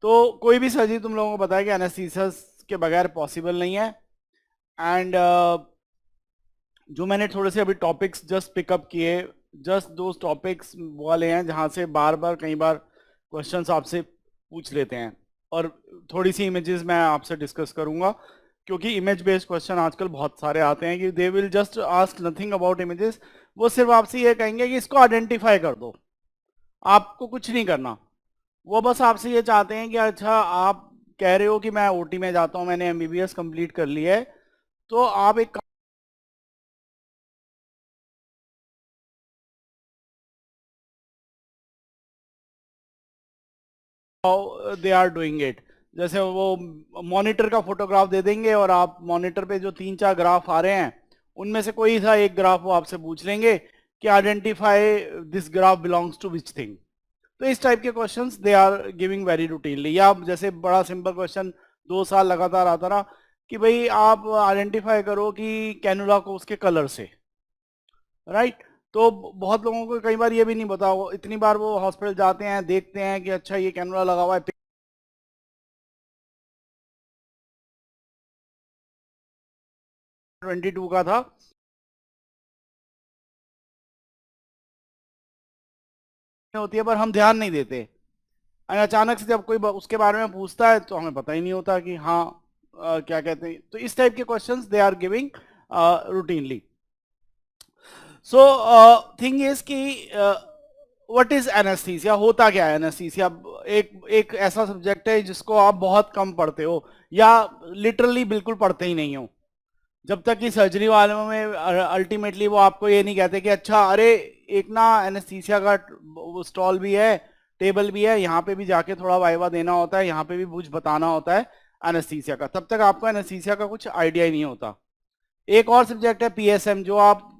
तो कोई भी सर्जरी तुम लोगों को पता है कि एनेस्थीसिया के बगैर पॉसिबल नहीं है। एंड जो मैंने थोड़े से अभी टॉपिक्स जस्ट पिकअप किए, जस्ट दो टॉपिक्स वाले हैं जहां से बार बार कई बार क्वेश्चंस आपसे पूछ लेते हैं, और थोड़ी सी इमेजेस मैं आपसे डिस्कस करूंगा, क्योंकि इमेज बेस्ड क्वेश्चन आजकल बहुत सारे आते हैं कि दे will just ask nothing about images. वो सिर्फ आपसे ये कहेंगे कि इसको आइडेंटिफाई कर दो, आपको कुछ नहीं करना। वो बस आपसे ये चाहते हैं कि अच्छा आप कह रहे हो कि मैं ओटी में जाता हूं, मैंने एमबीबीएस कंप्लीट कर ली है, तो आप एक दे आर डूइंग इट। जैसे वो मॉनिटर का फोटोग्राफ दे देंगे और आप मॉनिटर पे जो 3-4 ग्राफ आ रहे हैं उनमें से कोई सा एक ग्राफ वो आपसे पूछ लेंगे कि identify this graph belongs to which thing. तो इस टाइप के questions they are giving very routinely. या जैसे बड़ा सिंपल क्वेश्चन 2 साल लगातार आता रहा कि भाई आप आइडेंटिफाई करो कि कैनुला को उसके कलर से, राइट। तो बहुत लोगों को कई बार ये भी नहीं पता, इतनी बार वो हॉस्पिटल जाते हैं, देखते हैं कि अच्छा ये कैनुला लगा हुआ है, 22 का था, होती है पर हम ध्यान नहीं देते। और अचानक से जब कोई उसके बारे में पूछता है तो हमें पता ही नहीं होता कि हाँ क्या कहते हैं। तो इस टाइप के questions they are giving routinely. So thing is कि व्हाट इज एनेस्थीसिया, होता क्या है एनेस्थीसिया। एक एक ऐसा सब्जेक्ट है जिसको आप बहुत कम पढ़ते हो या लिटरली बिल्कुल पढ़ते ही नहीं हो, जब तक कि सर्जरी वालों में अल्टीमेटली वो आपको ये नहीं कहते कि अच्छा अरे एक ना एनेस्थीसिया का स्टॉल भी है, टेबल भी है, यहाँ पे भी जाके थोड़ा वाइवा देना होता है, यहाँ पे भी कुछ बताना होता है एनेस्थीसिया का। तब तक आपको एनेस्थीसिया का कुछ आइडिया ही नहीं होता। एक और सब्जेक्ट है पीएसएम, जो आप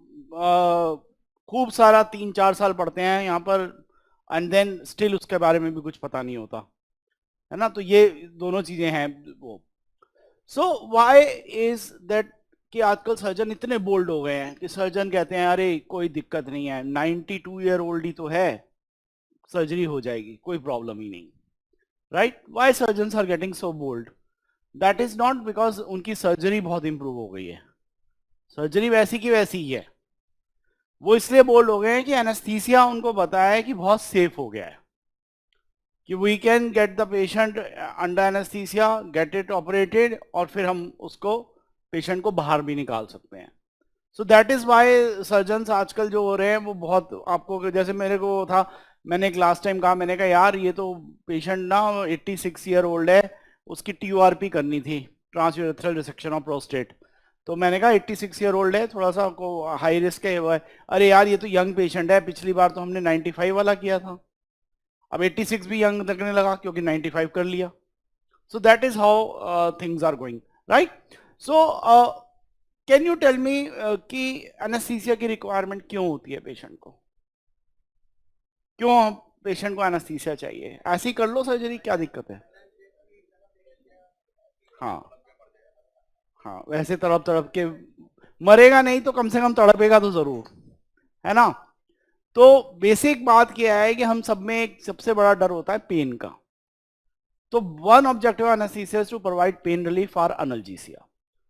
खूब सारा 3-4 साल पढ़ते हैं यहाँ पर, एंड देन स्टिल उसके बारे में भी कुछ पता नहीं होता है ना। तो ये दोनों चीजें हैं वो। सो व्हाई इज दैट कि आजकल सर्जन इतने बोल्ड हो गए हैं कि सर्जन कहते हैं अरे कोई दिक्कत नहीं है, 92 ईयर ओल्ड ही तो है, सर्जरी हो जाएगी, कोई प्रॉब्लम ही नहीं, right. Why surgeon are getting so bold? That is not because उनकी सर्जरी बहुत इंप्रूव हो गई है, सर्जरी वैसी की वैसी ही है। वो इसलिए बोल्ड हो गए हैं कि एनेस्थीसिया उनको पता है कि बहुत सेफ हो गया है, कि we can get the patient under anaesthesia, get it operated, और फिर हम उसको पेशेंट को बाहर भी निकाल सकते हैं। So that is why surgeons आजकल जो हो रहे हैं वो बहुत, आपको जैसे मेरे को था, मैंने एक लास्ट टाइम कहा, मैंने कहा यार ये तो पेशेंट ना 86 ईयर ओल्ड है, उसकी TURP करनी थी, ट्रांसयूरेथ्रल रिसेक्शन ऑफ प्रोस्टेट। तो मैंने कहा 86 ईयर ओल्ड है, थोड़ा सा को हाई रिस्क है वो है। अरे यार ये तो यंग पेशेंट है, पिछली बार तो हमने 95 वाला किया था, अब 86 भी यंग लगने लगा क्योंकि 95 कर लिया। So that is how things are going, right. So can you tell me कि एनेस्थीसिया की रिक्वायरमेंट क्यों होती है पेशेंट को, क्यों पेशेंट को एनेस्थीसिया चाहिए? ऐसे ही कर लो सर्जरी, क्या दिक्कत है? हाँ, हाँ, वैसे तड़प तड़प के मरेगा नहीं तो कम से कम तड़पेगा तो जरूर, है ना। तो बेसिक बात क्या है कि हम सब में एक सबसे बड़ा डर होता है पेन का। तो one objective anaesthesia is to provide pain relief for analgesia.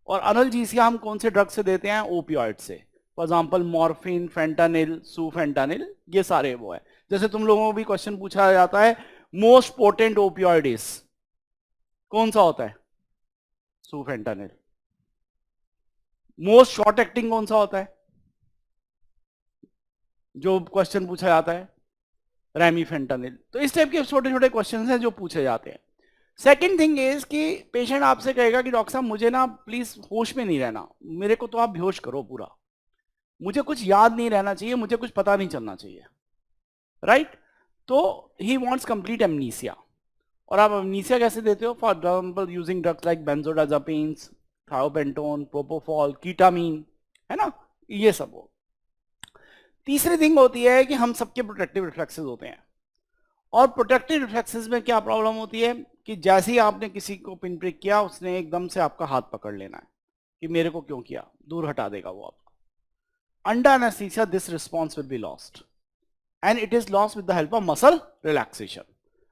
और अनल्जीसिया हम कौन से ड्रग से देते हैं? ओपियोइड से। फॉर एग्जांपल मॉर्फिन, फेंटानिल, सुफेंटानिल, ये सारे वो है। जैसे तुम लोगों को भी क्वेश्चन पूछा जाता है मोस्ट पोटेंट ओपियोइड इज, कौन सा होता है? सुफेंटानिल। मोस्ट शॉर्ट एक्टिंग कौन सा होता है जो क्वेश्चन पूछा जाता है? रेमीफेंटानिल। तो इस टाइप के छोटे छोटे क्वेश्चन हैं जो पूछे जाते हैं। सेकेंड थिंग इज कि पेशेंट आपसे कहेगा कि डॉक्टर साहब मुझे ना प्लीज होश में नहीं रहना, मेरे को तो आप बेहोश करो पूरा, मुझे कुछ याद नहीं रहना चाहिए, मुझे कुछ पता नहीं चलना चाहिए, राइट। तो ही वांट्स कंप्लीट एमनीसिया। और आप एमनीसिया कैसे देते हो? For example using drugs like benzodiazepines, thiopentone, propofol, ketamine, है ना, ये सब हो। तीसरी थिंग होती है कि हम सबके प्रोटेक्टिव रिफ्लेक्सेस होते हैं, और प्रोटेक्टिव रिफ्लेक्सेस में क्या प्रॉब्लम होती है कि जैसे ही आपने किसी को पिन प्रिक किया, उसने एकदम से आपका हाथ पकड़ लेना है कि मेरे को क्यों किया, दूर हटा देगा वो आपको। Under anaesthesia this response will be lost, and it is lost with the help of muscle relaxation.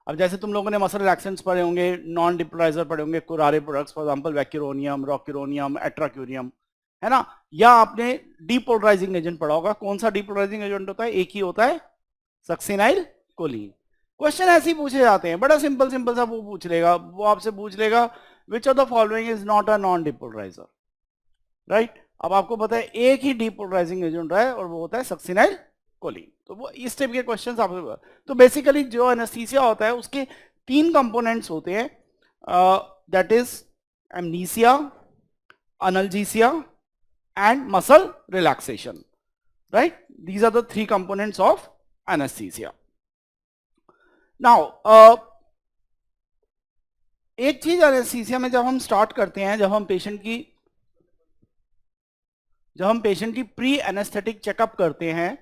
अब जैसे तुम लोगों ने मसल रिलैक्सेंट्स पढ़े होंगे, नॉन डिपोलराइजर पढ़े होंगे, कुरारे प्रोडक्ट्स फॉर एग्जांपल वैक्यूरोनियम, रॉक्यूरोनियम, एट्राक्यूरियम, है ना, या आपने डीपोलराइजिंग एजेंट पढ़ा होगा। कौन सा डीपोलराइजिंग एजेंट होता है? एक ही होता है, सक्सिनाइल कोलिन। क्वेश्चन ऐसे ही पूछे जाते हैं, बड़ा सिंपल सिंपल सा वो पूछ लेगा, वो आपसे पूछ लेगा which of the following is not a non depolariser, right. अब आपको पता है एक ही डीपोलराइजिंग एजेंट है और वो होता है सक्सिनाइल कोलिन। तो वो इस टाइप के क्वेश्चंस आपको, तो बेसिकली जो एनेस्थीसिया होता है उसके 3 कंपोनेंट्स होते हैं, that is amnesia, analgesia and muscle relaxation, right. These are the 3 components of anaesthesia. Now एक चीज एनेस्थीसिया में जब हम स्टार्ट करते हैं, जब हम पेशेंट की प्री एनेस्थेटिक चेकअप करते हैं,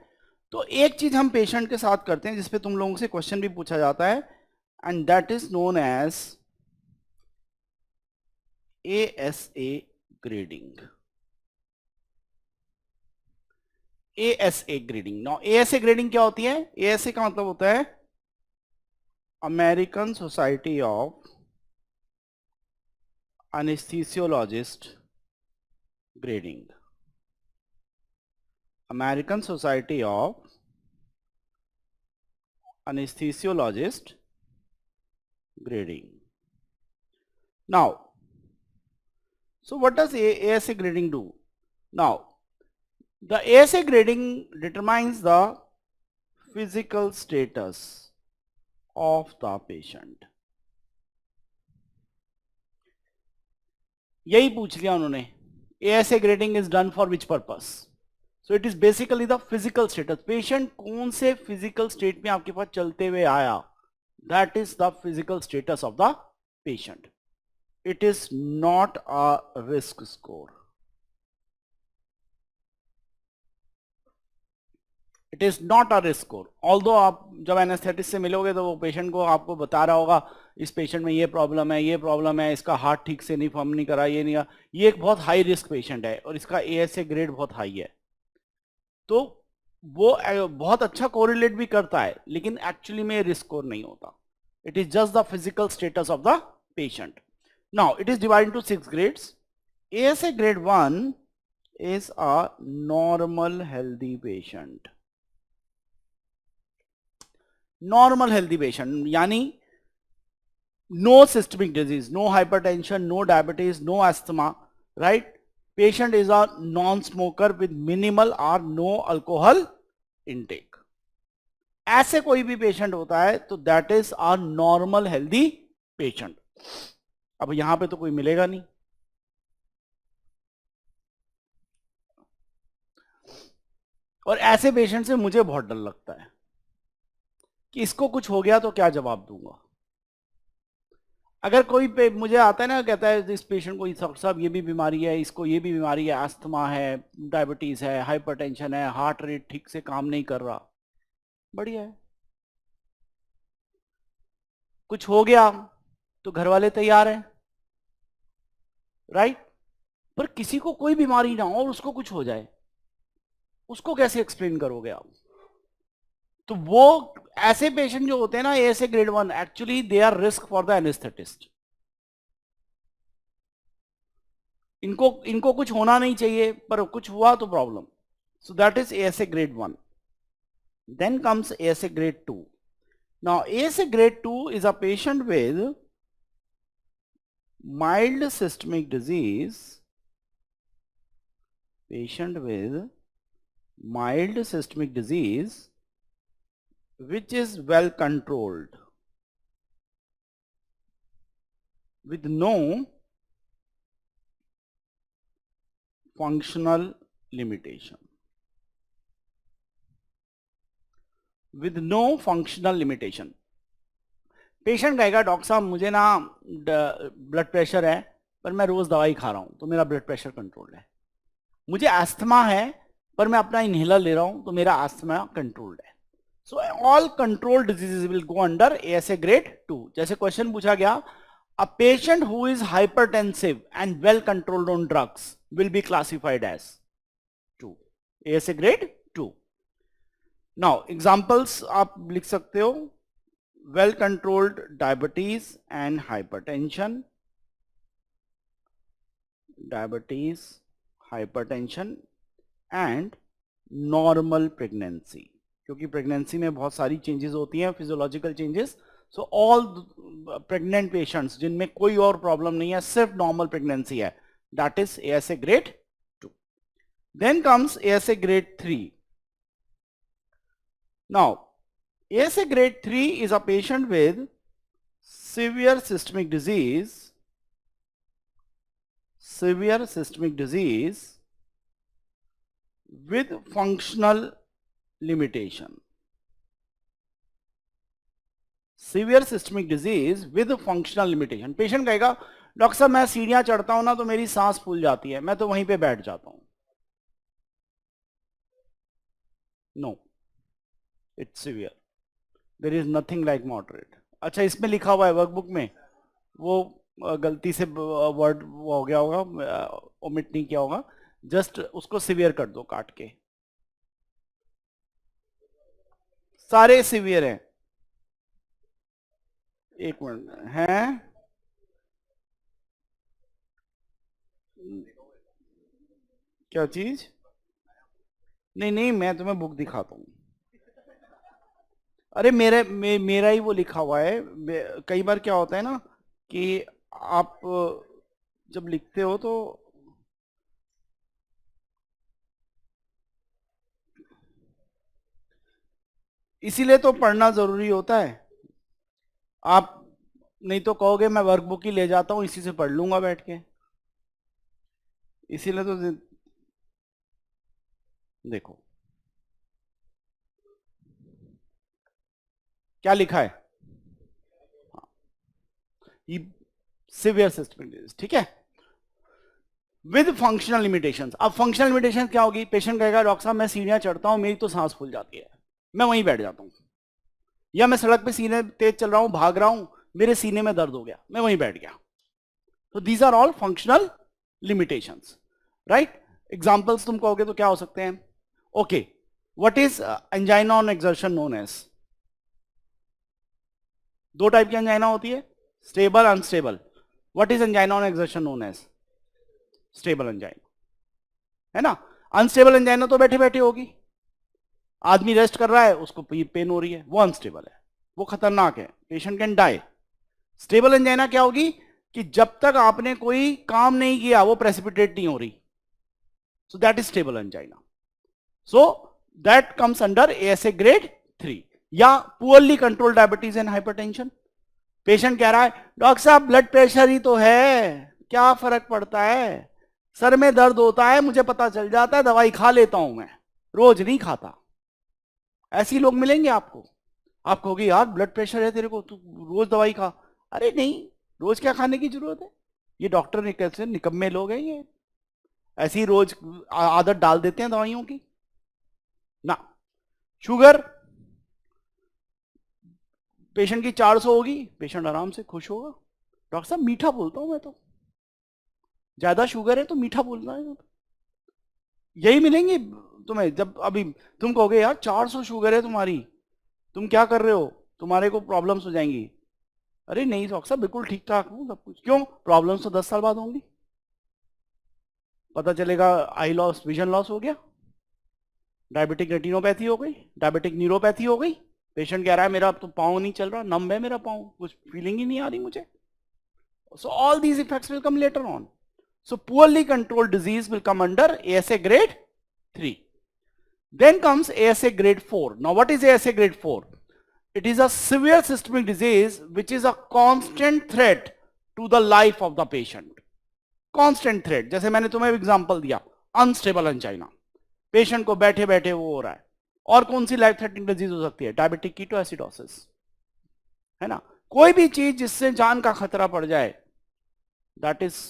तो एक चीज हम पेशेंट के साथ करते हैं जिसपे तुम लोगों से क्वेश्चन भी पूछा जाता है, and that is known as ASA grading. ASA grading. Now ASA grading क्या होती है? ASA का मतलब होता है American society of anesthesiologist grading. American society of anesthesiologist grading. Now, so what does ASA grading do? Now, the ASA grading determines the physical status of the patient. यही पूछ लिया उन्होंने, ASA grading is done for which purpose? So it is basically the physical status. Patient कौन से physical state में आपके पास चलते हुए आया, that is the physical status of the patient. It is not a risk score. It is not a risk score. Although आप जब anaesthetist से मिलोगे तो वो पेशेंट को आपको बता रहा होगा इस पेशेंट में ये प्रॉब्लम है, ये प्रॉब्लम है, इसका हार्ट ठीक से नहीं फॉर्म नहीं करा, ये नहीं, ये एक बहुत हाई रिस्क पेशेंट है और इसका ASA ग्रेड बहुत हाई है, तो वो बहुत अच्छा कोरिलेट भी करता है, लेकिन एक्चुअली में रिस्क स्कोर नहीं होता। It is just the physical status of the patient. Now it is divided to 6 grades. ASA grade 1 is a normal healthy patient. Normal healthy patient यानी no systemic disease, no hypertension, no diabetes, no asthma, right? Patient is a non-smoker with minimal or no alcohol intake. ऐसे कोई भी patient होता है तो that is a normal healthy patient. अब यहां पे तो कोई मिलेगा नहीं, और ऐसे पेशेंट से मुझे बहुत डर लगता है कि इसको कुछ हो गया तो क्या जवाब दूंगा। अगर कोई मुझे आता है ना, कहता है इस पेशेंट को डॉक्टर साहब ये भी बीमारी है, इसको ये भी बीमारी है, अस्थमा है, डायबिटीज है, हाइपरटेंशन है, हार्ट रेट ठीक से काम नहीं कर रहा, बढ़िया है, कुछ हो गया तो घर वाले तैयार हैं, राइट। पर किसी को कोई बीमारी ना हो और उसको कुछ हो जाए, उसको कैसे एक्सप्लेन करोगे आप? तो वो ऐसे पेशेंट जो होते हैं ना ASA grade 1, actually they are risk for the anaesthetist. इनको कुछ होना नहीं चाहिए पर कुछ हुआ तो problem. So that is ASA grade 1। Then comes ASA grade 2। Now ASA grade 2 is a patient with mild systemic disease, patient with mild systemic disease which is well controlled with no functional limitation, with no functional limitation। Patient कहेगा doctor साहब मुझे ना blood pressure है पर मैं रोज दवाई खा रहा हूं तो मेरा ब्लड प्रेशर कंट्रोल्ड है, मुझे अस्थमा है पर मैं अपना इनहेलर ले रहा हूं तो मेरा अस्थमा कंट्रोल्ड है। So all controlled diseases will go under ASA grade 2. जैसे क्वेश्चन पूछा गया, a patient who is hypertensive and well controlled on drugs will be classified as 2, ASA grade 2. Now examples आप लिख सकते हो, well controlled diabetes and hypertension, and normal pregnancy, क्योंकि pregnancy में बहुत सारी चेंजेस होती हैं, physiological changes. So all pregnant patients जिनमें कोई और प्रॉब्लम नहीं है, सिर्फ नॉर्मल प्रेगनेंसी है, that is ASA grade 2. Then comes ASA grade 3. Now ASA grade 3 is a patient with severe systemic disease with functional limitation. Severe systemic disease with functional limitation. Patient कहेगा doctor साहब मैं सीढ़ियां चढ़ता हूं ना तो मेरी सांस फूल जाती है, मैं तो वहीं पे बैठ जाता हूं. No, it's severe. There is nothing like moderate. अच्छा, इसमें लिखा हुआ है वर्कबुक में, वो गलती से वर्ड वो हो गया होगा, ओमिट नहीं किया होगा, जस्ट उसको सिवियर कर दो काट के. सारे सिवियर हैं. एक मिनट हैं, क्या चीज? नहीं नहीं, मैं तुम्हें बुक दिखाता हूं. अरे मेरा ही वो लिखा हुआ है. कई बार क्या होता है ना कि आप जब लिखते हो तो इसीलिए तो पढ़ना जरूरी होता है. आप नहीं तो कहोगे मैं वर्कबुक ही ले जाता हूं, इसी से पढ़ लूंगा बैठ के. इसीलिए तो देखो क्या लिखा है, सिवियर सिस्टमिक डिजीज. ठीक है, विद फंक्शनल लिमिटेशंस. अब फंक्शनल लिमिटेशन क्या होगी? पेशेंट कहेगा डॉक्टर साहब मैं सीढ़ियां चढ़ता हूं, मेरी तो सांस फूल जाती है, मैं वहीं बैठ जाता हूं. या मैं सड़क पे सीने तेज चल रहा हूं, भाग रहा हूं, मेरे सीने में दर्द हो गया, मैं वहीं बैठ गया. तो these are all functional limitations, right? Examples तुम कहोगे तो क्या हो सकते हैं? Okay, what is angina on exertion known as? दो टाइप की एंजाइना होती है, stable, unstable. What is angina on exertion known as? Stable angina, है ना. अनस्टेबल एंजाइना तो बैठे बैठे होगी, आदमी रेस्ट कर रहा है, उसको पेन हो रही है, वो अनस्टेबल है, वो खतरनाक है, patient can die. Stable angina क्या होगी कि जब तक आपने कोई काम नहीं किया वो प्रेसिपिटेट नहीं हो रही, सो that is stable angina. So that comes under ASA grade 3. या poorly control diabetes and hypertension. Patient कह रहा है डॉक्टर साहब ब्लड प्रेशर ही तो है, क्या फर्क पड़ता है, सर में दर्द होता है, मुझे पता चल जाता है, दवाई खा लेता हूं, मैं रोज नहीं खाता. ऐसे लोग मिलेंगे आपको. आप कहोगे यार ब्लड प्रेशर है तेरे को, तू रोज दवाई खा. अरे नहीं, रोज क्या खाने की जरूरत है? ये डॉक्टर ने कैसे निकम्मे लोग हैं ये, ऐसे ही रोज आदत डाल देते हैं दवाइयों की ना. शुगर पेशेंट की 400 होगी, पेशेंट आराम से खुश होगा. डॉक्टर साहब मीठा बोलता हूं मैं तो, ज्यादा शुगर है तो मीठा बोलना है. यही मिलेंगे तुम्हें. जब अभी तुम कहोगे यार 400 शुगर है तुम्हारी, तुम क्या कर रहे हो, तुम्हारे को प्रॉब्लम्स हो जाएंगी. अरे नहीं डॉक्टर साहब बिल्कुल ठीक ठाक हूं सब कुछ. क्यों? प्रॉब्लम्स तो 10 साल बाद होंगी, पता चलेगा आई लॉस, विजन लॉस हो गया, डायबिटिक रेटिनोपैथी हो गई, डायबिटिक न्यूरोपैथी हो गई. पेशेंट कह रहा है मेरा तो पाँव नहीं चल रहा, नम है मेरा पाँव, कुछ फीलिंग ही नहीं आ रही मुझे. So all these effects will come later on. So poorly controlled disease will come under ASA grade 3. Then comes ASA grade 4. Now what is ASA grade 4? It is a severe systemic disease which is a constant threat to the life of the patient. Constant threat. जैसे मैंने तुम्हें example दिया, unstable angina, patient को बैठे बैठे वो हो रहा है. और कौन सी लाइफ थ्रेटनिंग डिजीज हो सकती है? डायबिटिक कीटोएसिडोसिस, है ना. कोई भी चीज जिससे जान का खतरा पड़ जाए, that is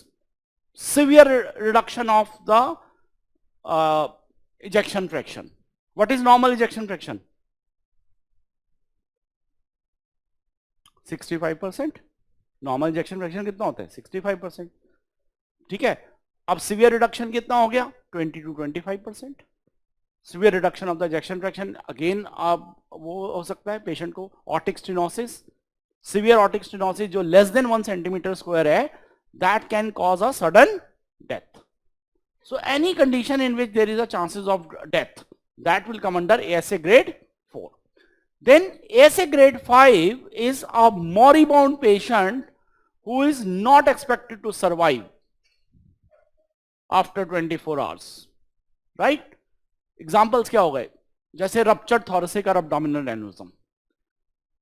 severe reduction of the ejection fraction. What is normal ejection fraction? 65%. Normal ejection fraction कितना होता है? 65%. ठीक है, अब severe reduction कितना हो गया? 20 to 25%. Severe reduction of the ejection fraction, again आप वो हो सकता है पेशेंट को otic stenosis, severe otic stenosis जो लेस देन 1 सेंटीमीटर स्क्वायर है, that can cause a sudden death. So any condition in which there is a chances of death, that will come under ASA grade 4. Then ASA grade 5 is a moribund patient who is not expected to survive after 24 hours. Right? Examples क्या हो गए? जैसे ruptured thoracic or abdominal aneurysm,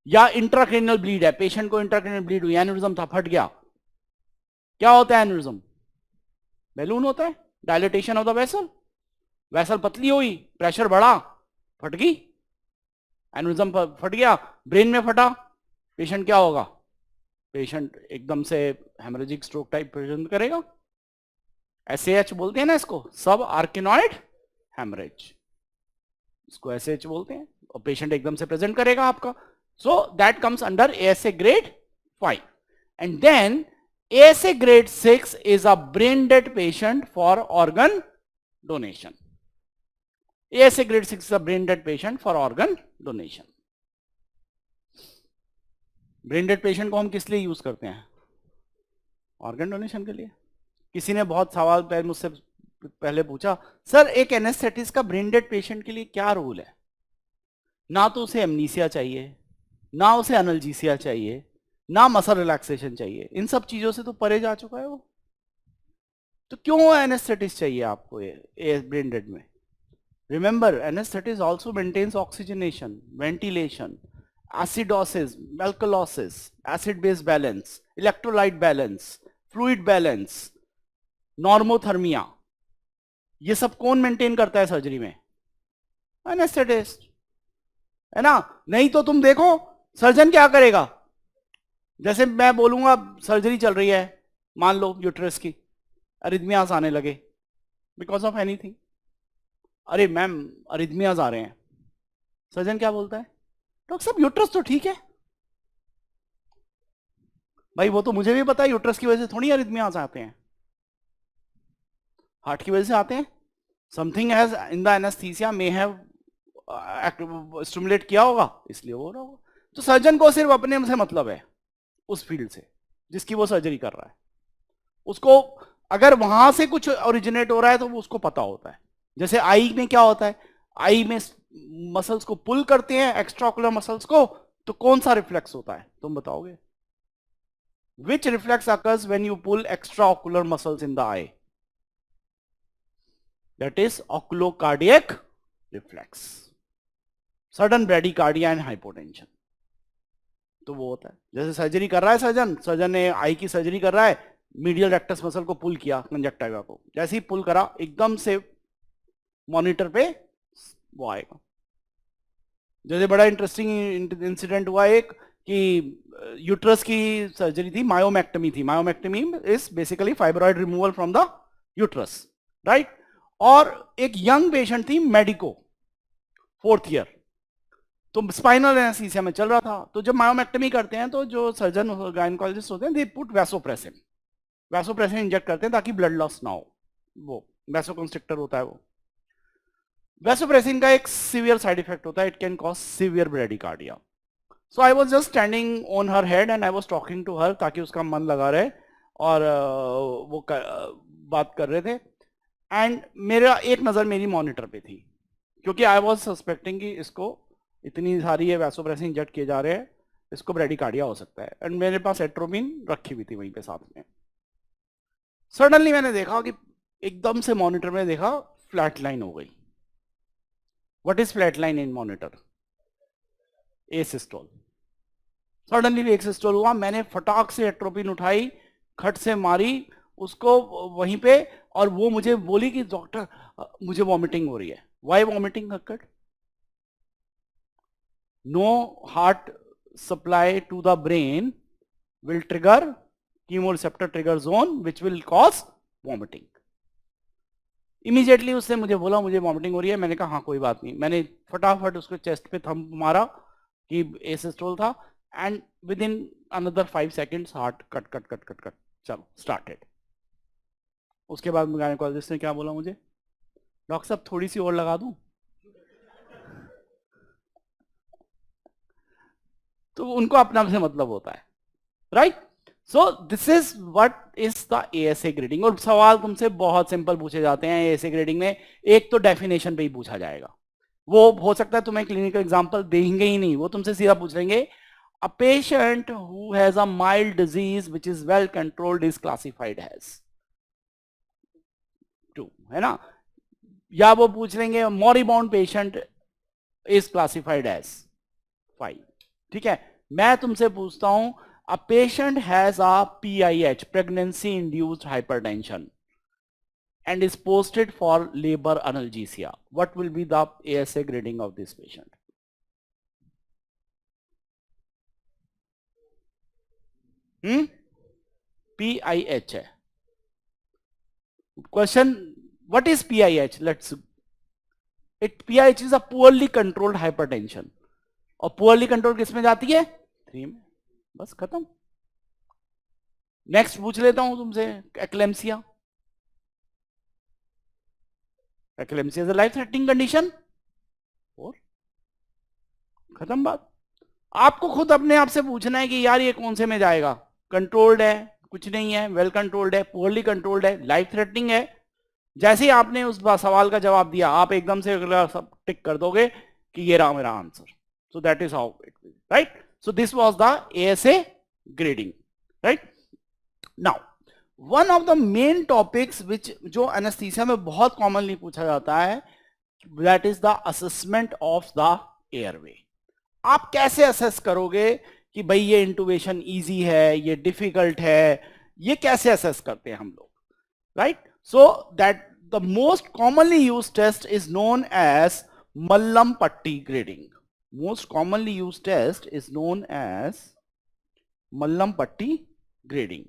या intracranial bleed है, patient को intracranial bleed हुई, aneurysm था, फट गया. क्या होता है एन्यूरिज्म? बैलून होता है, dilatation of the vessel, vessel पतली हुई, प्रेशर बढ़ा, फट गई, एन्यूरिज्म फट गया, ब्रेन में फटा, पेशेंट क्या होगा? पेशेंट एकदम से हेमरेजिक स्ट्रोक टाइप प्रेजेंट करेगा. एसएएच बोलते हैं ना इसको, सब आर्किनॉइड हेमरेज, इसको एसएएच बोलते हैं, और पेशेंट एकदम से प्रेजेंट करेगा आपका. So that comes under ASA grade 5. And then ASA grade 6 is a brain dead patient for organ donation. ASA grade 6 is a brain dead patient for organ donation. Brain dead patient को हम किस लिए use करते हैं? Organ donation के लिए. किसी ने बहुत सवाल पहले मुझसे पहले पूछा, सर एक एनेस्थेटिस्ट का ब्रेन डेड पेशेंट के लिए क्या रूल है? ना तो उसे एमनीसिया चाहिए, ना उसे एनाल्जीसिया चाहिए, ना मसल रिलैक्सेशन चाहिए, इन सब चीजों से तो परे जा चुका है वो. तो क्यों एनेस्थेटिस्ट चाहिए आपको ये ब्रेन डेड में? Remember, anaesthetist also maintains oxygenation, ventilation, acidosis, alkalosis, acid base balance, electrolyte balance, fluid balance, normothermia, ये सब कौन मेंटेन करता है सर्जरी में? एनेस्थेटिस्ट, है ना. नहीं तो तुम देखो सर्जन क्या करेगा. जैसे मैं बोलूंगा सर्जरी चल रही है, मान लो यूट्रस की, अरिथमियाज आने लगे बिकॉज ऑफ एनीथिंग. अरे मैम अरिथमियाज आ रहे हैं, सर्जन क्या बोलता है? डॉक्टर साहब यूट्रस तो ठीक है. भाई वो तो मुझे भी पता है, यूट्रस की वजह से थोड़ी अरिथमियाज आते हैं, हार्ट की वजह से आते हैं. Something has in the anaesthesia may have stimulate किया होगा, इसलिए हो रहा होगा. तो सर्जन को सिर्फ अपने से मतलब है, उस फील्ड से जिसकी वो सर्जरी कर रहा है. उसको अगर वहां से कुछ ओरिजिनेट हो रहा है तो वो उसको पता होता है. जैसे आई में क्या होता है, आई में मसल्स को पुल करते हैं, एक्स्ट्राओकुलर मसल्स को, तो कौन सा रिफ्लेक्स होता है तुम बताओगे? Which reflex occurs when you pull extraocular muscles in the eye? That is oculocardiac reflex. Sudden bradycardia and hypotension, तो वो होता है. जैसे सर्जरी कर रहा है सर्जन ने आई की सर्जरी कर रहा है, मीडियल रेक्टस मसल को पुल किया, कंजक्टिवा को, जैसे ही पुल करा एकदम से मॉनिटर पे वो आएगा. जैसे बड़ा इंटरेस्टिंग इंसिडेंट हुआ एक कि यूट्रस की सर्जरी थी, मायोमेक्टमी थी. Myomectomy is basically fibroid removal from the uterus, right. और एक यंग पेशेंट थी, मेडिको, 4th ईयर, तो स्पाइनल एनेस्थीसिया में चल रहा था. तो जब मायोमेक्टमी करते हैं तो जो सर्जन गायनेकोलॉजिस्ट होते हैं, they put vasopressin, vasopressin inject करते हैं ताकि ब्लड लॉस ना हो. वो वैसोकंस्ट्रिक्टर होता है. वो वैसोप्रेसिन का एक सीवियर साइड इफेक्ट होता है, it can cause severe bradycardia. So I was just standing on her head and I was talking to her, ताकि उसका मन लगा रहे, और वो बात कर रहे थे. एंड मेरा एक नजर मेरी मॉनिटर पे थी, क्योंकि आई वाज सस्पेक्टिंग कि इसको इतनी सारी ये वैसोप्रेसिन इंजेक्ट किए जा रहे हैं, इसको ब्रेडिकार्डिया हो सकता है. एंड मेरे पास एट्रोपिन रखी हुई थी वहीं पे साथ में. सडनली मैंने देखा कि एकदम से मॉनिटर में देखा फ्लैट लाइन हो गई. What is flat line in monitor? Asystole. Suddenly एक सिस्टोल हुआ, मैंने फटाक से एट्रोपिन उठाई, खट से मारी उसको वहीं पे, और वो मुझे बोली कि डॉक्टर मुझे वॉमिटिंग हो रही है. Why vomiting occurred? No heart supply to the brain will trigger chemoreceptor trigger zone which will cause vomiting. Immediately उसने मुझे बोला मुझे वॉमिटिंग हो रही है. मैंने कहा हाँ कोई बात नहीं. मैंने फटाफट उसके चेस्ट पे थंब मारा कि एसिस्टोल था, and with in another 5 seconds heart cut cut cut cut cut चलो स्टार्टेड. उसके बाद गायनेकोलॉजिस्ट ने क्या बोला मुझे, डॉक्टर साहब थोड़ी सी और लगा दूं? तो उनको अपना से मतलब होता है, right? So this is what is the ASA grading. और सवाल तुमसे बहुत सिंपल पूछे जाते हैं एएसए ग्रेडिंग में। एक तो डेफिनेशन पे ही पूछा जाएगा, वो हो सकता है तुम्हें क्लिनिकल एग्जांपल देंगे ही नहीं, वो तुमसे सीधा पूछ लेंगे a patient who has a mild disease which is well controlled is classified as 2, है ना? या वो पूछ लेंगे moribund patient is classified as 5। ठीक है, मैं तुमसे पूछता हूं a patient has a PIH, pregnancy induced hypertension, and is posted for labor analgesia. What will be the ASA grading of this patient? PIH है question. What is PIH? Let's it PIH is a poorly controlled hypertension. और poorly controlled किस में जाती है? 3 में। बस खत्म। Next पूछ लेता हूं तुमसे eclampsia. Eclampsia is a life threatening condition, और खत्म बात। आपको खुद अपने आप से पूछना है कि यार ये कौन से में जाएगा, कंट्रोल्ड है, कुछ नहीं है, वेल कंट्रोल्ड है, पुअरली कंट्रोल्ड है, लाइफ थ्रेटनिंग है। जैसे ही आपने उस सवाल का जवाब दिया आप एकदम से अगला सब टिक कर दोगे कि ये रहा मेरा answer. So that is how it is, right? So this was the ASA grading, right? Now one of the main topics which जो एनेस्थीसिया में बहुत कॉमनली पूछा जाता है, that is the assessment of the airway. आप कैसे assess करोगे कि भाई ये इंटुबेशन इजी है, ये डिफिकल्ट है, ये कैसे असेस करते हैं हम लोग, right? So that the most commonly used test is known as Mallampati grading. Most commonly used test is known as Mallampati grading.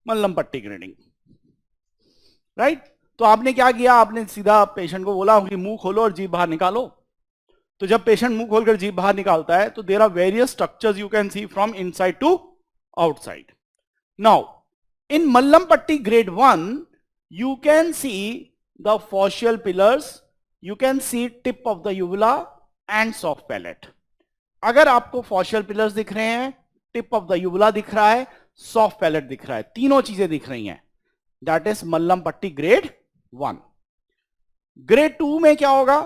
मल्लम पट्टी ग्रेडिंग, राइट? तो आपने क्या किया, आपने सीधा पेशेंट को बोला कि मुंह खोलो और जीभ बाहर निकालो। तो जब पेशेंट मुंह खोलकर जीभ बाहर निकालता है तो there are various structures you can see from inside to outside. Now in Mallampati grade 1 you can see the faucial pillars, you can see tip of the uvula and soft palate. अगर आपको फॉशियल pillars दिख रहे हैं, tip of the uvula दिख रहा है, soft palate दिख रहा है, तीनों चीजें दिख रही हैं, दैट इज मल्लम पट्टी ग्रेड 1। ग्रेड 2 में क्या होगा?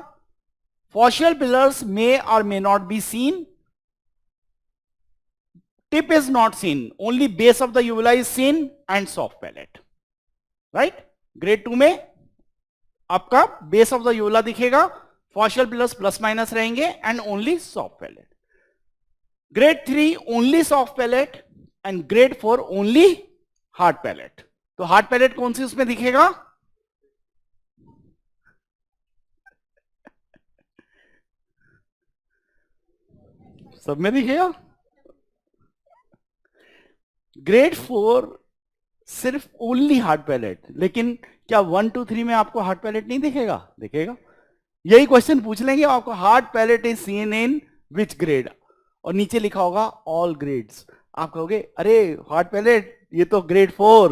Fascial pillars may or may not be seen. Tip is not seen. Only base of the uvula is seen and soft palate. Right? Grade 2 में आपका base of the uvula दिखेगा, fascial pillars plus minus रहेंगे and only soft palate. Grade 3 only soft palate and grade 4 only hard palate. तो hard palate कौन सी उसमें दिखेगा? सब में दिखेगा। ग्रेड 4 सिर्फ ओनली हार्ड पैलेट, लेकिन क्या 1 2 3 में आपको हार्ड पैलेट नहीं दिखेगा? दिखेगा। यही क्वेश्चन पूछ लेंगे आपको, hard palate is seen in which grade, और नीचे लिखा होगा ऑल ग्रेड्स। आप कहोगे अरे हार्ड पैलेट ये तो ग्रेड 4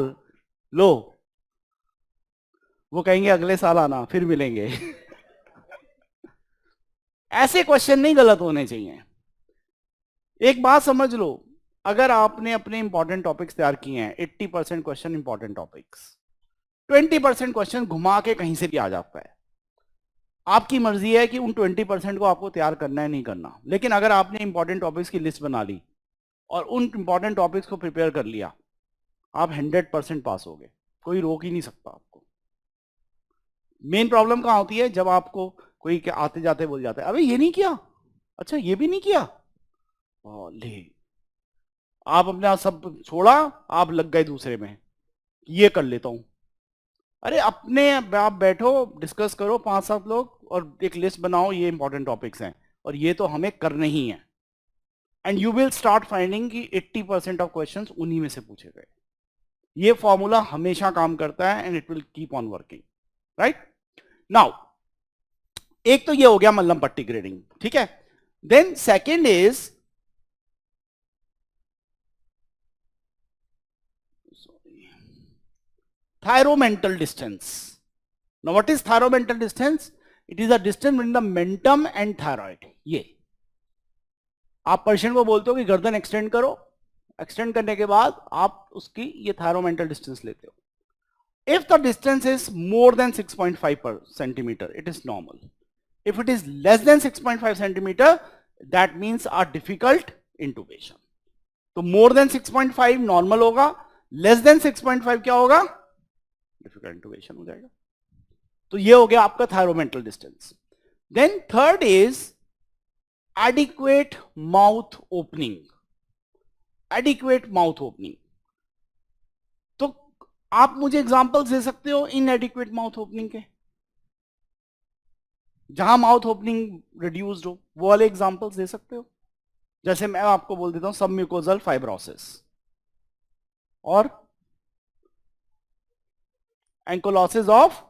लो, वो कहेंगे अगले साल आना फिर मिलेंगे। ऐसे क्वेश्चन नहीं गलत होने चाहिए। एक बात समझ लो, अगर आपने अपने इंपॉर्टेंट टॉपिक्स तैयार किए हैं, 80% क्वेश्चन इंपॉर्टेंट टॉपिक्स, 20% क्वेश्चन घुमा के कहीं से भी आ जाता है। आपकी मर्जी है कि उन 20% को आपको तैयार करना है नहीं करना, लेकिन अगर आपने इंपॉर्टेंट टॉपिक्स की लिस्ट बना ली और उन इंपॉर्टेंट टॉपिक्स को प्रिपेयर कर लिया, आप 100% पास हो गए, कोई रोक ही नहीं सकता आपको। मेन प्रॉब्लम कहाँ होती है? जब आपको कोई आते जाते बोल जाता है अबे ये नहीं किया, अच्छा ये भी नहीं किया, ले आप अपने आप सब छोड़ा, आप लग गए दूसरे में, ये कर लेता हूं। अरे अपने आप बैठो, डिस्कस करो 5-7 लोग और एक लिस्ट बनाओ, ये इंपॉर्टेंट टॉपिक्स हैं और ये तो हमें करने ही है, and you will start finding कि 80% ऑफ क्वेश्चंस उन्हीं में से पूछे गए। ये फॉर्मूला हमेशा काम करता है and it will keep on working, right? Now एक तो ये हो गया मल्लम पट्टी ग्रेडिंग, ठीक है। Then second is thyromental distance. Now what is thyromental distance? It is the distance between the mentum and thyroid. ये आप पेशेंट को बोलते हो कि गर्दन एक्सटेंड करो, एक्सटेंड करने के बाद आप उसकी ये थायरोमेंटल डिस्टेंस लेते हो. If the distance is more than 6.5 per centimeter, it is normal. If it is less than 6.5 centimeter, that means a difficult intubation. तो more than 6.5 normal होगा, less than 6.5 क्या होगा? Difficult intubation हो जाएगा. तो ये हो गया आपका थायरोमेंटल distance. Then third is adequate mouth opening. Adequate mouth opening. तो आप मुझे एग्जांपल्स दे सकते हो इनएडिक्वेट माउथ ओपनिंग के, जहां माउथ ओपनिंग रिड्यूस्ड हो, वो वाले एग्जांपल्स दे सकते हो? जैसे मैं आपको बोल देता हूं सबम्यूकोजल फाइब्रोसिस और ankylosis of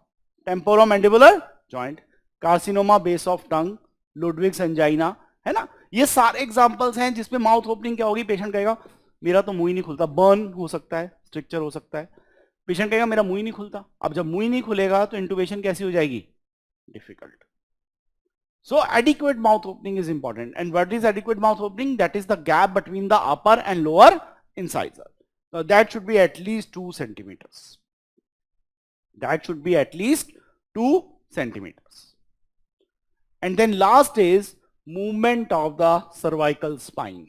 temporomandibular joint, carcinoma base of tongue, Ludwig's angina, है ना. ये सारे एग्जांपल्स हैं जिसमें माउथ ओपनिंग क्या होगी. पेशेंट कहेगा मेरा तो मुंह ही नहीं खुलता, बर्न हो सकता है, स्ट्रक्चर हो सकता है. पेशेंट कहेगा मेरा मुंह ही नहीं खुलता. अब जब मुंह ही नहीं खुलेगा तो इंटुबेशन कैसी हो जाएगी? Difficult. So adequate mouth opening is important. And what is adequate mouth opening? That is the gap between the upper and lower incisor. So that should be at least 2 centimeters. That should be at least 2 centimeters. And then last is movement of the cervical spine.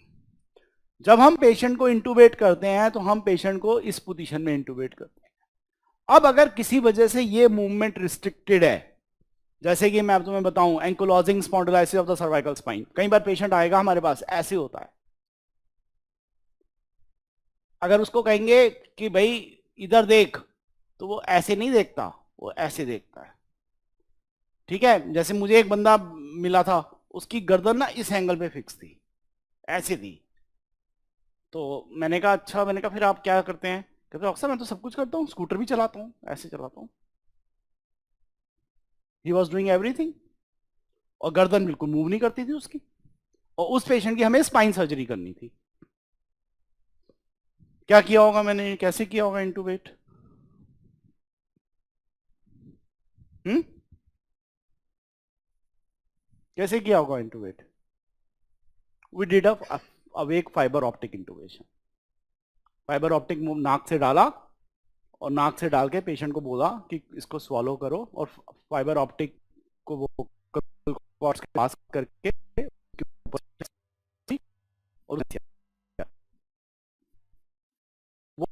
जब हम patient को इंटूबेट करते हैं तो हम patient को इस position में इंटूबेट करते हैं. अब अगर किसी वजह से ये मूवमेंट रिस्ट्रिक्टेड है, जैसे कि मैं तुम्हें बताऊं एंकोलॉजिंग स्पॉन्डिलोलाइसिस ऑफ द सर्वाइकल स्पाइन, कई बार पेशेंट आएगा हमारे पास ऐसे होता है. अगर उसको कहेंगे कि भाई इधर देख, तो वो ऐसे नहीं देखता, वो ऐसे देखता है. ठीक है. जैसे मुझे एक बंदा मिला था, उसकी गर्दन ना इस एंगल पे फिक्स थी, ऐसे थी. तो मैंने कहा अच्छा, मैंने कहा फिर आप क्या करते हैं? कहते अक्सर मैं तो सब कुछ करता हूँ, स्कूटर भी चलाता हूँ, ऐसे चलाता हूँ. He was doing everything. और गर्दन बिल्कुल मूव नहीं करती थी उसकी. और उस पेशेंट की हमें स्पाइन सर्जरी करनी थी. क्या किया होगा मैंने, कैसे किया होगा इंटूबेट? कैसे किया होगा intubate? We did a awake fibre optic intubation. Fibre optic नाक से डाला और नाक से डाल के पेशेंट को बोला कि इसको स्वॉलो करो, और फाइबर ऑप्टिक को वो कॉर्ड्स के पास करके और वो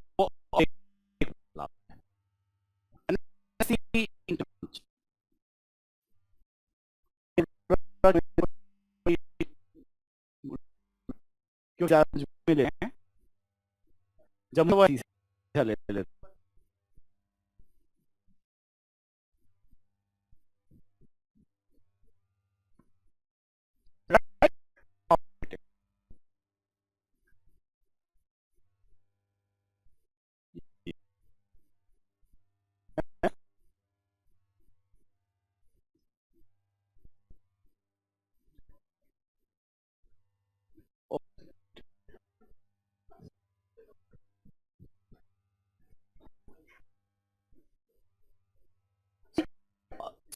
क्यों मिले हैं जब वो ले लेते.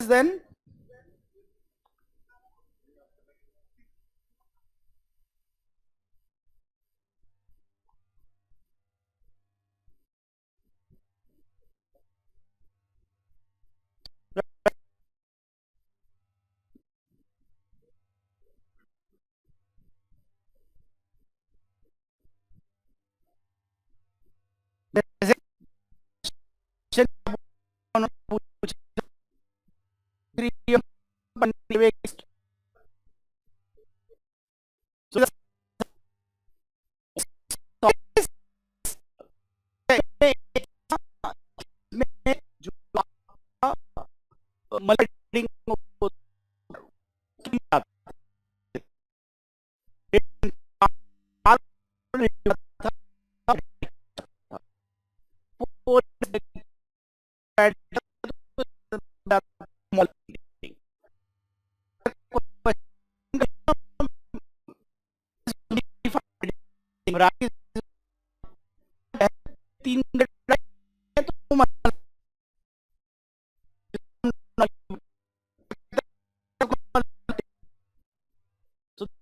Then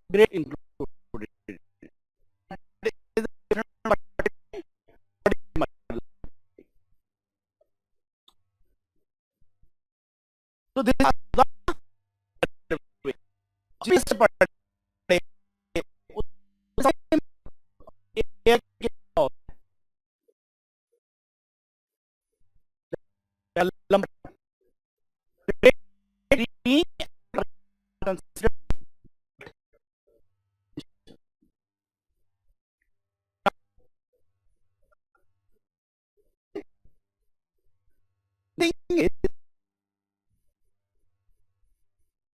great include So this is the way. जिस पढ़े उस एक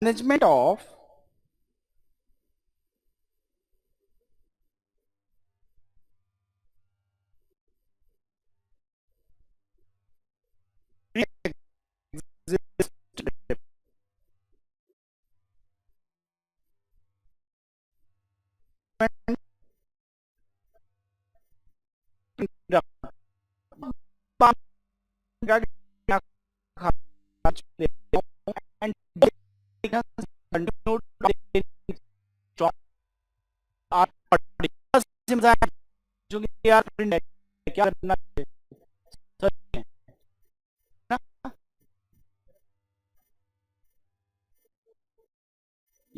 management of and जो कि यार क्या करना है ना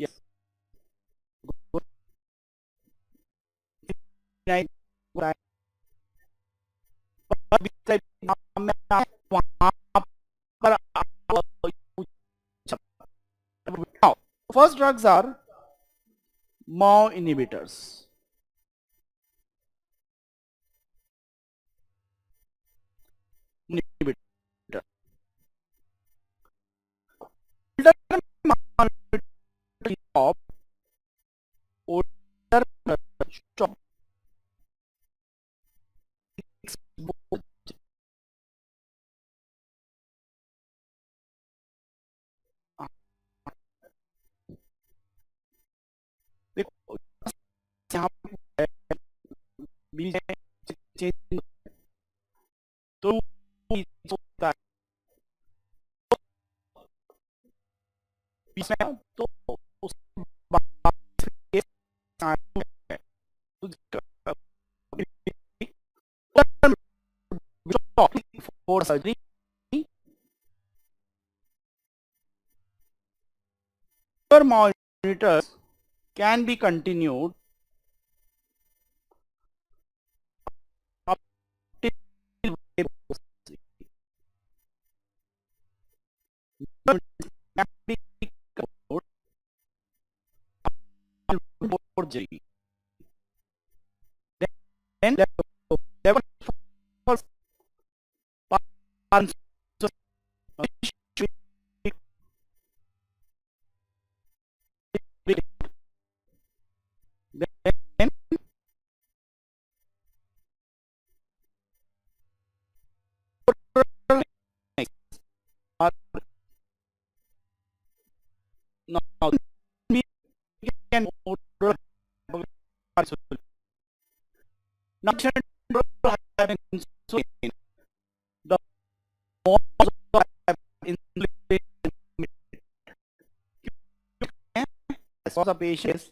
यस नहीं वहां पर first drugs are MAO inhibitors. Of older stop देखो यहाँ बीच में तो होता है बीच में तो उसके बाद for surgery monitors can be continued up till can be continued surgery. Then level for then now we can now having insulin the more insulin for the patient is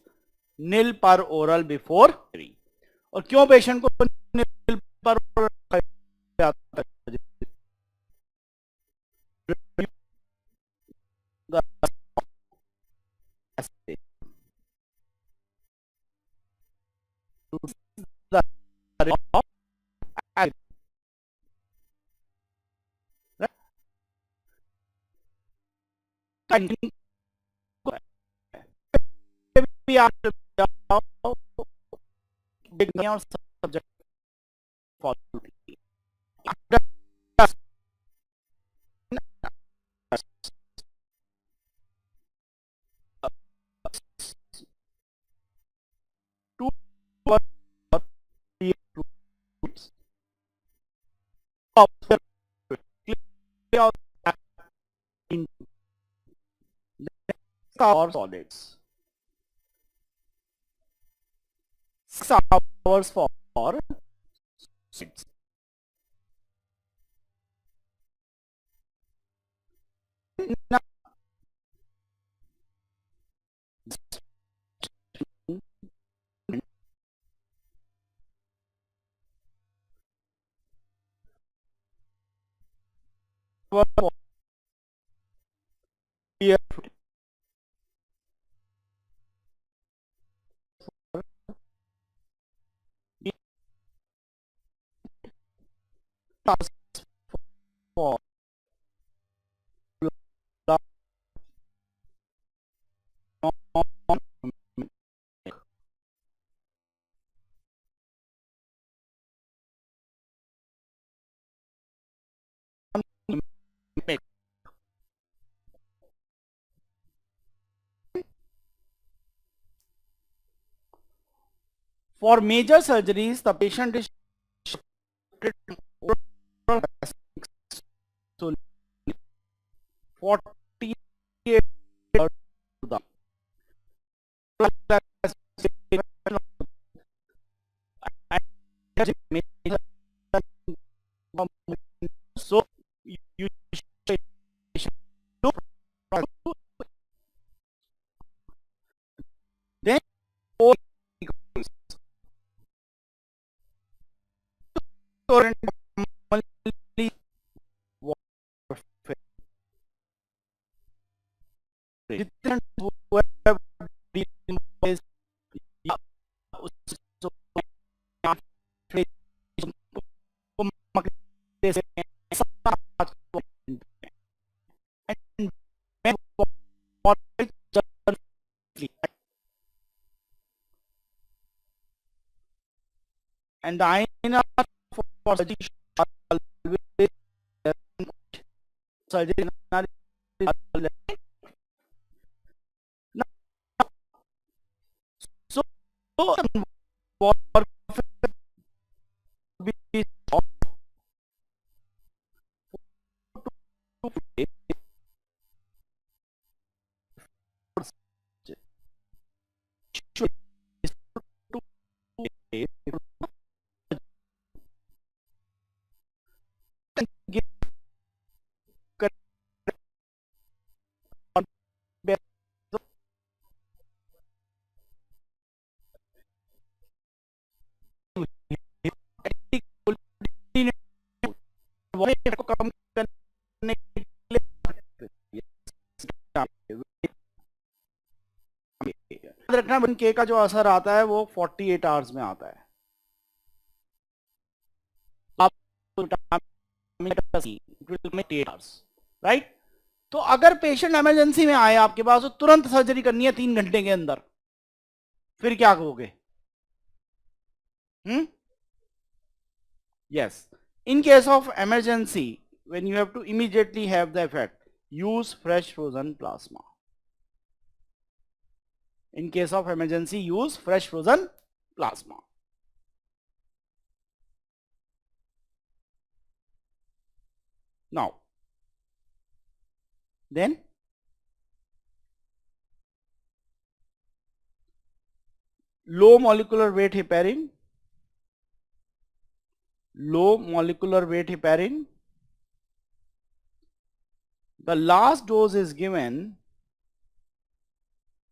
nil per oral before और क्यों patient को nil per oral subject for two or solids 6 hours for solids. for major surgeries, the patient is shifted to 48 so you then and the INR for surgery surgery so कम करने के लिए याद रखना के का जो असर आता है वो 48 आवर्स में आता है राइट तो अगर पेशेंट इमरजेंसी में आए आपके पास तो तुरंत सर्जरी करनी है 3 घंटे के अंदर फिर क्या कहोगे yes in case of emergency when you have to immediately have the effect use fresh frozen plasma in case of emergency use fresh frozen plasma now then low molecular weight heparin the last dose is given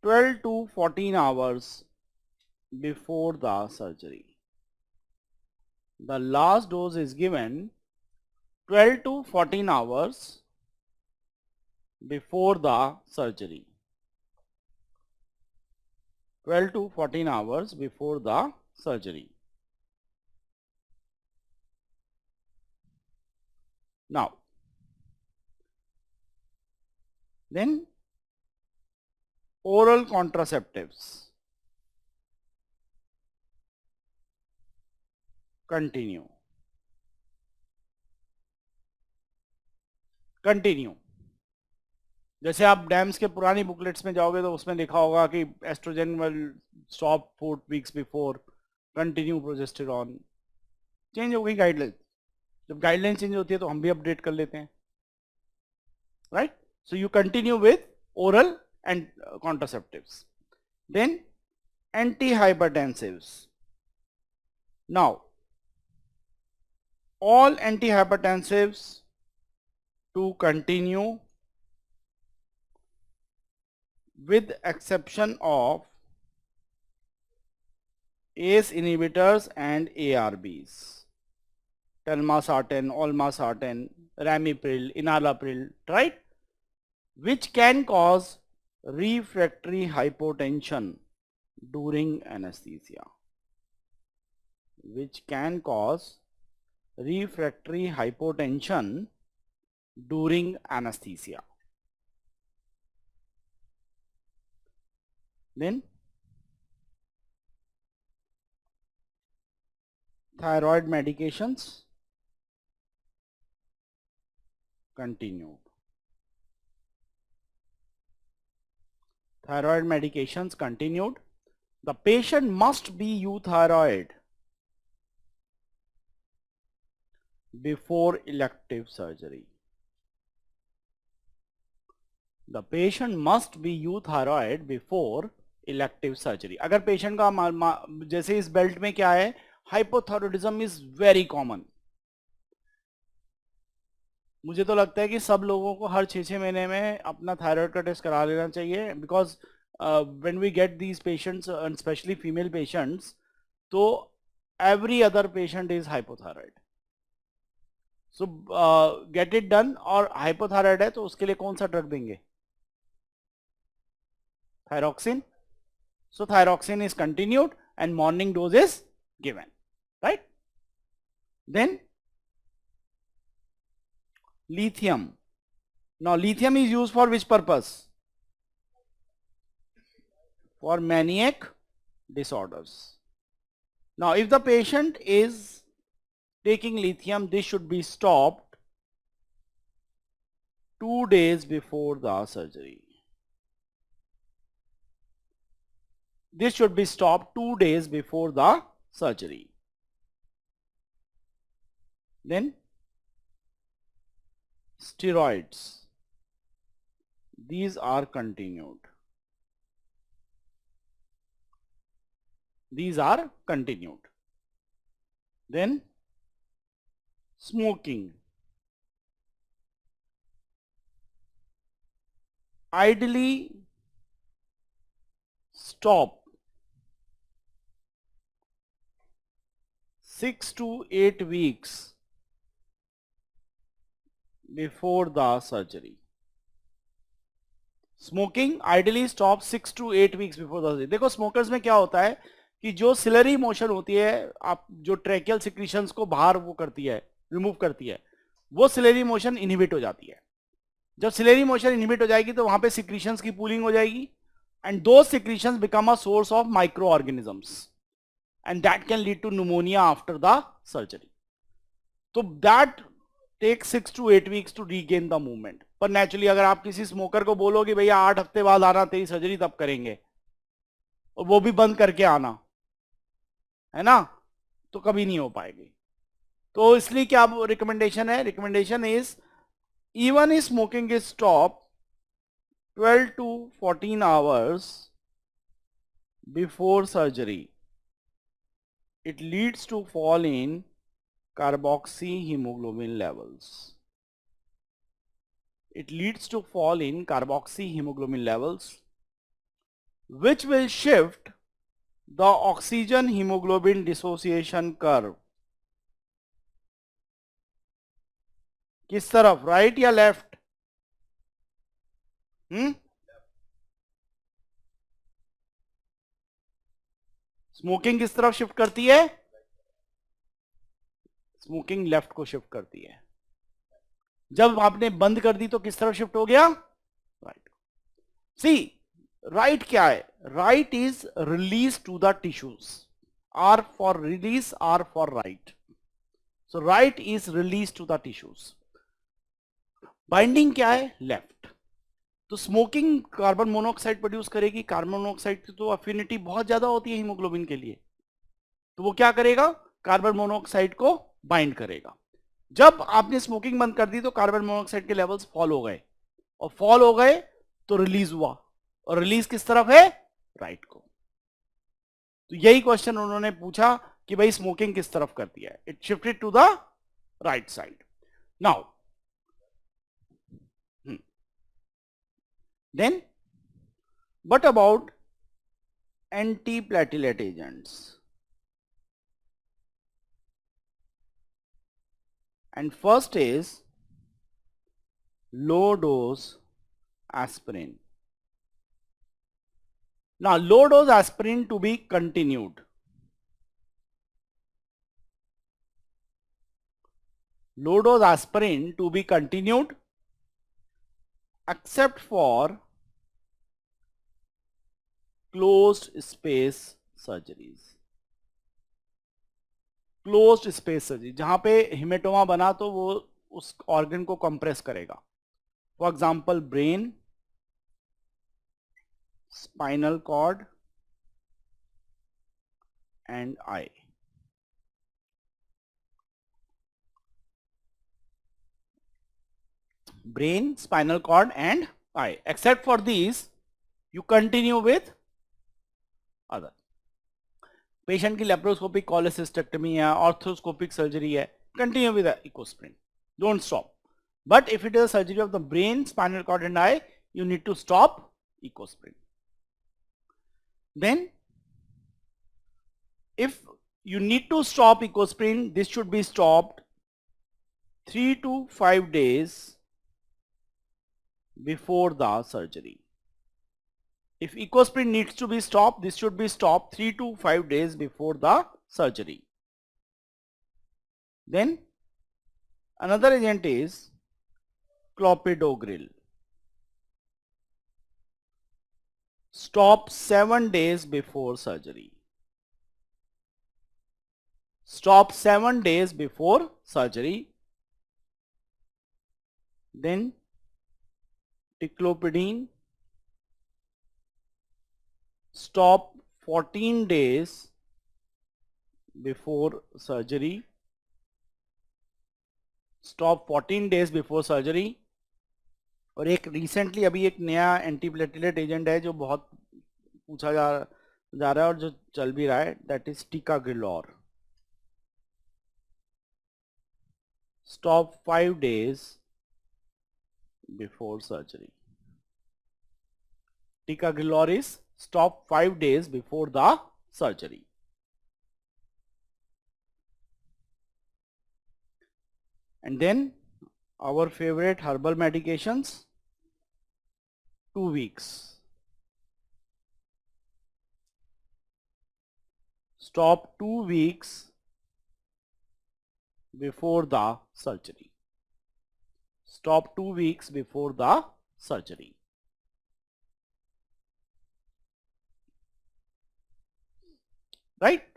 12 to 14 hours before the surgery. The last dose is given 12 to 14 hours before the surgery. 12 to 14 hours before the surgery. Now, then oral contraceptives. Continue. जैसे आप dams के पुरानी booklets में जाओगे तो उसमें लिखा होगा कि estrogen will stop 4 weeks before continue progesterone change हो गई गाइडलाइन जब गाइडलाइन चेंज होती है तो हम भी अपडेट कर लेते हैं right so you continue with oral and contraceptives then antihypertensives now all antihypertensives to continue with exception of ACE inhibitors and ARBs telmisartan, olmesartan, ramipril, enalapril, right, which can cause refractory hypotension during anesthesia, which can cause refractory hypotension during anesthesia. Then thyroid medications continued. Thyroid medications continued. The patient must be euthyroid before elective surgery. The patient must be euthyroid before elective surgery. अगर patient का जैसे इस belt में क्या है, hypothyroidism is very common. मुझे तो लगता है कि सब लोगों को हर 6-6 महीने में अपना थायराइड का टेस्ट करा लेना चाहिए, because when we get these patients and specially female patients, तो every other patient is hypothyroid. So get it done. और हाइपोथायराइड है तो उसके लिए कौन सा ड्रग देंगे? Thyroxine. So thyroxine is continued and morning dose is given, right? Then lithium. Now lithium is used for which purpose? For maniac disorders. Now if the patient is taking lithium, this should be stopped 2 days before the surgery. This should be stopped 2 days before the surgery. Then steroids. These are continued. These are continued. Then smoking. Ideally stop 6 to 8 weeks before the surgery. Smoking ideally stop 6 to 8 weeks before the surgery. देखो smokers में क्या होता है कि जो ciliary motion होती है, आप जो ट्रैकियल सिक्रीशंस को बाहर वो करती है, रिमूव करती है, वो सिलरी मोशन इनहिबिट हो जाती है. जब सिलरी मोशन इनहिबिट हो जाएगी तो वहां पे सिक्रीशंस की पूलिंग हो जाएगी, and those secretions become a source of microorganisms, and that can lead to pneumonia after the surgery. So that takes 6 to 8 weeks to regain the movement. पर naturally अगर आप किसी स्मोकर को बोलोगे भैया 8 हफ्ते बाद आना, तेरी सर्जरी तब करेंगे, और वो भी बंद करके आना, है ना, तो कभी नहीं हो पाएगी. तो इसलिए क्या रिकमेंडेशन है? Recommendation is even smoking is stop 12 to 14 hours before surgery. It leads to fall in carboxyhemoglobin levels. It leads to fall in carboxyhemoglobin levels, which will shift the oxygen hemoglobin dissociation curve. किस तरफ, right या left? Smoking किस तरफ shift करती है? Smoking left को shift करती है. जब आपने बंद कर दी तो किस तरफ शिफ्ट हो गया? राइट. सी राइट क्या है? Right is release to the tissues. R for release, R for right. So right is release to the tissues. Binding क्या है? लेफ्ट. तो स्मोकिंग कार्बन मोनोऑक्साइड प्रोड्यूस करेगी. कार्बन मोनोऑक्साइड की तो अफिनिटी बहुत ज्यादा होती है हीमोग्लोबिन के लिए, तो वो क्या करेगा? कार्बन मोनोऑक्साइड को बाइंड करेगा. जब आपने स्मोकिंग बंद कर दी तो कार्बन मोनोऑक्साइड के लेवल्स फॉल हो गए, और फॉल हो गए तो रिलीज हुआ, और रिलीज किस तरफ है? राइट को. तो यही क्वेश्चन उन्होंने पूछा कि भाई स्मोकिंग किस तरफ करती है? It shifted to the right side. Now then what about antiplatelet agents? And first is low dose aspirin. Now low dose aspirin to be continued. low dose aspirin to be continued except for closed space surgeries. Closed space surgery, जहां पे haematoma बना तो वो उस organ को compress करेगा. For example brain, spinal cord and eye. Brain, spinal cord and eye. Except for these, you continue with other. Patient की laparoscopic cholecystectomy है, ऑर्थोस्कोपिक सर्जरी है, continue with Ecosprin, don't stop. But if it is surgery of the brain, spinal cord and eye, you need to stop ecosprin. Then if you need to stop ecosprin, this should be stopped 3 to 5 days before the surgery. If ecosprin needs to be stopped, this should be stopped 3 to 5 days before the surgery. Then another agent is clopidogrel. Stop 7 days before surgery. Stop 7 days before surgery. Then ticlopidine. Stop 14 days before surgery. Stop 14 days before surgery. और एक recently अभी एक नया antiplatelet agent है जो बहुत पूछा जा रहा है और जो चल भी रहा है, that is टिकाग्रिलोर. Stop 5 days before surgery. Ticagrelor is stop 5 days before the surgery. And then our favorite herbal medications, 2 weeks. Stop 2 weeks before the surgery. Stop 2 weeks before the surgery. Right?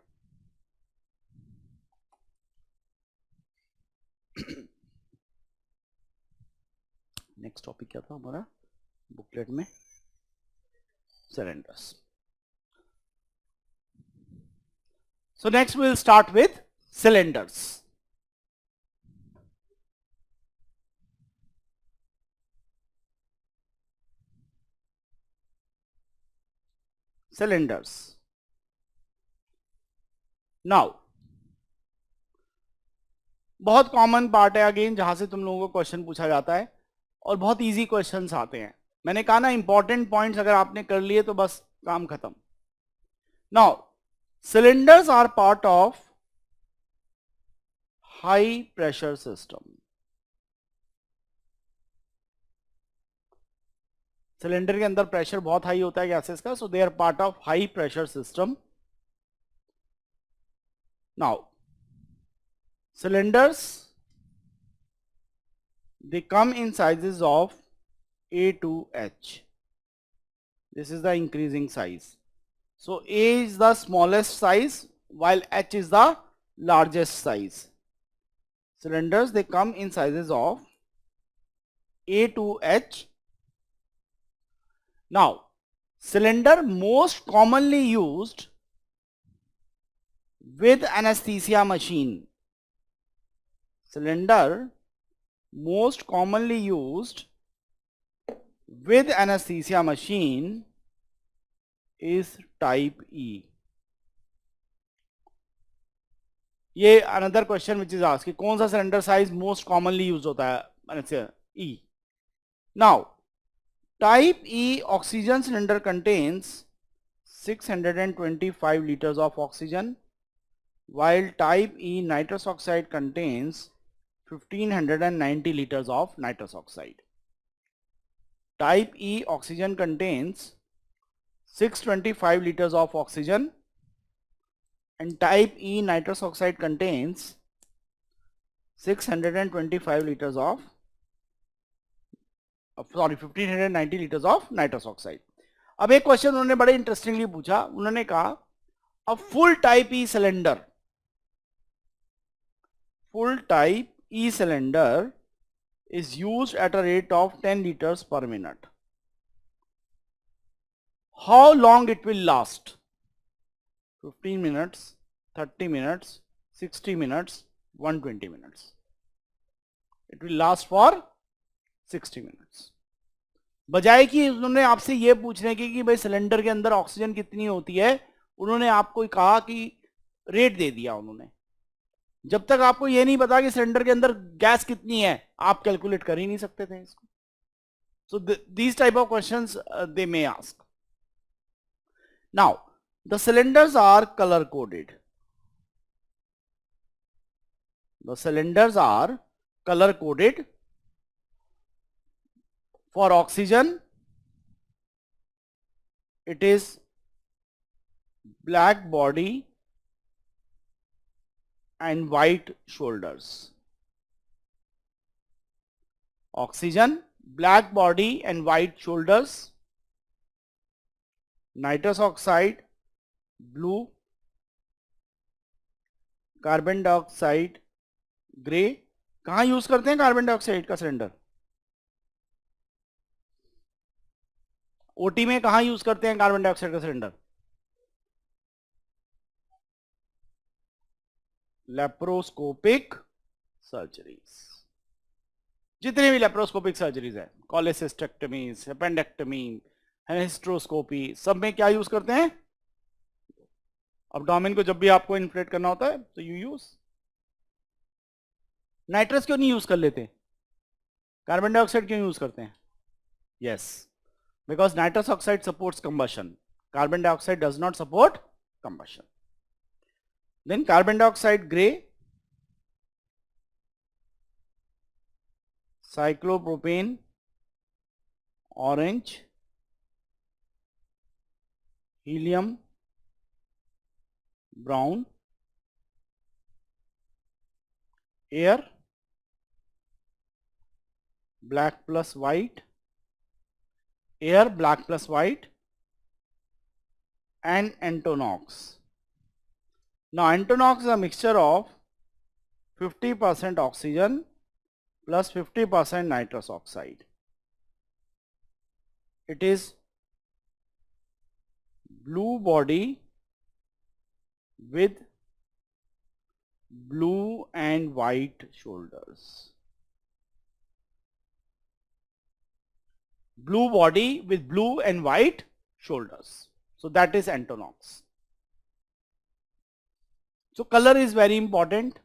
Next topic क्या था हमारा booklet में? Cylinders. So next we will start with cylinders. Cylinders. Now बहुत common part है again जहां से तुम लोगों को क्वेश्चन पूछा जाता है और बहुत इजी क्वेश्चंस आते हैं. मैंने कहा ना इंपॉर्टेंट पॉइंट्स अगर आपने कर लिए तो बस काम खत्म. Now cylinders are part of high pressure system. Cylinder के अंदर प्रेशर बहुत हाई होता है गैसेस का, so they are part of high pressure system. Now cylinders, they come in sizes of A to H. This is the increasing size. So A is the smallest size while H is the largest size. Cylinders, they come in sizes of A to H. Now cylinder most commonly used with anesthesia machine. Cylinder most commonly used with anesthesia machine is type E. ये another question which is asked कि कौन सा cylinder size most commonly use होता है? E. Now type E oxygen cylinder contains 625 liters of oxygen, while type E nitrous oxide contains 1590 liters of nitrous oxide. Type E oxygen contains 625 liters of oxygen and type E nitrous oxide contains 625 liters of 1590 liters of nitrous oxide. अब एक question उन्होंने बड़े interestingly पूछा, उन्होंने कहा a full type E cylinder is used at a rate of 10 liters per minute. How long it will last? 15 minutes, 30 minutes, 60 minutes, 120 minutes. It will last for 60 minutes. बजाय कि उन्होंने आपसे ये पूछने की कि भाई सिलेंडर के अंदर ऑक्सीजन कितनी होती है, उन्होंने आपको कहा कि रेट दे दिया उन्होंने. जब तक आपको ये नहीं पता कि सिलेंडर के अंदर गैस कितनी है, आप कैलकुलेट कर ही नहीं सकते थे इसको. So these type of questions they may ask. Now the cylinders are color coded. The cylinders are color coded. For oxygen it is black body and white shoulders. Oxygen, black body and white shoulders. Nitrous oxide, blue. Carbon dioxide grey. कहां use करते हैं carbon dioxide का cylinder? OT में कहां use करते हैं carbon dioxide का cylinder? Laparoscopic surgeries. जितने भी लेप्रोस्कोपिक सर्जरीज है, कोलेसिस्टेक्टमीज, अपेंडेक्टमी, हिस्ट्रोस्कोपी, सब में क्या यूज करते हैं? अब्डोमेन को जब भी आपको इन्फ्लेट करना होता है तो यू यूज. नाइट्रस क्यों नहीं यूज कर लेते? कार्बन डाइऑक्साइड क्यों यूज करते हैं? Yes, because nitrous oxide supports combustion, carbon dioxide does not support combustion. Then carbon dioxide gray, cyclopropane orange, helium brown, air black plus white, air black plus white, and Antonox. Now Antonox is a mixture of 50% oxygen plus 50% nitrous oxide. It is blue body with blue and white shoulders. Blue body with blue and white shoulders. So that is Antonox. So color is very important.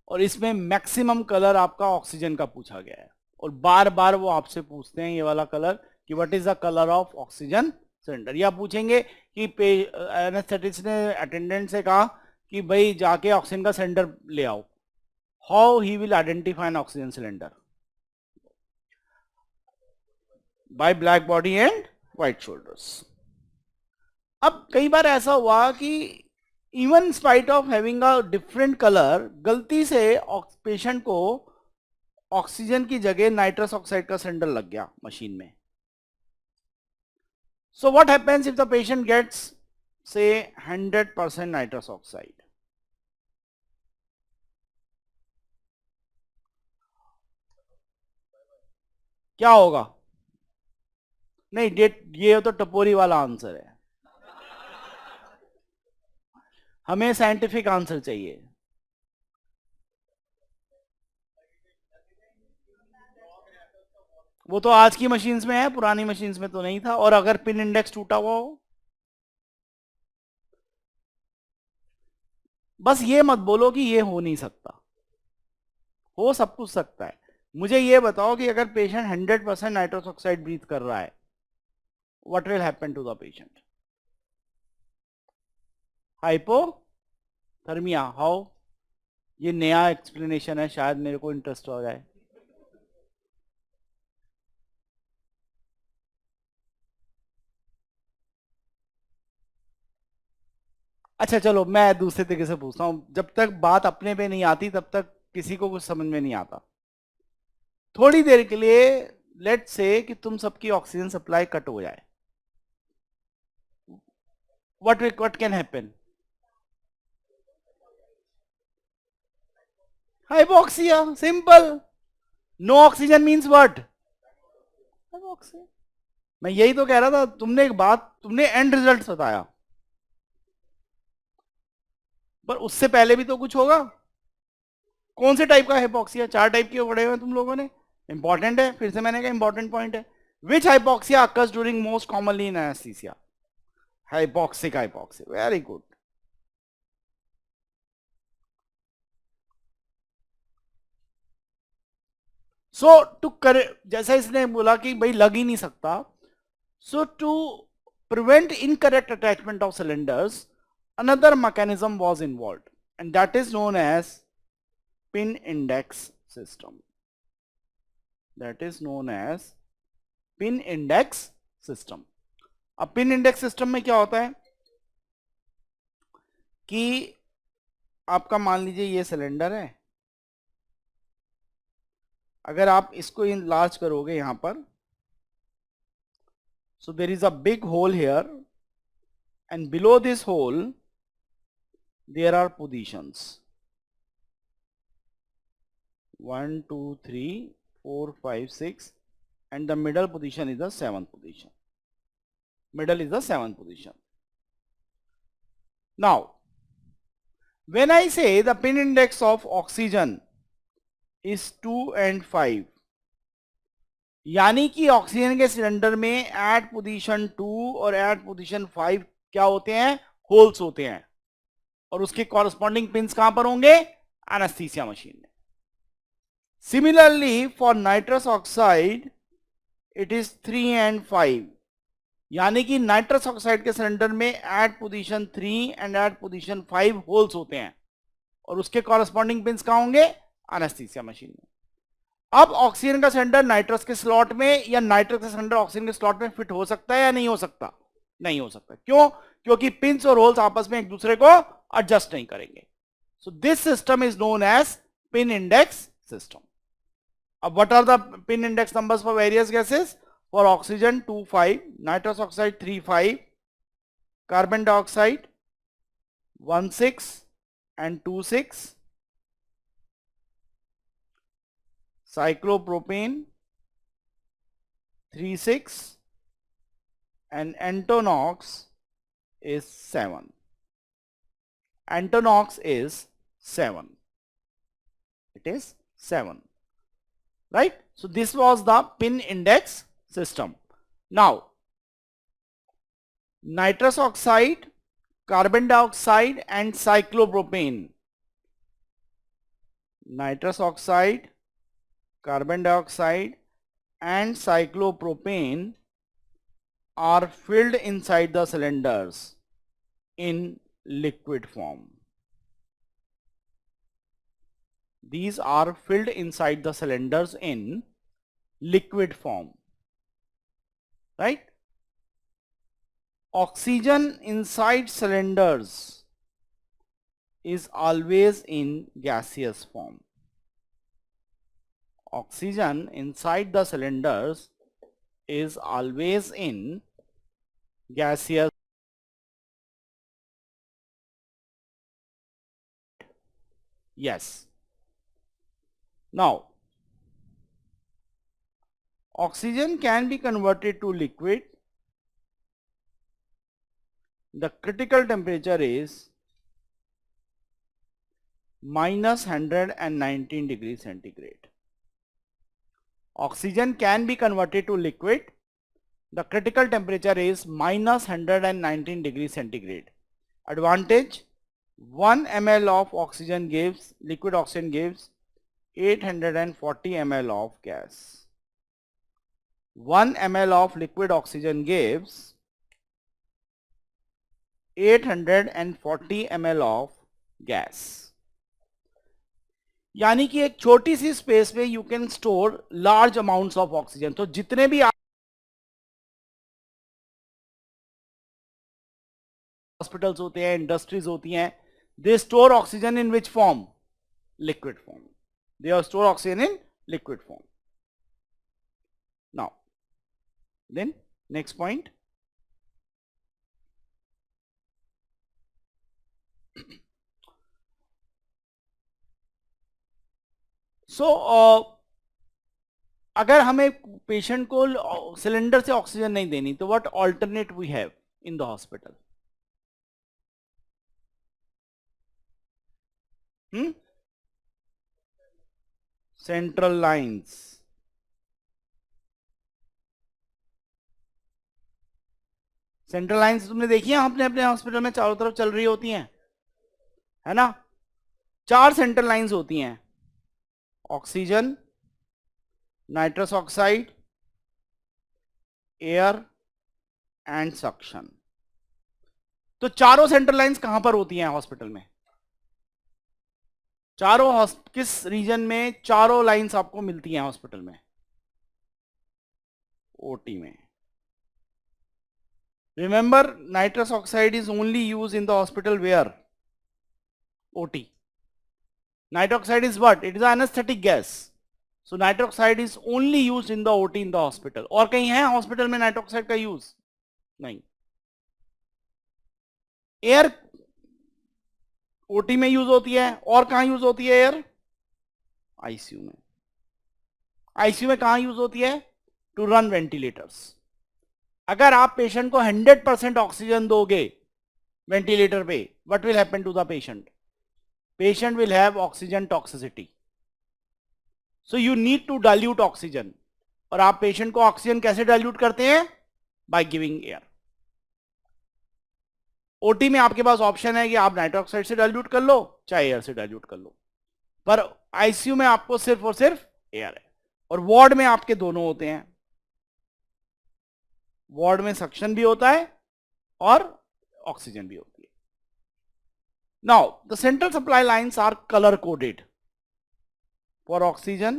और इसमें maximum colour आपका oxygen का पूछा गया है, और बार बार वो आपसे पूछते हैं ये वाला कलर कि what is the colour of oxygen cylinder. या पूछेंगे कि एनेस्थेटिस्ट ने अटेंडेंट से कहा कि भाई जाके ऑक्सीजन का सिलेंडर ले आओ. How he will identify N oxygen cylinder? by black body and white shoulders. अब कई बार ऐसा हुआ कि even spite of having a different colour, गलती से पेशेंट को ऑक्सीजन की जगह नाइट्रस ऑक्साइड का सिलेंडर लग गया मशीन में. So what happens if the patient gets से 100% नाइट्रस ऑक्साइड? क्या होगा? नहीं, डेट ये तो टपोरी वाला आंसर है. हमें साइंटिफिक आंसर चाहिए. वो तो आज की मशीन्स में है, पुरानी मशीन्स में तो नहीं था. और अगर पिन इंडेक्स टूटा हुआ हो, बस ये मत बोलो कि ये हो नहीं सकता. हो सब कुछ सकता है. मुझे ये बताओ कि अगर पेशेंट 100% नाइट्रस ऑक्साइड ब्रीथ कर रहा है, what will happen to the patient? Hypothermia. How? ये नया एक्सप्लेनेशन है, शायद मेरे को इंटरेस्ट हो जाए. अच्छा चलो मैं दूसरे तरीके से पूछता हूं. जब तक बात अपने पे नहीं आती तब तक किसी को कुछ समझ में नहीं आता। थोड़ी देर के लिए लेट्स से कि तुम सबकी ऑक्सीजन सप्लाई कट हो जाए, what can happen? Hypoxia, simple. No oxygen means what? Hypoxia. मैं यही तो कह रहा था, तुमने एक बात, तुमने एंड रिजल्ट बताया, पर उससे पहले भी तो कुछ होगा। कौन से टाइप का हाइपोक्सिया? 4 टाइप के पढ़े हुए तुम लोगों ने, इंपॉर्टेंट है, फिर से मैंने कहा इंपॉर्टेंट पॉइंट है। Which hypoxia occurs during most commonly in anaesthesia? Hypoxic hypoxia, very good. So to कर, जैसा इसने बोला कि भाई लग ही नहीं सकता, so to prevent incorrect attachment of cylinders another mechanism was involved, and that is known as pin index system. That is known as pin index system. अब पिन इंडेक्स सिस्टम में क्या होता है कि आपका मान लीजिए ये सिलेंडर है, अगर आप इसको इनलार्ज करोगे यहां पर, so there is a big hole here, and below this hole there are positions 1 2 3 4 5 6, and the middle position is the 7th position. Middle is the 7th position. Now when I say the pin index of oxygen is 2 and 5, यानी कि oxygen के cylinder में at position 2 और eight position 5 क्या होते हैं? Holes होते हैं, और उसके कॉरस्पॉन्डिंग पिंस कहां पर होंगे? एनेस्थीसिया मशीन में। Similarly for nitrous oxide it is 3 and 5, यानी कि नाइट्रस ऑक्साइड के सिलेंडर में at position 3 and at position 5 holes होते हैं, और उसके कॉरस्पॉन्डिंग पिंस कहां होंगे? एनेस्थीसिया मशीन में। अब ऑक्सीजन का सिलेंडर नाइट्रस के स्लॉट में या नाइट्रस का सिलेंडर ऑक्सीजन के स्लॉट में फिट हो सकता है या नहीं हो सकता? नहीं हो सकता। क्यों? क्योंकि पिंस और होल्स आपस में एक दूसरे को एडजस्ट नहीं करेंगे। So this system is known as pin index system. अब what are the pin index numbers for various gases? For oxygen 2 5, nitrous oxide 3 5, carbon dioxide 1 6 and 2 6, cyclopropane 3 6, and Antonox is 7. Antonox is 7. It is 7. Right? So this was the pin index system. Now, nitrous oxide, carbon dioxide, and cyclopropane. Nitrous oxide, carbon dioxide, and cyclopropane are filled inside the cylinders in liquid form. These are filled inside the cylinders in liquid form, right? Oxygen inside cylinders is always in gaseous form. Oxygen inside the cylinders is always in gaseous. Yes. Now, oxygen can be converted to liquid. The critical temperature is minus 119 degrees centigrade. Oxygen can be converted to liquid. The critical temperature is minus 119 degrees centigrade. Advantage: 1 ml of oxygen gives, liquid oxygen gives 840 ml of gas. 1 ml of liquid oxygen gives 840 ml of gas. यानी कि एक छोटी सी space में you can store large amounts of oxygen. तो जितने भी hospitals होते हैं, इंडस्ट्रीज होती हैं, they store oxygen in which form? Liquid form. They are store oxygen in liquid form. Now, then next point. So, अगर हमें पेशेंट को सिलेंडर से ऑक्सीजन नहीं देनी तो what alternate we have in the hospital? Central lines. Central lines तुमने देखी है अपने अपने हॉस्पिटल में चारों तरफ चल रही होती हैं, है ना? 4 सेंट्रल लाइंस होती हैं. Oxygen, nitrous oxide, air and suction. तो चारों सेंट्रल लाइंस कहां पर होती हैं हॉस्पिटल में? चारों किस रीजन में चारों लाइंस आपको मिलती हैं हॉस्पिटल में? ओटी में. Remember, nitrous oxide is only use in the hospital where? OT. Nitric oxide is what? It is an anesthetic gas. So nitric oxide is only used in the OT in the hospital. और कहीं है hospital में nitric oxide का use? नहीं. Air OT में use होती है. और कहां यूज होती है एयर? आईसीयू में. आईसीयू में कहां यूज होती है? To run ventilators. अगर आप पेशेंट को 100% ऑक्सीजन दोगे वेंटिलेटर पे, what will happen to the patient? Patient will have oxygen toxicity. So you need to dilute oxygen. और आप पेशेंट को ऑक्सीजन कैसे डाइल्यूट करते हैं? By giving air. ओटी में आपके पास ऑप्शन है कि आप नाइट्रिक ऑक्साइड से डाइल्यूट कर लो चाहे एयर से डाइल्यूट कर लो, पर आईसीयू में आपको सिर्फ और सिर्फ एयर है. और वार्ड में आपके दोनों होते हैं. वार्ड में सक्शन भी होता है और ऑक्सीजन भी होती है. Now, the central supply lines are color coded. For oxygen,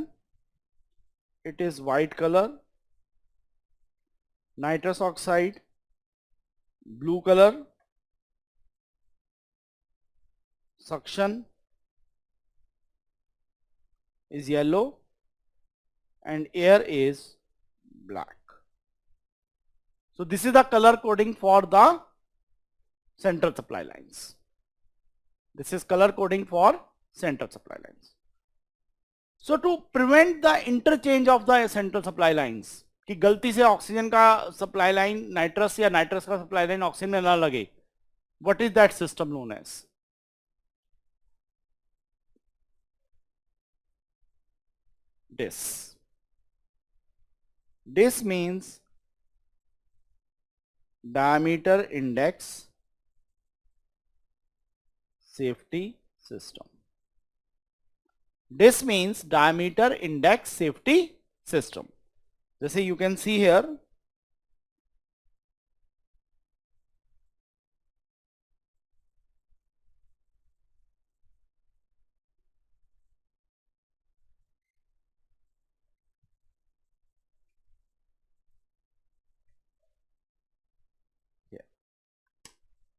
it is white color. Nitrous oxide, blue color. Suction is yellow and air is black. So this is the color coding for the central supply lines. This is color coding for central supply lines. So to prevent the interchange of the central supply lines, कि गलती से oxygen का supply line nitrous या nitrous का supply line oxygen में ना लगे, what is that system known as? DIS. DIS means diameter index safety system. This means diameter index safety system. जैसे you can see here,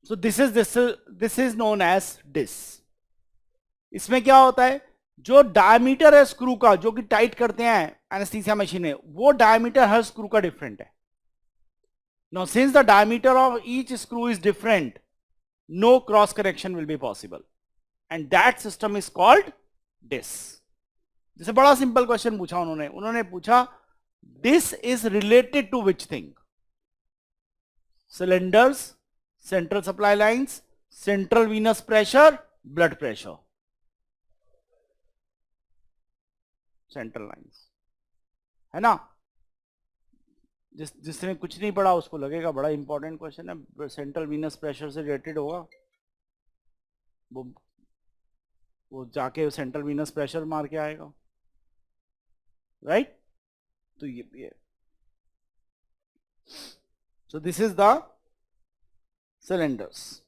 so this is known as DIS. इसमें क्या होता है? जो diameter है स्क्रू का, जो कि टाइट करते हैं एनेस्थीसिया मशीन में, वो डायमीटर हर स्क्रू का डिफरेंट है. Now since the diameter of each screw is different, no cross connection will be possible, and that system is called DIS. जैसे बड़ा सिंपल क्वेश्चन पूछा उन्होंने पूछा DIS is related to which thing? Cylinders, central supply lines, central venous pressure, blood pressure. Central lines, है ना? जिसने कुछ नहीं पढ़ा उसको लगेगा बड़ा इंपॉर्टेंट क्वेश्चन है, सेंट्रल वीनस प्रेशर से रिलेटेड होगा, वो जाके सेंट्रल वीनस प्रेशर मार के आएगा, राइट? तो ये so this is the cylinders.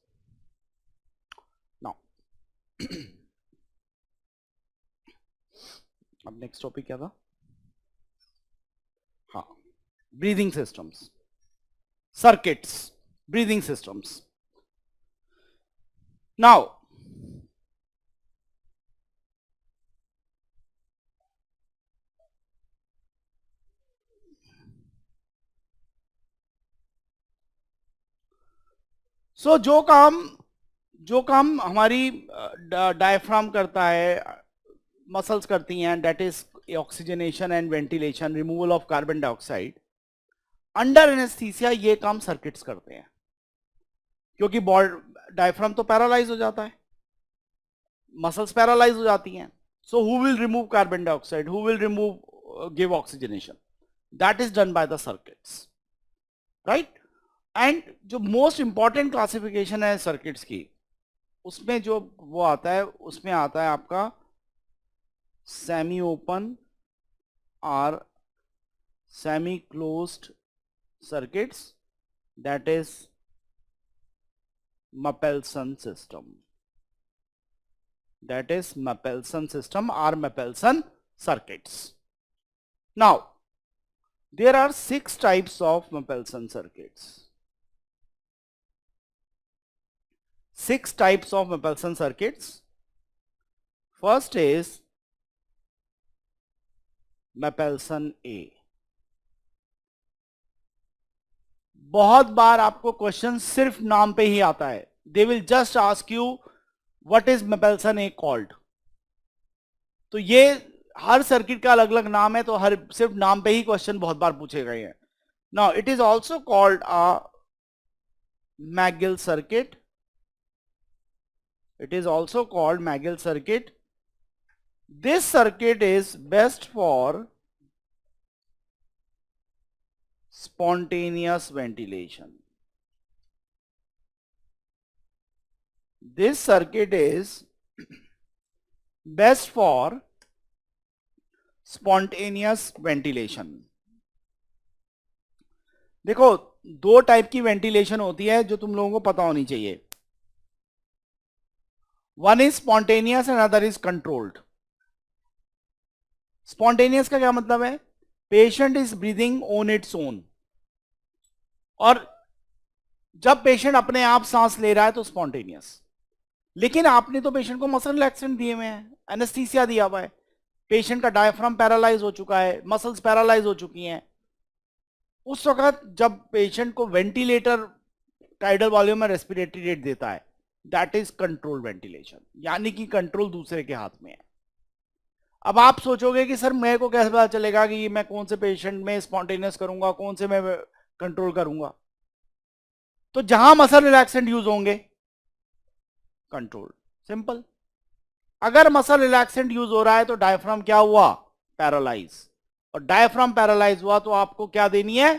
Now अब नेक्स्ट टॉपिक क्या था? हाँ, breathing systems, circuits, breathing systems. Now so जो काम हमारी डायफ्राम करता है, मसल्स करती हैं, that is oxygenation and ventilation, removal of carbon dioxide, अंडर एनेस्थीसिया ये काम सर्किट्स करते हैं, क्योंकि डायफ्राम तो पैरालाइज हो जाता है, मसल्स पैरालाइज हो जाती हैं. So who will remove carbon dioxide, who will remove give oxygenation, that is done by the circuits, right. And जो मोस्ट इंपॉर्टेंट क्लासिफिकेशन है सर्किट्स की, उसमें जो वो आता है, उसमें आता है आपका सेमी ओपन और semi closed circuits, that is Mapelson system, that is Mapelson system or Mapelson circuits. Now there are 6 types of Mapelson circuits. 6 types of Mapelson circuits. First is Mapelson A. बहुत बार आपको question सिर्फ नाम पे ही आता है. They will just ask you what is Mapleson A called. तो ये हर सर्किट का अलग अलग नाम है, तो हर सिर्फ नाम पे ही क्वेश्चन बहुत बार पूछे गए हैं. Now it is also called a McGill circuit. It is also called McGill circuit. This circuit is best for spontaneous ventilation. This circuit is best for spontaneous ventilation. देखो, दो टाइप की वेंटिलेशन होती है जो तुम लोगों को पता होनी चाहिए. One is spontaneous and other is controlled. Spontaneous का क्या मतलब है? Patient is breathing on its own, और जब पेशेंट अपने आप सांस ले रहा है तो स्पॉन्टेनियस. लेकिन आपने तो पेशेंट को मसल रिलैक्सेंट दिए हुए हैं, एनेस्थीसिया दिया हुआ है, पेशेंट का डायफ्राम पैरालाइज हो चुका है, मसल्स पैरालाइज हो चुकी हैं. उस वक्त जब पेशेंट को वेंटिलेटर टाइडल वॉल्यूम में रेस्पिरेटरी रेट देता है, दैट इज कंट्रोल वेंटिलेशन, यानी कि कंट्रोल दूसरे के हाथ में है. अब आप सोचोगे कि सर मेरे को कैसे पता चलेगा कि मैं कौन से पेशेंट में स्पॉन्टेनियस करूंगा, कौन से मैं कंट्रोल करूंगा? तो जहां मसल रिलैक्सेंट यूज होंगे, कंट्रोल. सिंपल. अगर मसल रिलैक्सेंट यूज हो रहा है तो डायफ्राम क्या हुआ? पैरालाइज. और डायफ्राम पैरालाइज हुआ तो आपको क्या देनी है?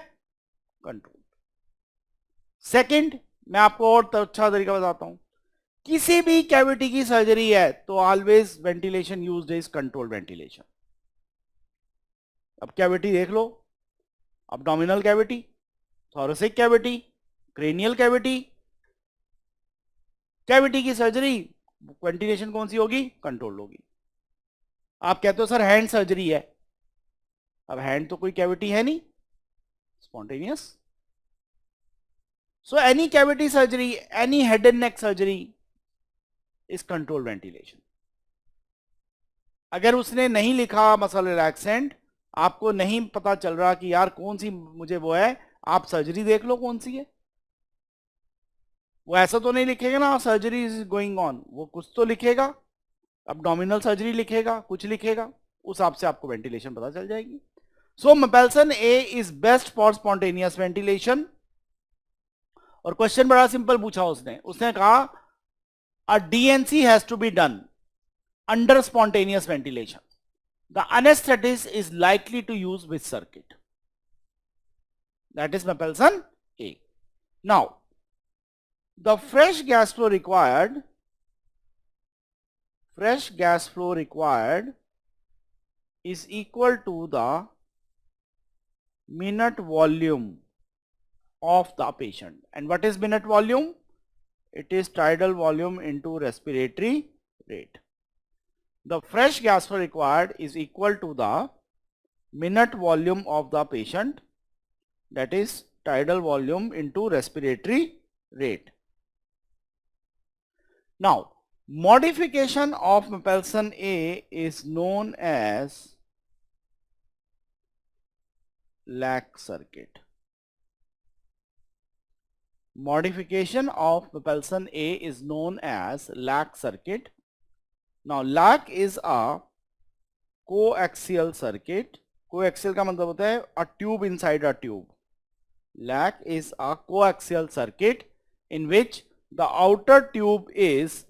कंट्रोल. सेकंड, मैं आपको और अच्छा तरीका बताता हूं. किसी भी कैविटी की सर्जरी है तो always ventilation used is control ventilation. अब कैविटी देख लो, abdominal cavity, thoracic cavity, cranial cavity. Cavity की सर्जरी वेंटिलेशन कौन सी होगी? कंट्रोल होगी. आप कहते हो सर हैंड सर्जरी है, अब हैंड तो कोई कैविटी है नहीं, spontaneous. So any cavity surgery, any head and neck surgery is control ventilation. अगर उसने नहीं लिखा मसल रिलैक्सेंट, आपको नहीं पता चल रहा कि यार कौन सी मुझे वो है, आप सर्जरी देख लो कौन सी है. वो ऐसा तो नहीं लिखेगा ना सर्जरी इज गोइंग ऑन, वो कुछ तो लिखेगा, अब्डोमिनल सर्जरी लिखेगा, कुछ लिखेगा, उस हिसाब से आपको वेंटिलेशन पता चल जाएगी. So Mapleson A is best for spontaneous ventilation. और क्वेश्चन बड़ा सिंपल पूछा उसने कहा a DNC has to be done under spontaneous ventilation. The anesthetist is likely to use which circuit? That is Mapelson A. Now, the fresh gas flow required is equal to the minute volume of the patient. And what is minute volume? It is tidal volume into respiratory rate. The fresh gas flow required is equal to the minute volume of the patient, that is tidal volume into respiratory rate. Now, modification of Mapelson A is known as Lack circuit. modification of Mapelson A is known as LAC circuit. Now LAC is a coaxial circuit. Coaxial का मतलब होता है a tube inside a tube. LAC is a coaxial circuit in which the outer tube is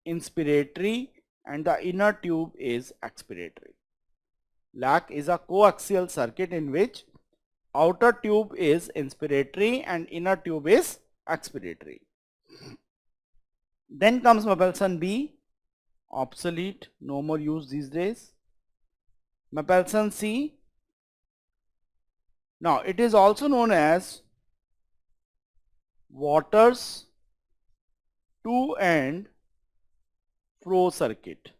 inspiratory and the inner tube is expiratory. LAC is a coaxial circuit in which outer tube is inspiratory and inner tube is expiratory. Then comes Mapelson B, obsolete, no more used these days. Mapelson C. Now it is also known as Waters to and fro circuit.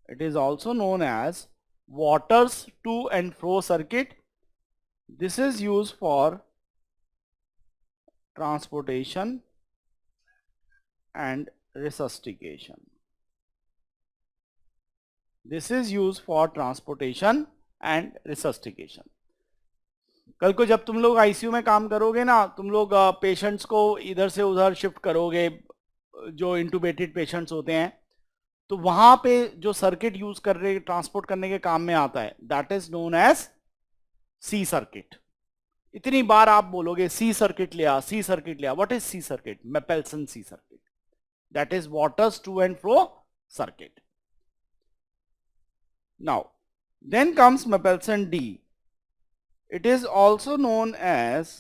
It is also known as Waters to and fro circuit. This is used for transportation and resuscitation. This is used for transportation and resuscitation. कल को जब तुम लोग ICU में काम करोगे ना, तुम लोग पेशेंट्स को इधर से उधर शिफ्ट करोगे, जो इंटूबेटेड पेशेंट्स होते हैं, तो वहां पे जो सर्किट यूज कर रहे ट्रांसपोर्ट करने के काम में आता है, that is known as C circuit. इतनी बार आप बोलोगे सी सर्किट लिया, सी सर्किट लिया. What is C circuit? Mapleson C circuit. That is Waters to and fro circuit. Now then comes Mapelson D. It is also known as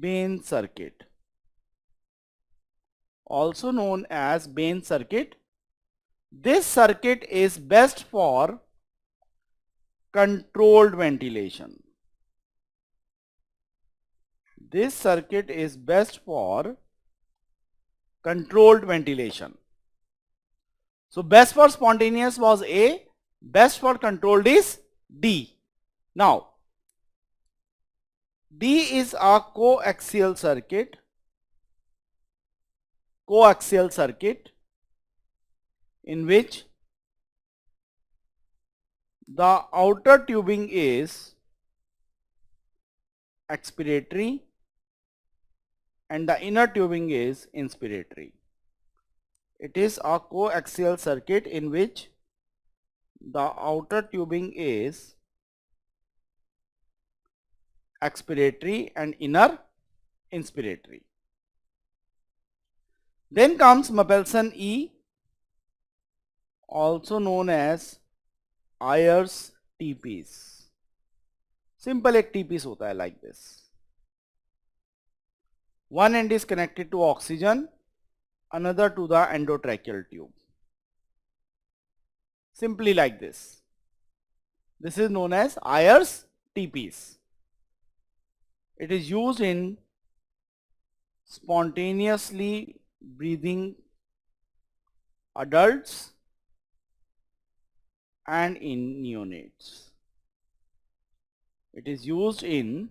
Bain circuit. Also known as Bain circuit. This circuit is best for controlled ventilation. This circuit is best for controlled ventilation. So best for spontaneous was A. Best for controlled is D. Now, D is a coaxial circuit. Coaxial circuit in which the outer tubing is expiratory and the inner tubing is inspiratory. It is a coaxial circuit in which the outer tubing is expiratory and inner inspiratory. Then comes Mapelson E, also known as Ayer's T-piece. Simple एक T-piece होता है like this. One end is connected to oxygen, another to the endotracheal tube. Simply like this. This is known as Ayer's T-piece. It is used in spontaneously breathing adults and in neonates. It is used in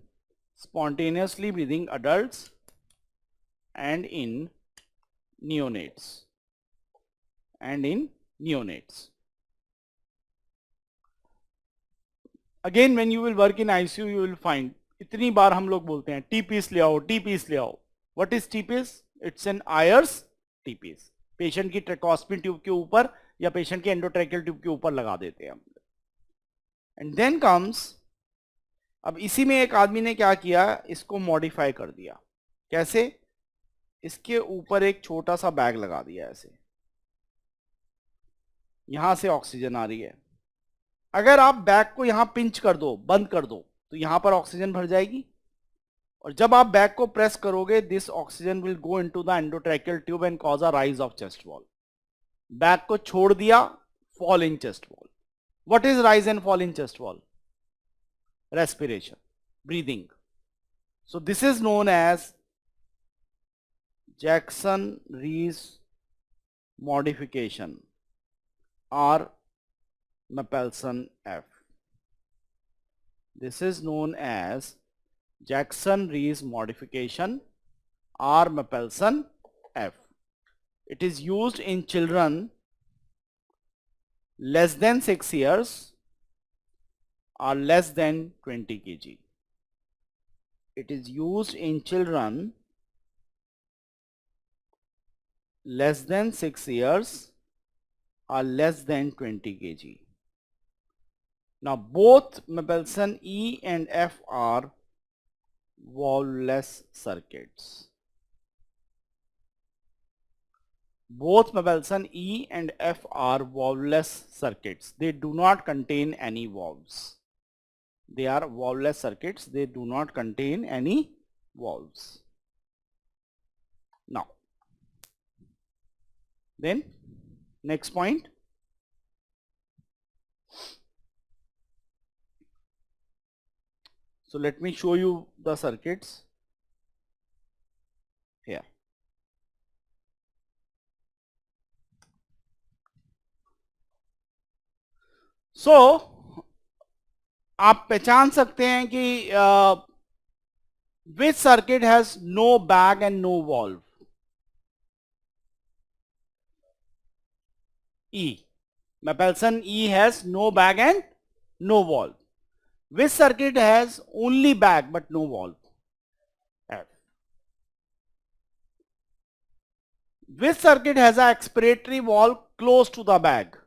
spontaneously breathing adults and in neonates. Again, when you will work in ICU, you will find इतनी बार हम लोग बोलते हैं T piece ले आओ, T piece ले आओ. What is T piece? It's an Ayre's T piece. Patient की ट्रैकोस्पिन ट्यूब के ऊपर या पेशेंट के एंडोट्रैकियल ट्यूब के ऊपर लगा देते हैं हम. एंड देन कम्स, अब इसी में एक आदमी ने क्या किया, इसको मॉडिफाई कर दिया. कैसे? इसके ऊपर एक छोटा सा बैग लगा दिया ऐसे, यहां से ऑक्सीजन आ रही है. अगर आप बैग को यहां पिंच कर दो, बंद कर दो, तो यहां पर ऑक्सीजन भर जाएगी. और जब आप बैग को प्रेस करोगे, this oxygen will go into the endotracheal tube and cause a rise of chest wall. Bag को छोड़ दिया, fall in chest wall. What is rise and fall in chest wall? Respiration, breathing. So this is known as Jackson-Rees modification or Mapelson F. This is known as Jackson-Rees modification or Mapelson F. It is used in children less than 6 years or less than 20 kg. it is used in children less than 6 years or less than 20 kg. Now both Mapleson E and F are valveless circuits. Both Mapleson E and F are valveless circuits. They do not contain any valves. They are valveless circuits. They do not contain any valves. Now, then next point. So let me show you the circuits here. So आप पहचान सकते हैं कि which circuit has no bag and no valve? E. Mapleson E has no bag and no valve. Which circuit has only bag but no valve? F. Which circuit has a expiratory valve close to the bag?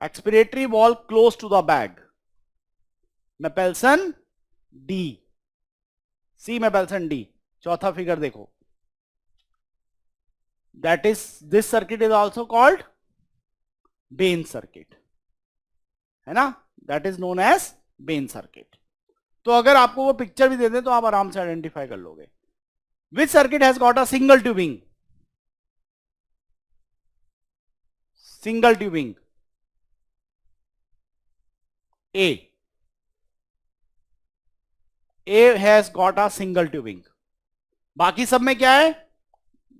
Expiratory valve close to the bag. Mapleson D. See Mapleson D. चौथा figure देखो. That is, this circuit is also called Bain circuit. है ना? That is known as Bain circuit. तो अगर आपको वो picture भी दे दें तो आप आराम से आइडेंटिफाई कर लोगे. Which circuit has got a single tubing? Single tubing. A. A has got a single tubing. बाकी सब में क्या है?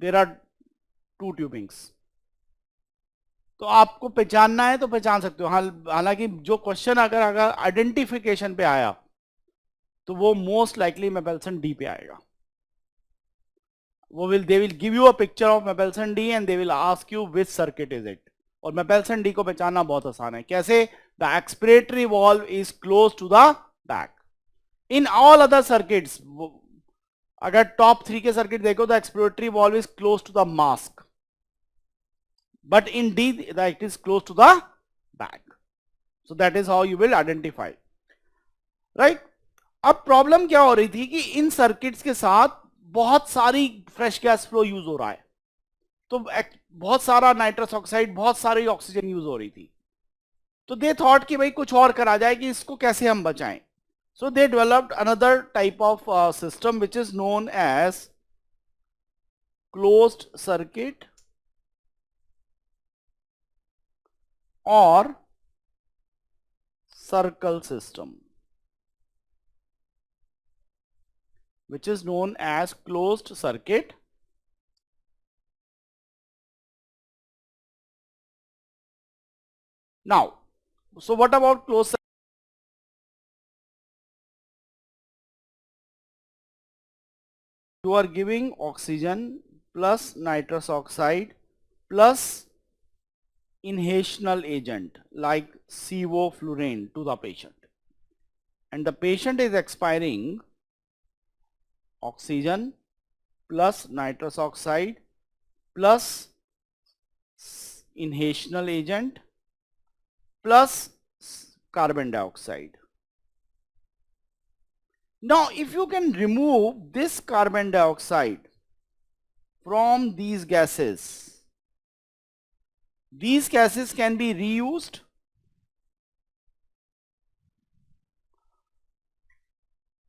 There are two tubings. तो आपको पहचानना है तो पहचान सकते हो. हालांकि जो क्वेश्चन अगर आइडेंटिफिकेशन पे आया तो वो मोस्ट लाइकली Mapleson D पे आएगा. They will give you a picture of Mapleson D and they will ask you which circuit is it. और Mapleson D को पहचानना बहुत आसान है. कैसे? The expiratory valve is close to the back. In all other circuits, अगर top 3 के circuit देखो तो expiratory valve is close to the mask. But in D, it is close to the back. So that is how you will identify. Right? अब problem क्या हो रही थी कि इन सर्किट्स के साथ बहुत सारी फ्रेश गैस फ्लो यूज हो रहा है. तो बहुत सारा नाइट्रस ऑक्साइड, बहुत सारी ऑक्सीजन यूज हो रही थी. तो दे थॉट कि भाई कुछ और करा जाए कि इसको कैसे हम बचाएं. So they developed another type of system which is known as closed circuit और circle system, which is known as closed circuit now. So what about closed circuit? You are giving oxygen plus nitrous oxide plus inhalational agent like sevoflurane to the patient, and the patient is expiring oxygen plus nitrous oxide plus inhalational agent plus carbon dioxide. Now if you can remove this carbon dioxide from these gases can be reused.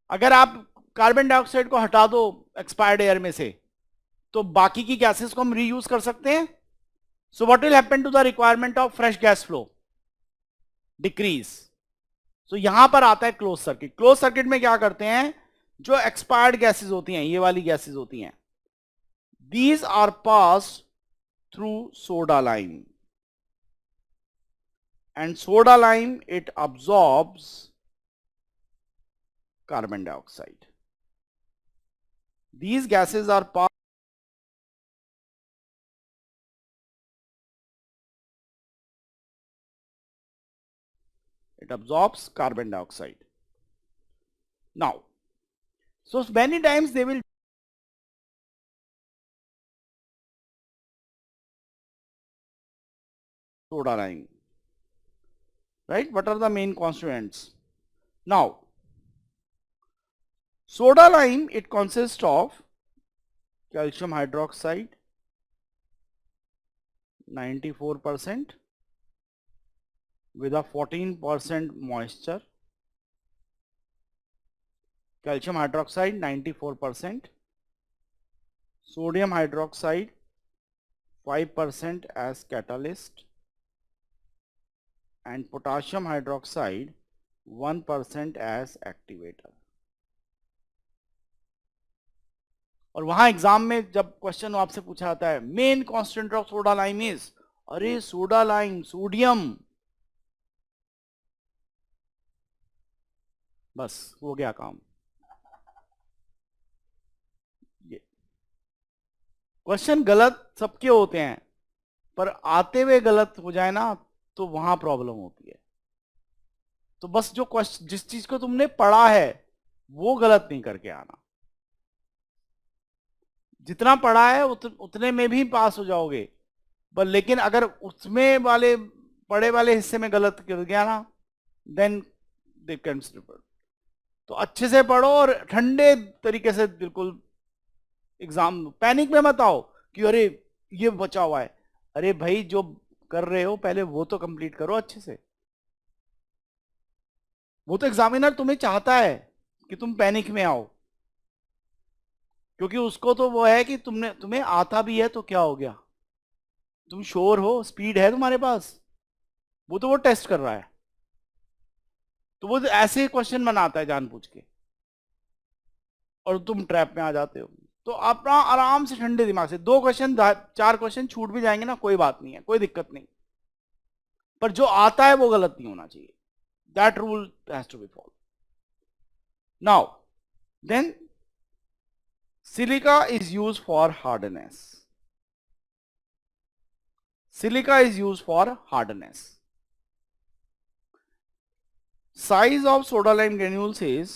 अगर आप carbon dioxide को हटा दो expired air में से तो बाकी की गैसेस को हम रीयूज कर सकते हैं. So what will happen to the requirement of fresh gas flow? Decrease. सो यहां पर आता है क्लोज सर्किट. क्लोज सर्किट में क्या करते हैं? जो एक्सपायर्ड गैसेस होती हैं, ये वाली गैसेस होती हैं, these are passed through soda lime, and soda lime it absorbs carbon dioxide. These gases are passed It absorbs carbon dioxide. Now, so many times they will soda lime, right? What are the main constituents? Now, soda lime, it consists of calcium hydroxide 94% with a 14% moisture. Calcium hydroxide 94%, sodium hydroxide 5% as catalyst, and potassium hydroxide 1% as activator. और वहां exam में जब question आपसे पूछा जाता है main constant of soda lime is, अरे soda lime sodium, बस हो गया काम। ये क्वेश्चन गलत सबके होते हैं, पर आते हुए गलत हो जाए ना तो वहां प्रॉब्लम होती है। तो बस जो क्वेश्चन जिस चीज को तुमने पढ़ा है वो गलत नहीं करके आना। जितना पढ़ा है उतने में भी पास हो जाओगे, पर लेकिन अगर उसमें वाले पढ़े वाले हिस्से में गलत कर गया ना, देन दे कैन स्लिप। तो अच्छे से पढ़ो और ठंडे तरीके से बिल्कुल एग्जाम पैनिक में मत आओ कि अरे ये बचा हुआ है। अरे भाई जो कर रहे हो पहले वो तो कंप्लीट करो अच्छे से। वो तो एग्जामिनर तुम्हें चाहता है कि तुम पैनिक में आओ, क्योंकि उसको तो वो है कि तुम्हें आता भी है तो क्या हो गया, तुम श्योर हो, स्पीड है तुम्हारे पास, वो तो वो टेस्ट कर रहा है। तो वो ऐसे क्वेश्चन बनाता है जानबूझ के, और तुम ट्रैप में आ जाते हो। तो अपना आराम से ठंडे दिमाग से 2 क्वेश्चन 4 क्वेश्चन छूट भी जाएंगे ना, कोई बात नहीं है, कोई दिक्कत नहीं, पर जो आता है वो गलत नहीं होना चाहिए। That rule has to be follow. Now then silica is used for hardness. Silica is used for hardness. Size of soda lime granules is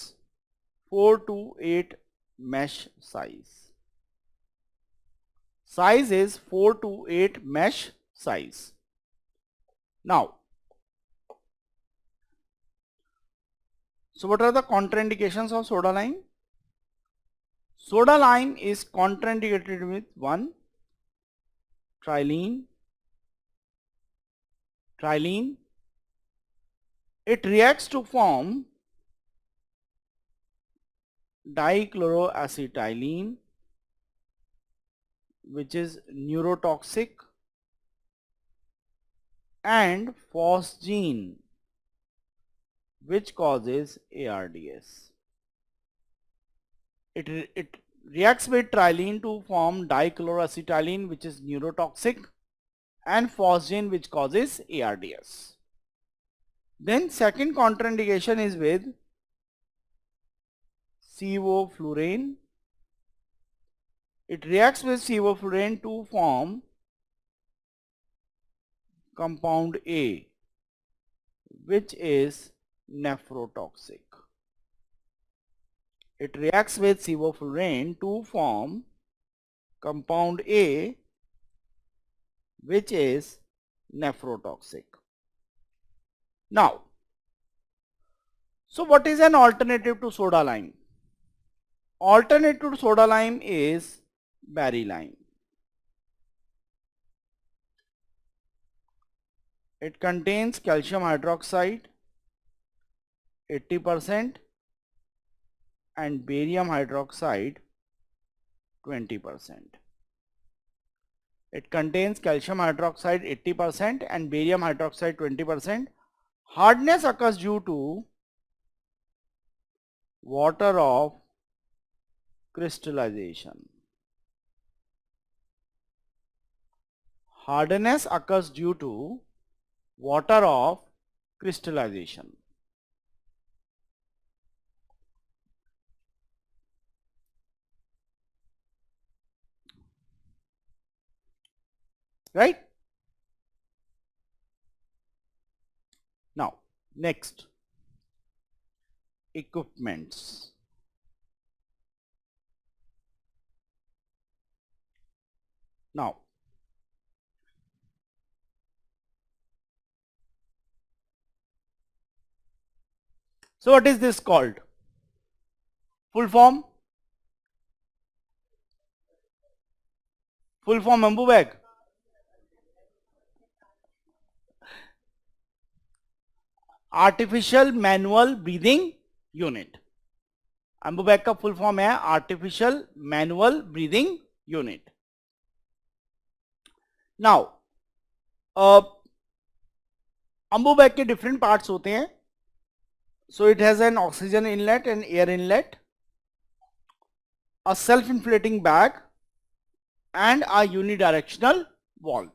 4 to 8 mesh size. Size is 4 to 8 mesh size. Now, so what are the contraindications of soda lime? Soda lime is contraindicated with 1. Trilene. It reacts to form dichloroacetylene, which is neurotoxic, and phosgene, which causes ARDS. It reacts with trilene to form dichloroacetylene, which is neurotoxic, and phosgene, which causes ARDS. Then second contraindication is with sevoflurane. It reacts with sevoflurane to form compound A, which is nephrotoxic. It reacts with sevoflurane to form compound A, which is nephrotoxic. Now, so what is an alternative to soda lime? Alternative to soda lime is berry lime. It contains calcium hydroxide 80% and barium hydroxide 20%. It contains calcium hydroxide 80% and barium hydroxide 20%. Hardness occurs due to water of crystallization. Hardness occurs due to water of crystallization. Right? Now, Next, equipments. Now, so what is this called? Full form? Full form ambu bag. Artificial manual breathing unit. Ambu bag का full form है artificial manual breathing unit. Now ambu bag के different parts होते हैं. So it has an oxygen inlet and air inlet, a self inflating bag and a unidirectional valve.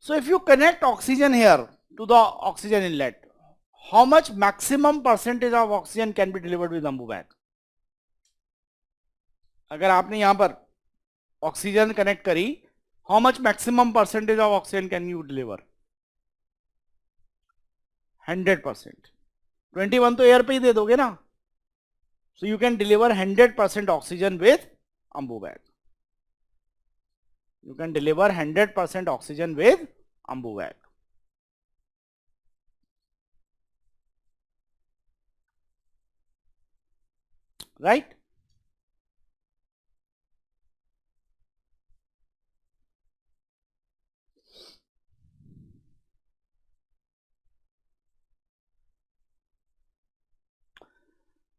So if you connect oxygen here to the oxygen inlet, how much maximum percentage of oxygen can be delivered with ambu bag? अगर आपने यहां पर oxygen connect करी, how much maximum percentage of oxygen can you deliver? 100%. 21 तो air पे ही दे दोगे ना. So you can deliver 100% oxygen with ambu bag. You can deliver 100% oxygen with ambu bag. Right?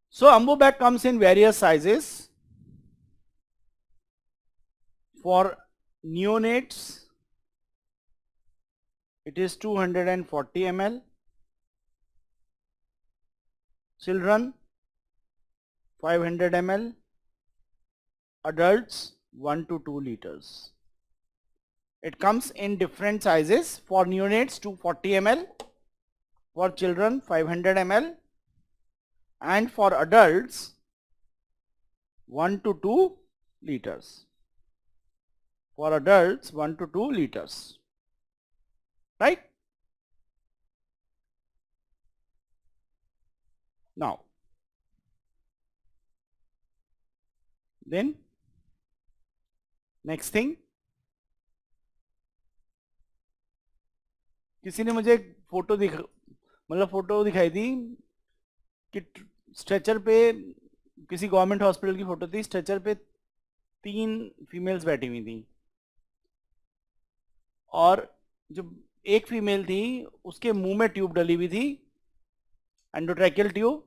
So ambu bag comes in various sizes. For neonates, it is 240 ml. Children, 500 ml. Adults, 1 to 2 liters. It comes in different sizes. For neonates, 240 ml. For children, 500 ml. And for adults, 1 to 2 liters. For adults, 1 to 2 liters. Right? Now, then next thing, किसी ने मुझे photo photo दिखाई थी कि stretcher पे, किसी government hospital की photo थी, स्ट्रेचर पे 3 फीमेल्स बैठी हुई थी और जो एक फीमेल थी उसके मुंह में ट्यूब डली हुई थी, एंडोट्रैकियल ट्यूब,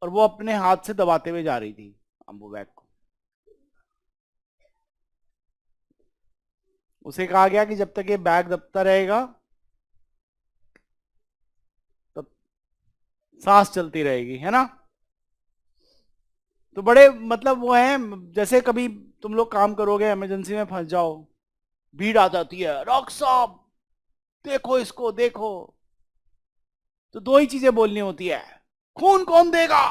और वो अपने हाथ से दबाते हुए जा रही थी अम्बू बैग को. उसे कहा गया कि जब तक ये बैग दबता रहेगा तब सांस चलती रहेगी, है ना. तो बड़े वो है, जैसे कभी तुम लोग काम करोगे, इमरजेंसी में फंस जाओ, भीड़ आ जाती है, डॉक्टर साहब देखो इसको देखो, तो 2 ही चीजें बोलनी होती है, खून कौन देगा.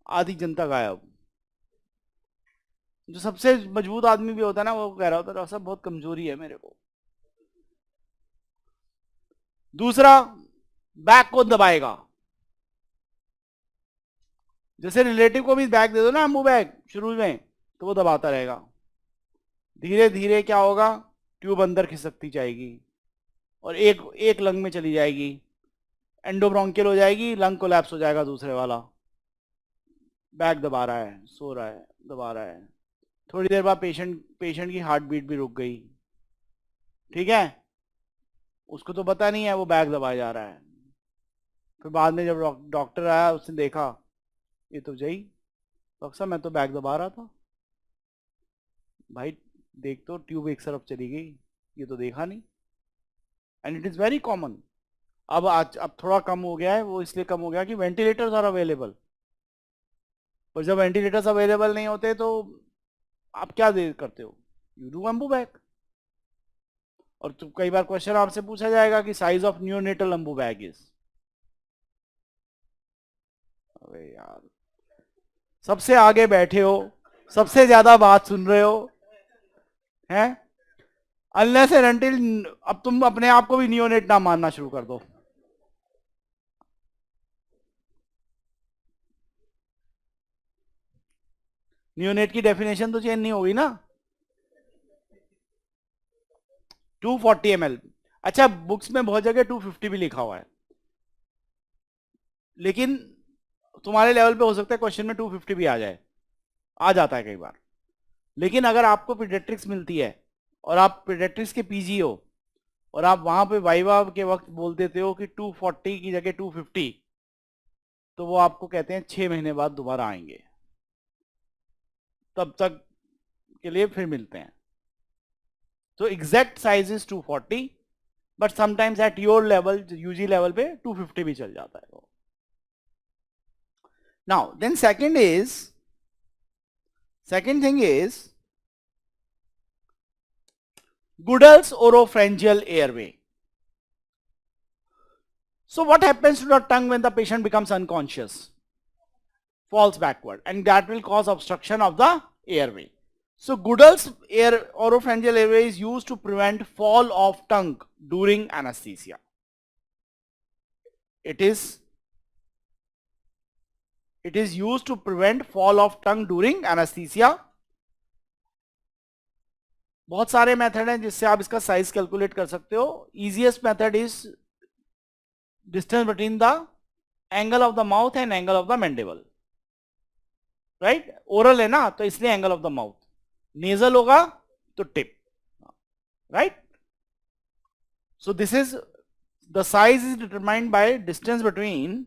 आधी जनता गायब. जो सबसे मजबूत आदमी भी होता है ना, वो कह रहा होता है डॉक्टर साहब बहुत कमजोरी है मेरे को. दूसरा, बैग कौन दबाएगा. जैसे रिलेटिव को भी बैग दे दो ना, एम्बू बैग शुरू में, तो वो दबाता रहेगा. धीरे धीरे क्या होगा, ट्यूब अंदर खिसकती जाएगी और एक लंग में चली जाएगी, एंडोब्रोंकियल हो जाएगी, लंग कोलैप्स हो जाएगा दूसरे वाला. बैग दबा रहा है, सो रहा है, दबा रहा है, थोड़ी देर बाद पेशेंट की हार्ट बीट भी रुक गई. ठीक है, उसको तो पता नहीं है वो बैग दबाया जा रहा है. फिर बाद में जब डॉक्टर आया, उसने देखा ये तो जई, डॉक्टर साहब मैं तो बैग दबा रहा था. भाई देख तो ट्यूब एक तरफ चली गई, ये तो देखा नहीं. And it is very common. अब थोड़ा कम हो गया है, वो इसलिए कम हो गया कि वेंटिलेटर्स आर अवेलेबल. पर जब वेंटिलेटर्स अवेलेबल नहीं होते तो आप क्या करते हो, यू डू एम्बू बैग. और तो कई बार क्वेश्चन आपसे पूछा जाएगा कि size of neonatal Anbu bag is. अरे यार, सबसे आगे बैठे हो, सबसे ज्यादा बात सुन रहे हो, हैं. अनलेस एंड अनटिल, अब तुम अपने आप को भी नियोनेट ना मानना शुरू कर दो। नियोनेट की डेफिनेशन तो चेंज नहीं होगी ना। 240 ml। अच्छा, बुक्स में बहुत जगह 250 भी लिखा हुआ है, लेकिन तुम्हारे लेवल पे हो सकता है क्वेश्चन में 250 भी आ जाए, आ जाता है कई बार। लेकिन अगर आपको पीडियाट्रिक्स मिलती है और आप पीडियाट्रिक्स के पीजी हो और आप वहां पे वाइवा के वक्त बोल देते हो कि 240 की जगह 250, तो वो आपको कहते हैं 6 महीने बाद दोबारा आएंगे, तब तक के लिए फिर मिलते हैं। तो exact size is 240, but sometimes at your level, UG level पे 250 भी चल जाता है। Now then second thing is Goodell's oropharyngeal airway. So what happens to the tongue when the patient becomes unconscious? Falls backward, and that will cause obstruction of the airway. So Goodell's oropharyngeal airway is used to prevent fall of tongue during anesthesia. It is used to prevent fall of tongue during anesthesia. बहुत सारे method हैं जिससे आप इसका size calculate कर सकते हो. Easiest method is distance between the angle of the mouth and angle of the mandible. Right, oral है ना, तो इसलिए angle of the mouth. Nasal होगा तो tip. Right, so this is the size is determined by distance between,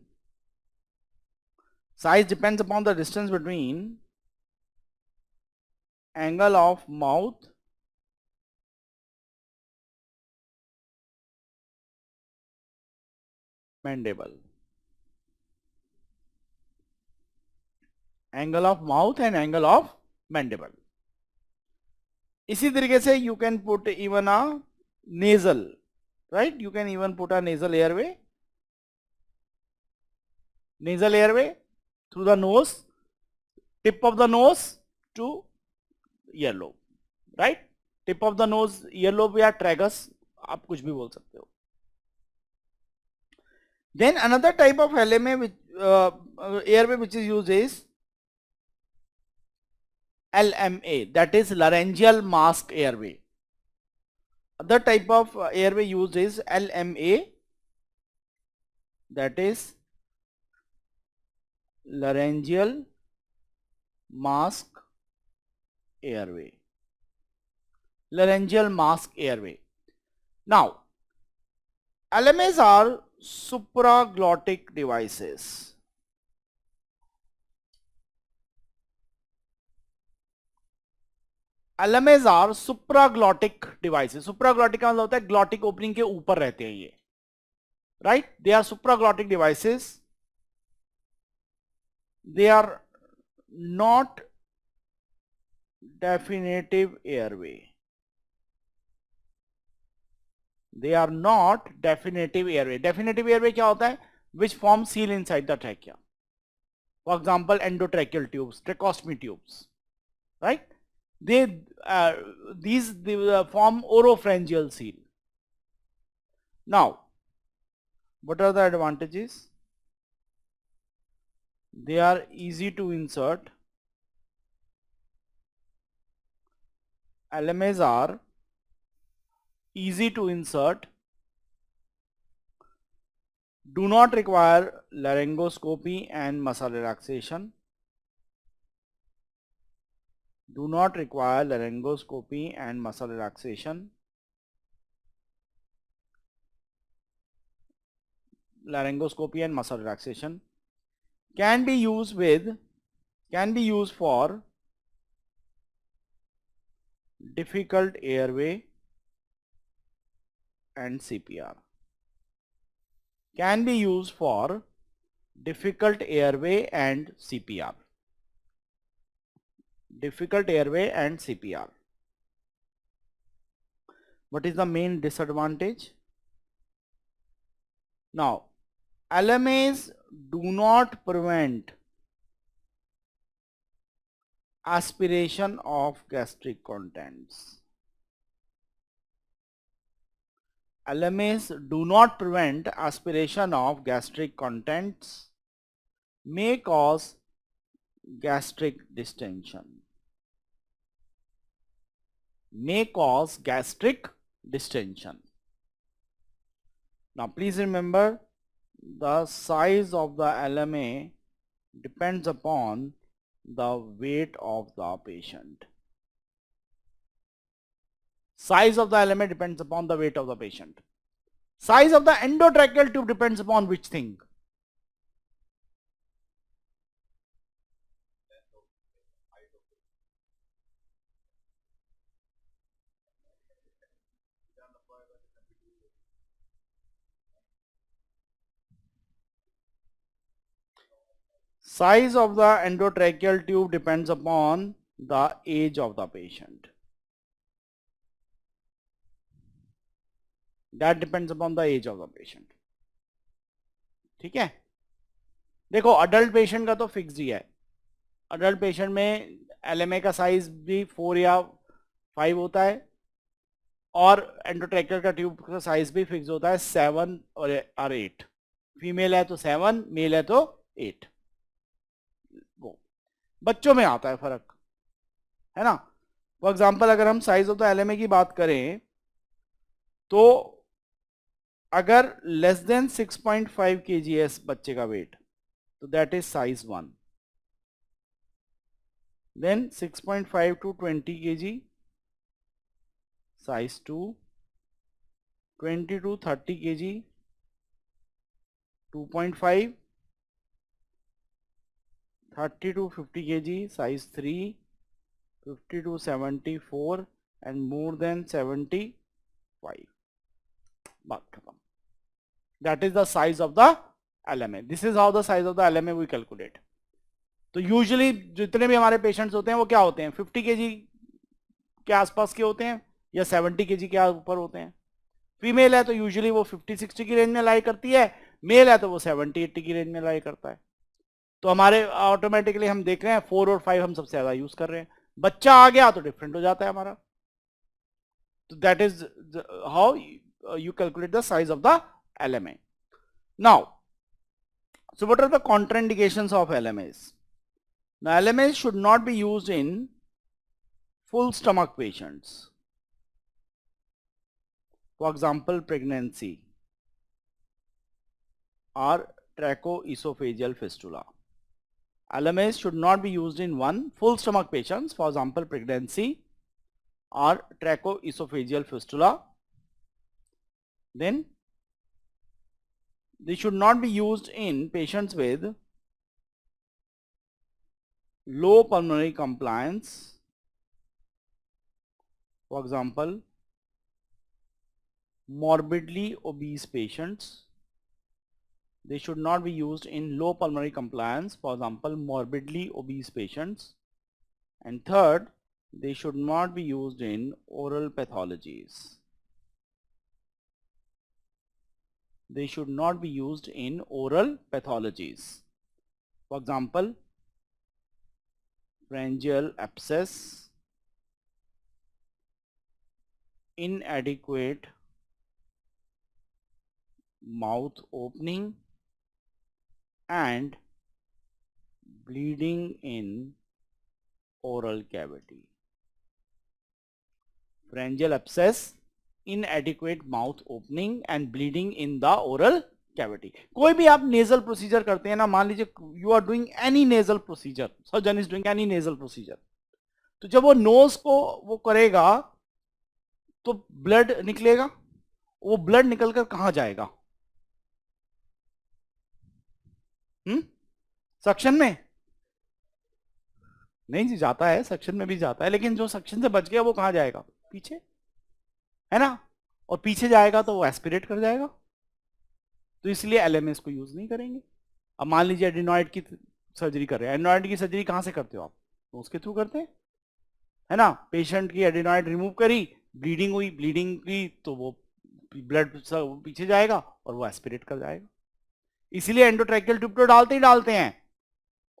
size depends upon the distance between angle of mouth mandible, angle of mouth and angle of mandible. इसी तरीके से you can put even a nasal, right, you can even put a nasal airway through the nose, tip of the nose to earlobe, right, tip of the nose, earlobe या tragus, आप कुछ भी बोल सकते हो. Then another type of LMA which airway which is used is LMA, that is laryngeal mask airway. Other type of airway used is LMA, that is laryngeal mask airway. Laryngeal mask airway. Now, LMAs are supraglottic devices. LMAs are supraglottic devices. Supraglottic का मतलब होता है ग्लॉटिक opening के ऊपर रहते हैं ये. Right? They are supraglottic devices. They are not definitive airway. They are not definitive airway. Definitive airway क्या होता है? Which form seal inside the trachea. For example, endotracheal tubes, tracheostomy tubes. Right? These form oropharyngeal seal. Now, what are the advantages? They are easy to insert. LMAs are easy to insert, do not require laryngoscopy and muscle relaxation. Do not require laryngoscopy and muscle relaxation. Laryngoscopy and muscle relaxation can be used for difficult airway and CPR. Can be used for difficult airway and CPR. Difficult airway and CPR. What is the main disadvantage? Now, LMAs do not prevent aspiration of gastric contents. LMAs do not prevent aspiration of gastric contents, may cause gastric distension. May cause gastric distension. Now please remember, the size of the LMA depends upon the weight of the patient. Size of the LMA depends upon the weight of the patient. Size of the endotracheal tube depends upon which thing? Size of the endotracheal tube depends upon the age of the patient. That depends upon the age of the patient. ठीक है, देखो adult patient का तो fix ही है. Adult patient में LMA का size भी 4 या 5 होता है और एंडोट्रैक्यल का ट्यूब का साइज भी फिक्स होता है 7 और 8. फीमेल है तो 7, मेल है तो 8. वो बच्चों में आता है फर्क, है ना. फॉर एग्जाम्पल अगर हम साइज ऑफ द एलएमए की बात करें तो अगर लेस देन 6.5 kgs बच्चे का वेट तो that is size 1. Then 6.5 to 20 kg size 2, 20 to 30 kg 2.5, 30 to 50 kg size 3, 50 to 74 and more than 75. बात खत्म. That is the size of the LMA. This is how the size of the LMA we calculate. तो usually जितने भी हमारे patients होते हैं वो क्या होते हैं, 50 kg के आसपास के होते हैं या 70 kg के ऊपर होते हैं. फीमेल है तो यूजुअली वो 50-60 की रेंज में लाई करती है, मेल है तो वो 70-80 की रेंज में लाई करता है. तो हमारे ऑटोमेटिकली हम देख रहे हैं 4 और 5 हम सबसे ज्यादा यूज कर रहे हैं. बच्चा आ गया तो डिफरेंट हो जाता है हमारा. तो that is how you calculate the size of the LMA. Now, so what are the contraindications of LMAs? Now, LMAs should not be used in full stomach patients. For example, pregnancy or trachoesophageal fistula. LMAs should not be used in full stomach patients, for example, pregnancy or trachoesophageal fistula. Then they should not be used in patients with low pulmonary compliance, for example, morbidly obese patients. They should not be used in low pulmonary compliance, for example, morbidly obese patients. And third, they should not be used in oral pathologies. They should not be used in oral pathologies. For example, pharyngeal abscess, inadequate mouth opening, and bleeding in oral cavity. Pharyngeal abscess, inadequate mouth opening and bleeding in the oral cavity. कोई भी आप nasal procedure करते हैं ना, मान लीजिए you are doing any nasal procedure, surgeon is doing any nasal procedure, तो जब वो नोज को वो करेगा तो ब्लड निकलेगा. वो ब्लड निकलकर कहां जाएगा? सक्शन में नहीं जी, जाता है, सक्शन में भी जाता है, लेकिन जो सक्शन से बच गया वो कहां जाएगा? पीछे, है ना. और पीछे जाएगा तो वो एस्पिरेट कर जाएगा. तो इसलिए एलएमएस को यूज नहीं करेंगे. अब मान लीजिए एडिनॉइड की सर्जरी कर रहे हैं. एडिनॉइड की सर्जरी कहां से करते हो आप? तो उसके थ्रू करते हैं, है ना. पेशेंट की एडिनॉइड रिमूव करी, ब्लीडिंग हुई, ब्लीडिंग की तो वो ब्लड पीछे जाएगा और वो एस्पिरेट कर जाएगा. इसीलिए एंडोट्रैकियल ट्यूब तो डालते ही डालते हैं.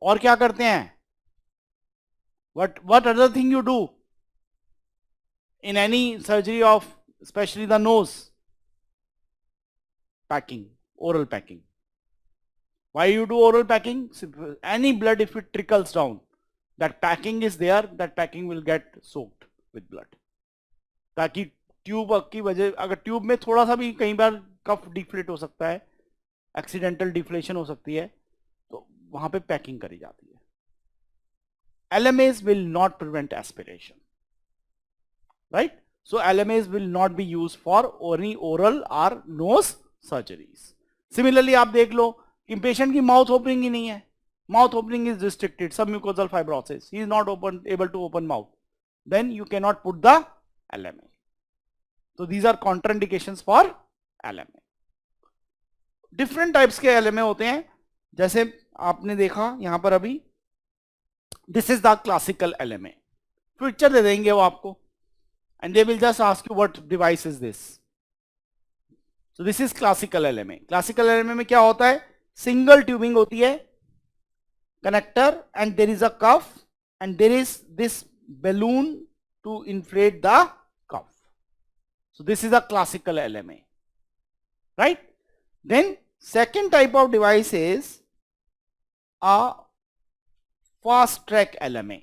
और क्या करते हैं? what other thing you do in any surgery of especially the nose? packing, oral packing. Why you do oral packing? Any blood, if it trickles down, that packing is there, that packing will get soaked with blood. ताकि tube की वजह, अगर tube में थोड़ा सा भी कई बार कफ deflate हो सकता है, एक्सीडेंटल डिफ्लेशन हो सकती है, तो वहां पे पैकिंग करी जाती है. LMAs will not prevent aspiration, right? So LMAs will not be used for any oral or nose surgeries. Similarly, आप देख लो कि पेशेंट की माउथ ओपनिंग ही नहीं है, mouth opening is restricted, submucosal fibrosis, he is not able to open mouth, then you cannot put the LMA. So these are contraindications for LMA. Different types के LMA होते हैं, जैसे आपने देखा यहां पर अभी, this is the classical LMA. Picture दे देंगे वो आपको, and they will just ask you what device is this. So this is classical LMA. Classical LMA में क्या होता है, सिंगल ट्यूबिंग होती है, connector, and there is a cuff, and there is this balloon to inflate the cuff. So this is a classical LMA, right? Then second type of device is a fast track LMA.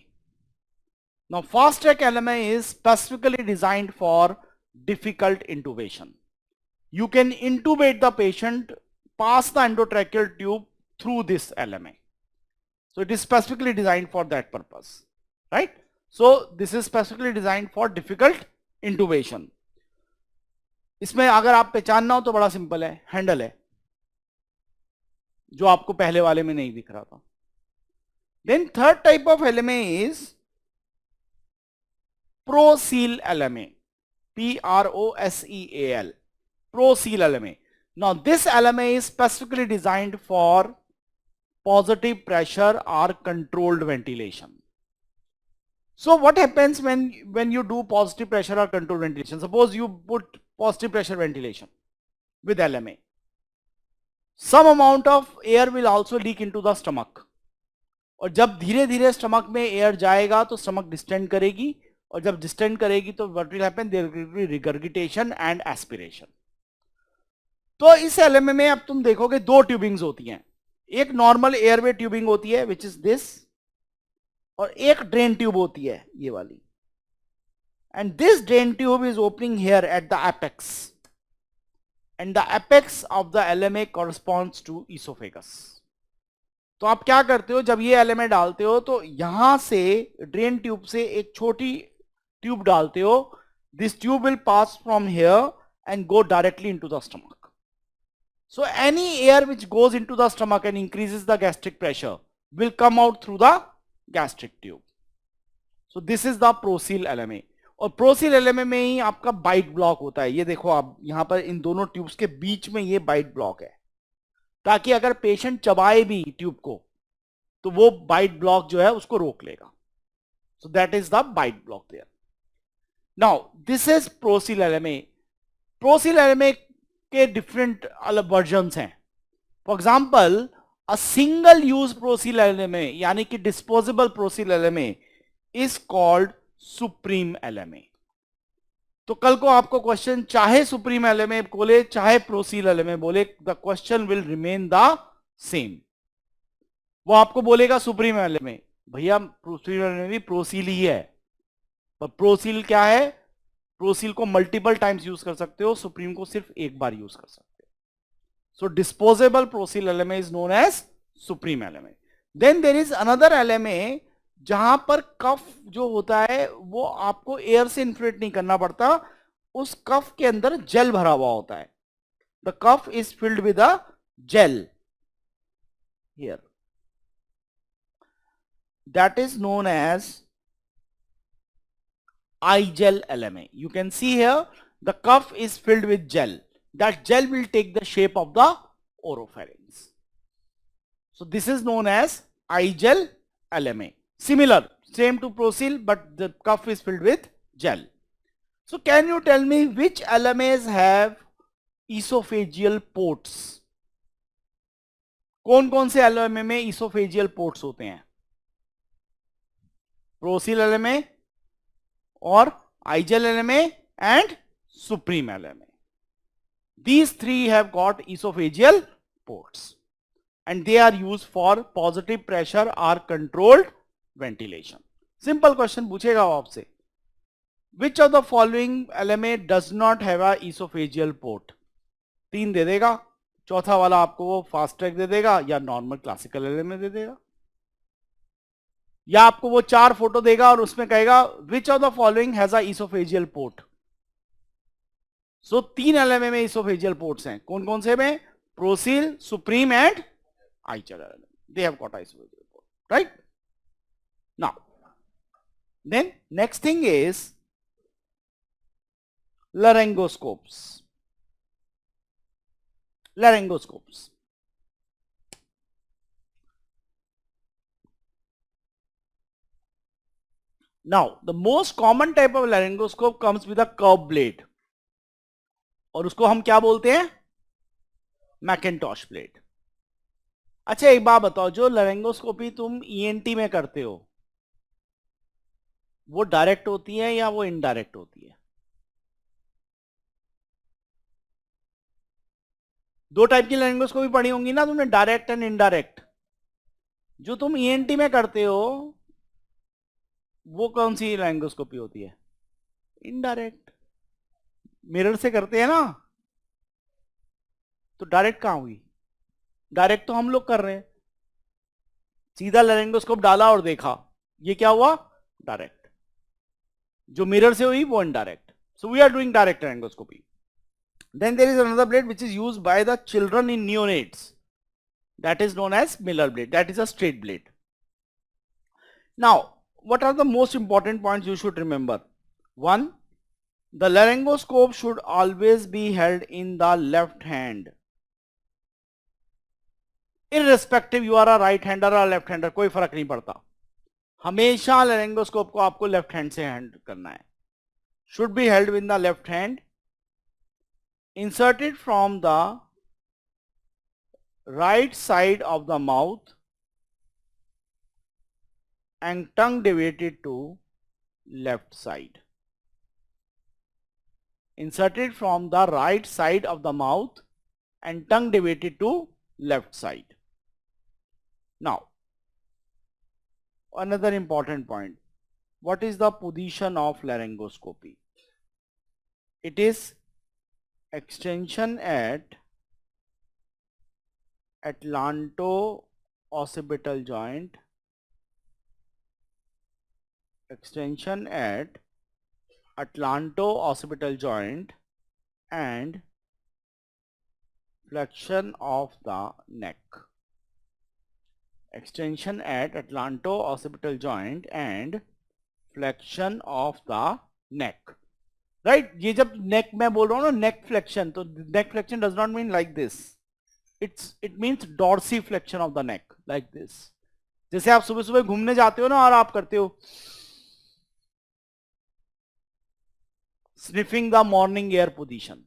Now fast track LMA is specifically designed for difficult intubation. You can intubate the patient, pass the endotracheal tube through this LMA. So it is specifically designed for that purpose, right? So this is specifically designed for difficult intubation. इसमें अगर आप पहचानना हो तो बड़ा simple है, handle है, जो आपको पहले वाले में नहीं दिख रहा था. Then third type of LMA is ProSeal LMA, PROSEAL, ProSeal LMA. Now this LMA is specifically designed for positive pressure or controlled ventilation. So what happens when you do positive pressure or controlled ventilation? Suppose you put positive pressure ventilation with LMA. Some amount of air will also leak into the stomach. और जब धीरे धीरे stomach में air जाएगा तो stomach distend करेगी, और जब डिस्टेंड करेगी तो what will happen, there will be regurgitation and aspiration. तो इस LMA में अब तुम देखोगे दो ट्यूबिंग्स होती हैं, एक नॉर्मल एयरवे ट्यूबिंग होती है विच इज दिस, और एक ड्रेन ट्यूब होती है ये वाली. And this drain tube is opening here at the apex, and the apex of the LMA corresponds to oesophagus. तो आप क्या करते हो, जब ये LMA डालते हो तो यहां से ड्रेन ट्यूब से एक छोटी ट्यूब डालते हो. This tube will pass from here and go directly into the stomach. So any air which goes into the stomach and increases the gastric pressure will come out through the gastric tube. So this is the ProSeal LMA. और ProSeal LMA में ही आपका bite block होता है. ये देखो आप यहां पर इन दोनों ट्यूब्स के बीच में ये बाइट ब्लॉक है, ताकि अगर पेशेंट चबाए भी ट्यूब को तो वो बाइट ब्लॉक जो है उसको रोक लेगा. So that is the bite block there. Now this is ProSeal LMA. ProSeal LMA के डिफरेंट अलग वर्जन्स हैं. For example a single use ProSeal LMA यानी कि disposable ProSeal LMA is called supreme LMA. तो कल को आपको क्वेश्चन चाहे सुप्रीम LMA बोले चाहे ProSeal LMA बोले, the question will remain the same. वो आपको बोलेगा सुप्रीम LMA, भैया ProSeal LMA भी ProSeal ही है, पर ProSeal क्या है, ProSeal को मल्टीपल टाइम्स यूज कर सकते हो, सुप्रीम को सिर्फ एक बार यूज कर सकते हो. So disposable ProSeal LMA is known as supreme LMA. Then there is another LMA जहां पर कफ जो होता है वो आपको एयर से इन्फ्लेट नहीं करना पड़ता, उस कफ के अंदर जेल भरा हुआ होता है. The cuff is filled with a gel here, that is known as I-gel LMA. You can see here the cuff is filled with gel. That gel will take the shape of the oropharynx. So this is known as I-gel LMA. Similar, same to ProSeal, but the cuff is filled with gel. So can you tell me which LMAs have esophageal ports? कौन कौन से LMA में esophageal ports होते हैं? ProSeal LMA और I-gel LMA and Supreme LMA. These three have got esophageal ports and they are used for positive pressure or controlled ventilation. Simple question पूछेगा वो आपसे, which of the following LMA does not have a esophageal port? 3 दे देगा, चौथा वाला आपको वो fast track दे देगा या नॉर्मल क्लासिकल LMA दे देगा, या आपको वो 4 फोटो देगा और उसमें कहेगा which of the following has a oesophageal port. So 3 LMA में इसोफेजियल पोर्ट्स हैं. कौन कौन से में? ProSeal, supreme and i-gel. They have got oesophageal port, right? Now then next thing is laryngoscopes. Laryngoscopes. Now, the most common type of laryngoscope comes with a curved blade. और उसको हम क्या बोलते हैं? मैकिन्टॉश ब्लेड. अच्छा एक बात बताओ, जो लैरिंगोस्कोपी तुम ENT में करते हो वो डायरेक्ट होती है या वो इनडायरेक्ट होती है? दो टाइप की लैरिंगोस्कोपी पढ़ी होंगी ना तुमने, डायरेक्ट एंड इनडायरेक्ट. जो तुम ENT में करते हो वो कौन सी लैरिंगोस्कोपी होती है? इनडायरेक्ट. मिरर से करते हैं ना, तो डायरेक्ट कहां हुई? डायरेक्ट तो हम लोग कर रहे हैं, सीधा लैरिंगोस्कोप डाला और देखा, ये क्या हुआ? डायरेक्ट. जो मिरर से हुई वो indirect. So we are doing direct laryngoscopy. Then there is another blade which is used by the children in neonates. That is known as Miller blade. That is a straight blade. Now, what are the most important points you should remember? 1. The laryngoscope should always be held in the left hand. Irrespective you are a right hander or left hander, कोई फर्क नहीं पड़ता. हमेशा laryngoscope को आपको left hand से hand करना है. Should be held in the left hand. Inserted from the right side of the mouth and tongue deviated to left side. Inserted from the right side of the mouth and tongue deviated to left side. Now, another important point. What is the position of laryngoscopy? It is extension at atlanto-occipital joint, extension at atlanto-occipital joint and flexion of the neck. Extension at atlanto-occipital joint and flexion of the neck. Right ये जब नेक में बोल रहा हूं ना neck flexion, तो neck flexion does not mean like this, it means dorsi flexion of the neck, like this. जैसे आप सुबह सुबह घूमने जाते हो ना और आप करते हो sniffing the morning air position,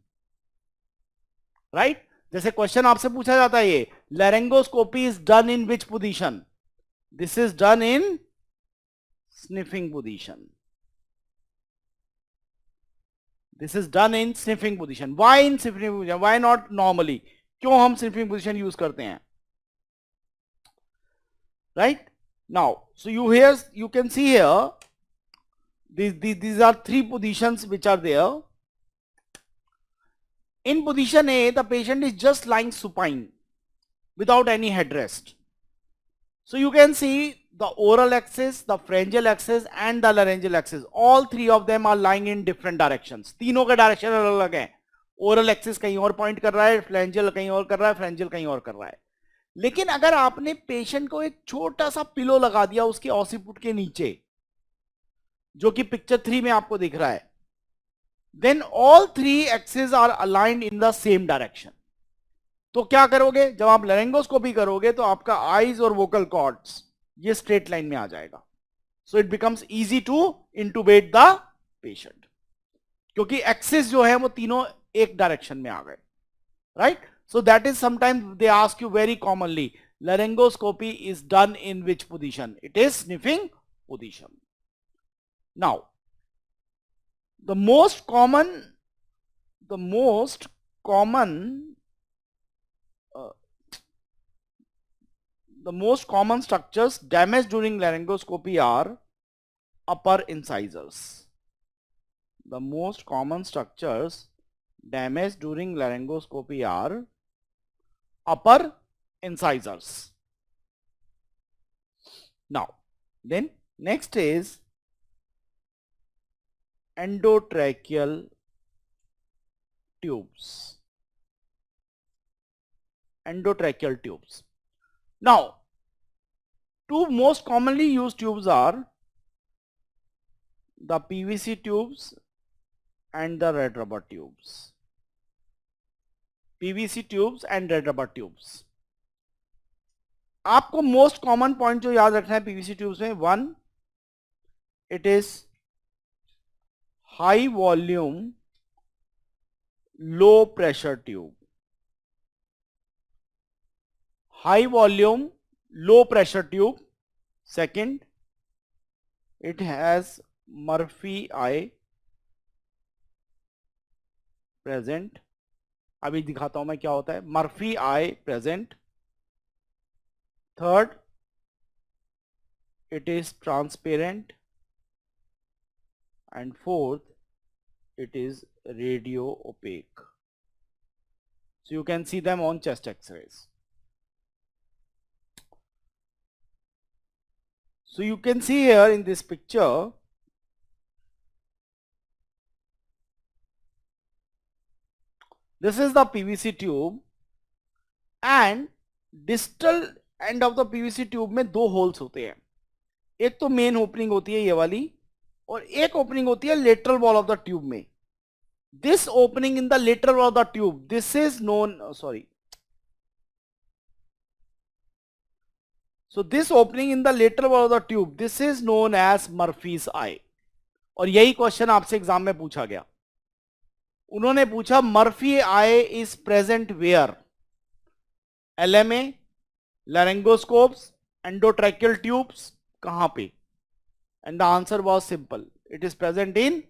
right? जैसे क्वेश्चन आपसे पूछा जाता है, ये laryngoscopy is done in which position? This is done in sniffing position. This is done in sniffing position. Why in sniffing position? Why not normally? क्यों हम sniffing position use करते हैं? Right? Now, so you can see here, these are 3 positions which are there. In position A, the patient is just lying supine without any headrest. So you can see the oral axis, the pharyngeal axis and the laryngeal axis. All 3 of them are lying in different directions. तीनों का direction अलग अलग है. Oral axis कहीं और point कर रहा है, फ्लैंजियल कहीं और कर रहा है, फ्रैंजियल कहीं और कर रहा है. लेकिन अगर आपने पेशेंट को एक छोटा सा पिलो लगा दिया उसके ऑसिपुट के नीचे, जो कि पिक्चर 3 में आपको दिख रहा है, then all 3 axes are aligned in the same direction. तो क्या करोगे जब आप लैरिंगोस्कोपी करोगे? तो आपका आईज और वोकल कॉर्ड्स ये स्ट्रेट लाइन में आ जाएगा. So it becomes easy to intubate the patient, क्योंकि एक्सिस जो है वो तीनों एक डायरेक्शन में आ गए, right? So that is sometimes they ask you very commonly, laryngoscopy is done in which position? It is sniffing position. Now, the most common uh, the most common structures damaged during laryngoscopy are upper incisors. The most common structures damaged during laryngoscopy are upper incisors. Now, then next is endotracheal tubes. Endotracheal tubes. Now, two most commonly used tubes are the PVC tubes and the red rubber tubes. PVC tubes and red rubber tubes. आपको most common point जो याद रखना है PVC tubes में, one, it is high volume low pressure tube. High volume low pressure tube. Second, it has Murphy I present. अभी दिखाता हूं मैं क्या होता है Murphy I present. Third, it is transparent, and fourth, it is radio opaque. So you can see them on chest x-rays. So you can see here in this picture this is the PVC tube and distal end of the PVC tube में दो holes होते हैं. एक तो main opening होती है ये वाली और एक ओपनिंग होती है lateral wall of the tube में. This opening in the lateral wall of the tube, this is known, sorry, so this opening in the lateral wall of the tube, this is known as Murphy's eye. और यही question आपसे exam में पूछा गया. उन्होंने पूछा Murphy eye is present where, LMA, laryngoscopes, endotracheal tubes, कहां पे? And the answer was simple, it is present in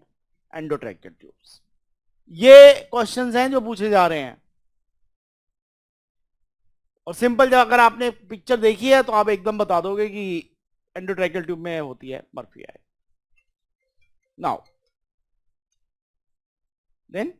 endotracheal tubes. ये क्वेश्चंस हैं जो पूछे जा रहे हैं. और सिंपल, जब अगर आपने पिक्चर देखी है तो आप एकदम बता दोगे कि एंडोट्रैकियल ट्यूब में होती है Murphy eye. Now then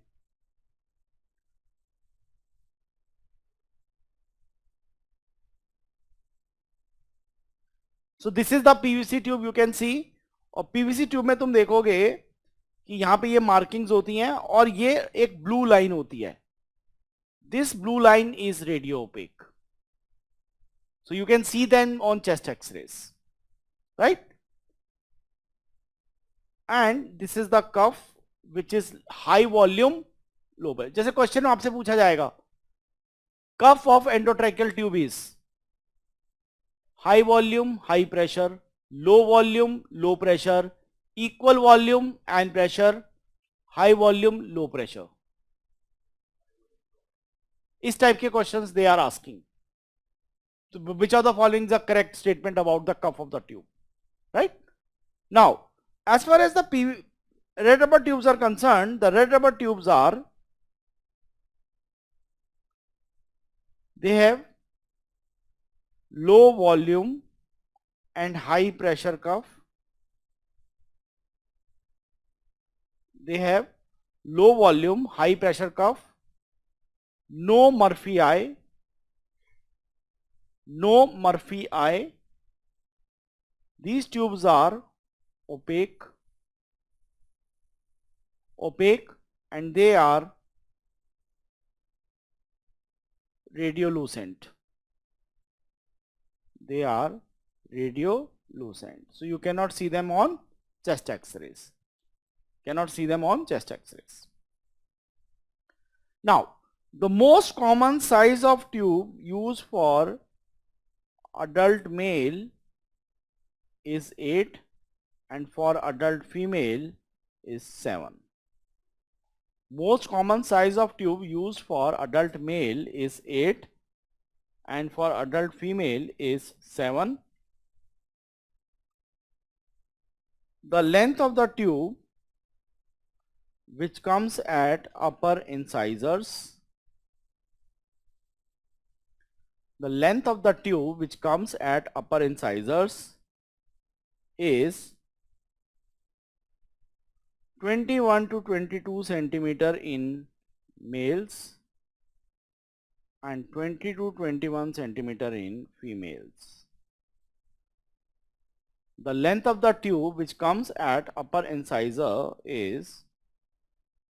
so this is the PVC tube, you can see. और पीवीसी ट्यूब में तुम देखोगे कि यहां पे ये मार्किंग्स होती हैं और ये एक ब्लू लाइन होती है. This blue line is radio opaque. So you can see them on chest X-rays, right? And this is the cuff which is high volume low pressure. जैसे क्वेश्चन आपसे पूछा जाएगा cuff of endotracheal tube is high volume, high pressure, low volume, low pressure, equal volume and pressure, high volume, low pressure. इस type के questions they are asking. So which of the following is the correct statement about the cuff of the tube? Right? Now, as far as the red rubber tubes are concerned, the red rubber tubes are, they have low volume and high pressure cuff. They have low volume, high pressure cuff, no Murphy eye, no Murphy eye. These tubes are opaque, and they are radiolucent. They are radiolucent. So you cannot see them on chest x-rays. Cannot see them on chest x-rays. Now, the most common size of tube used for adult male is 8 and for adult female is 7. Most common size of tube used for adult male is 8 and for adult female is 7. The length of the tube which comes at upper incisors the length of the tube which comes at upper incisors is 21 to 22 centimeter in males and 20 to 21 centimeter in females. The length of the tube which comes at upper incisor is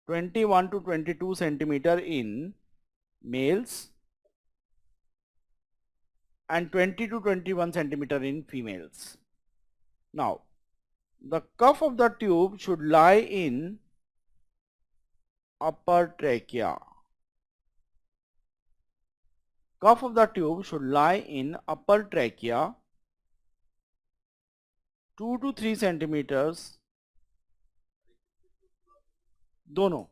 21 to 22 centimeter in males and 20 to 21 centimeter in females. Now, the cuff of the tube should lie in upper trachea. Cuff of the tube should lie in upper trachea 2 to 3 centimeters, दोनों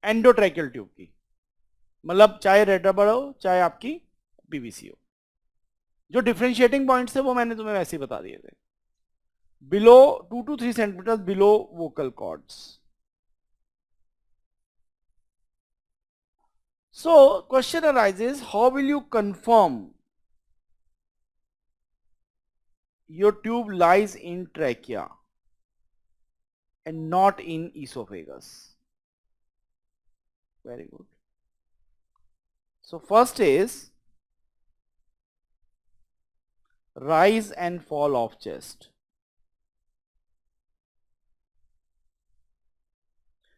endotracheal tube की, मतलब चाहे red rubber हो चाहे आपकी PVC हो. जो differentiating points थे वो मैंने तुम्हें वैसे ही बता दिए थे. Below 2 to 3 centimeters below vocal cords. So question arises, how will you confirm your tube lies in trachea and not in esophagus? Very good. So first is rise and fall of chest.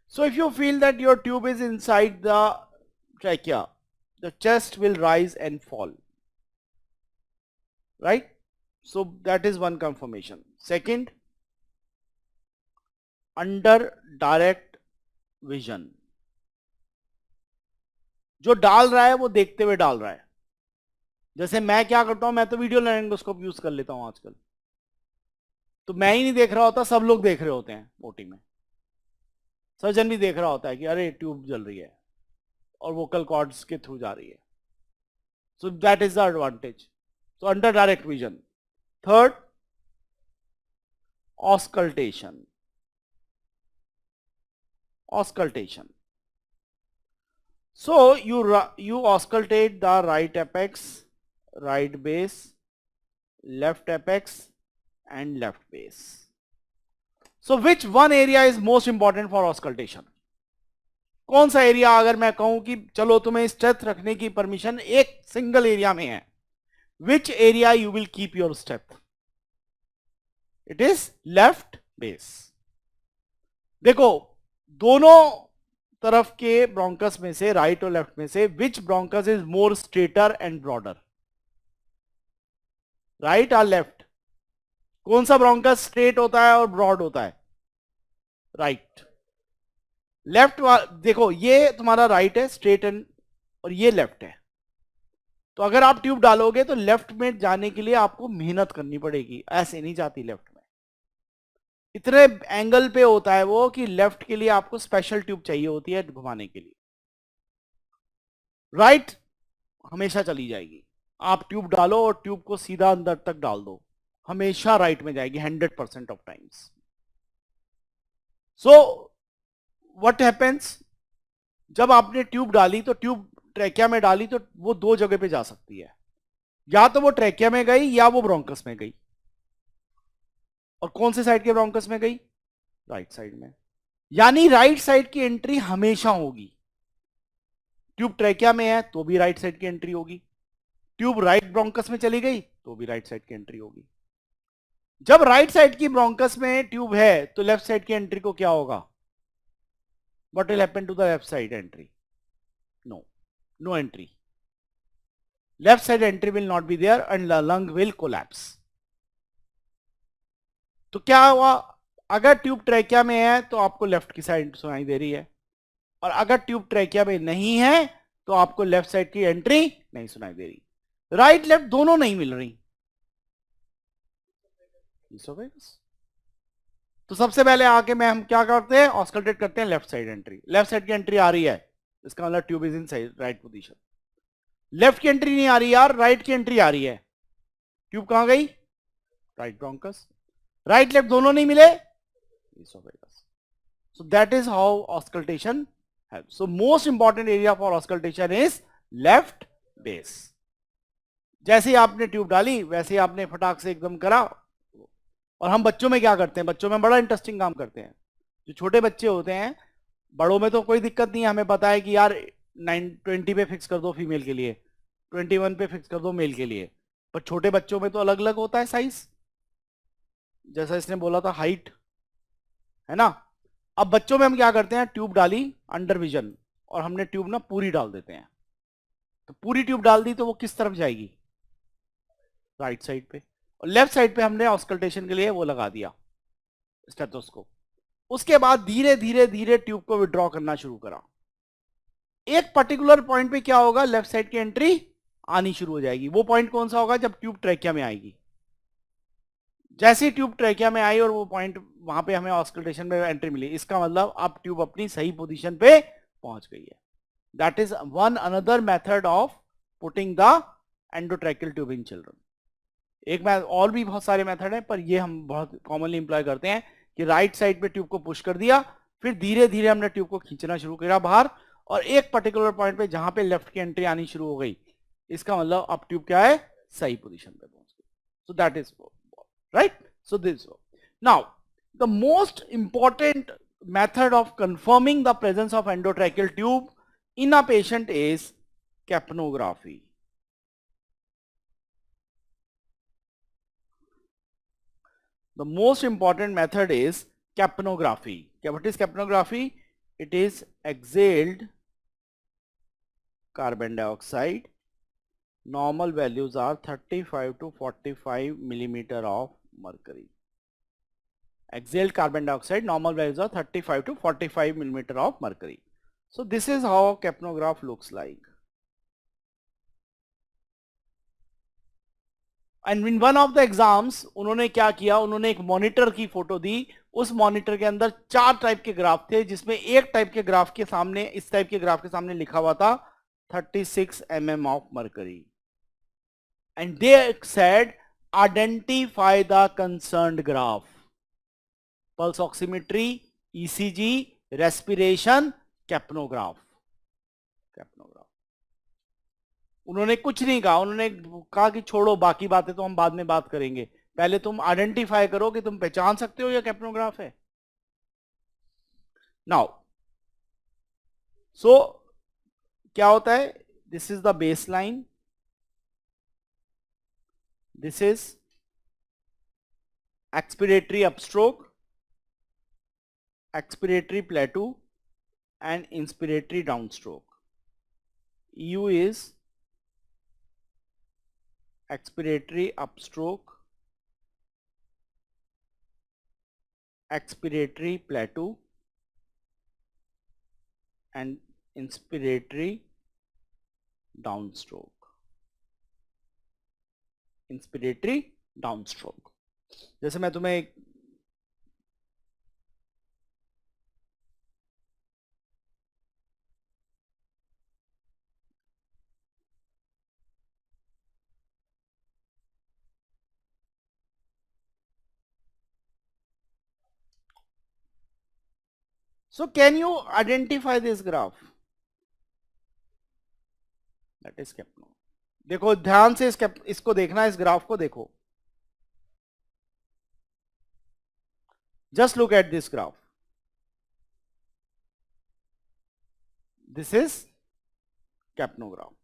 So if you feel that your tube is inside the trachea, the chest will rise and fall, right? So that is one confirmation. Second, under direct vision. जो डाल रहा है वो देखते हुए डाल रहा है. जैसे मैं क्या करता हूं, मैं तो वीडियो लैरिंगोस्कोप यूज कर लेता हूं आजकल. तो मैं ही नहीं देख रहा होता, सब लोग देख रहे होते हैं ओटी में. सर्जन भी देख रहा होता है कि अरे ट्यूब जल रही है और वोकल कॉर्ड्स के थ्रू जा रही है. सो that is the advantage. So under direct vision. Third, auscultation. Auscultation. So you auscultate the right apex, right base, left apex and left base. So which one area is most important for auscultation? कौन सा area, अगर मैं कहूं कि चलो तुम्हें steth रखने की परमिशन एक सिंगल एरिया में है, which area you will keep your step? It is left base. देखो दोनों तरफ के ब्रोंकस में से, राइट और लेफ्ट में से, which bronchus is more straighter and broader? Right और लेफ्ट? कौन सा ब्रोंकस स्ट्रेट होता है और ब्रॉड होता है? राइट. लेफ्ट देखो ये तुम्हारा राइट है स्ट्रेट एंड, और ये लेफ्ट है. तो अगर आप ट्यूब डालोगे तो लेफ्ट में जाने के लिए आपको मेहनत करनी पड़ेगी, ऐसे नहीं जाती लेफ्ट में. इतने एंगल पे होता है वो कि लेफ्ट के लिए आपको स्पेशल ट्यूब चाहिए होती है घुमाने के लिए. राइट हमेशा चली जाएगी. आप ट्यूब डालो और ट्यूब को सीधा अंदर तक डाल दो, हमेशा राइट में जाएगी 100% of times. So what happens, जब आपने ट्यूब डाली तो ट्यूब ट्रैकिया में डाली तो वो दो जगह पे जा सकती है. या तो वो ट्रैकिया में गई या वो ब्रोंकस में गई. और कौन से साइड के ब्रोंकस में गई? राइट साइड में. यानी राइट साइड की एंट्री हमेशा होगी. ट्यूब ट्रैकिया में है तो भी राइट साइड की एंट्री होगी. ट्यूब राइट ब्रोंकस में चली गई तो भी राइट साइड की एंट्री होगी. जब राइट साइड की ब्रोंकस में ट्यूब है तो लेफ्ट साइड की एंट्री को क्या होगा? What will happen to the left side entry? No entry. Left side entry will not be there and the lung will collapse. तो क्या हुआ? अगर ट्यूब ट्रैकिया में है तो आपको लेफ्ट की साइड सुनाई दे रही है, और अगर ट्यूब ट्रैकिया में नहीं है तो आपको लेफ्ट साइड की एंट्री नहीं सुनाई दे रही. राइट लेफ्ट दोनों नहीं मिल रही. तो सबसे पहले आके हम क्या करते हैं? ऑस्कल्टेट करते हैं left side entry. Left side की एंट्री आ रही है, इसका मतलब tube is in side right position. Left की एंट्री नहीं आ रही यार, राइट की एंट्री आ रही है. ट्यूब कहां गई? Right bronchus. राइट लेफ्ट दोनों नहीं मिले, esophagus. So that is how auscultation helps. So most important area for auscultation is left base. जैसे ही आपने ट्यूब डाली वैसे ही आपने फटाक से एकदम करा। और हम बच्चों में क्या करते हैं, बच्चों में बड़ा इंटरेस्टिंग काम करते हैं। जो छोटे बच्चे होते हैं, बड़ों में तो कोई दिक्कत नहीं है, हमें पता है कि यार 920 पे फिक्स कर दो फीमेल के लिए, 21 पे फिक्स कर दो मेल के लिए। पर छोटे बच्चों में तो अलग अलग होता है साइज, जैसा इसने बोला था हाइट, है ना। अब बच्चों में हम क्या करते हैं, ट्यूब डाली अंडर विजन, और हमने ट्यूब ना पूरी डाल देते हैं। तो पूरी ट्यूब डाल दी तो वो किस तरफ जाएगी, राइट साइड पे। और लेफ्ट साइड पे हमने ऑस्कल्टेशन के लिए वो लगा दिया, स्टेथोस्कोप। उसके बाद धीरे धीरे धीरे ट्यूब को विड्रॉ करना शुरू करा। एक पर्टिकुलर पॉइंट पे क्या होगा, लेफ्ट साइड की एंट्री आनी शुरू हो जाएगी। वो पॉइंट कौन सा होगा, जब ट्यूब ट्रैकिया में आएगी। जैसे ही ट्यूब ट्रैकिया में आई और वो पॉइंट वहां पे हमें ऑस्कल्टेशन में एंट्री मिली, इसका मतलब अब ट्यूब अपनी सही पोजीशन पे पहुंच गई है। That is one another method of putting the endotracheal tube in children. एक और भी बहुत सारे मेथड है, पर ये हम बहुत कॉमनली इंप्लॉय करते हैं कि राइट साइड पे ट्यूब को पुश कर दिया, फिर धीरे धीरे हमने ट्यूब को खींचना शुरू किया बाहर, और एक पर्टिकुलर पॉइंट पे जहां पे लेफ्ट की एंट्री आनी शुरू हो गई, इसका मतलब अब ट्यूब क्या है, सही पोजीशन पे पहुंच गई। सो that is right. So this now the most important method of confirming the presence of endotracheal tube in a patient is capnography. The most important method is capnography. What is capnography? It is exhaled carbon dioxide. Normal values are 35 to 45 millimeter of mercury. Exhaled carbon dioxide, normal values are 35 to 45 millimeter of mercury. So this is how a capnograph looks like. And in one of the exams उन्होंने क्या किया, उन्होंने एक monitor की photo दी। उस monitor के अंदर 4 type के ग्राफ थे, जिसमें एक टाइप के ग्राफ के सामने, इस टाइप के ग्राफ के सामने लिखा हुआ था 36 mm of mercury. And they said identify the concerned graph. Pulse oximetry, ECG, respiration, कैप्नोग्राफ। उन्होंने कुछ नहीं कहा, उन्होंने कहा कि छोड़ो बाकी बातें तो हम बाद में बात करेंगे, पहले तुम आइडेंटिफाई करो कि तुम पहचान सकते हो ये कैप्नोग्राफ है। नाउ सो क्या होता है, this is the base line, this is expiratory upstroke, expiratory plateau and inspiratory downstroke. You is expiratory upstroke, expiratory plateau and inspiratory downstroke. Inspiratory downstroke, जैसे मैं तुम्हें एक So can you identify this graph? That is capno. देखो ध्यान से इसको देखना, इस ग्राफ को देखो। Just look at this graph. This is capnograph.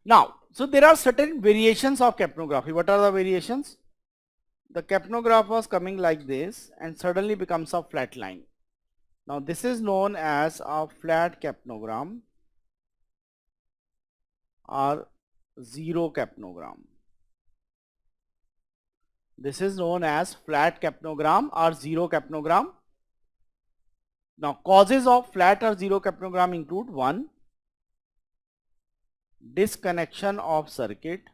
Now, so there are certain variations of capnography. What are the variations? The capnograph was coming like this and suddenly becomes a flat line. Now this is known as a flat capnogram or zero capnogram. This is known as flat capnogram or zero capnogram. Now causes of flat or zero capnogram include: 1. Disconnection of circuit.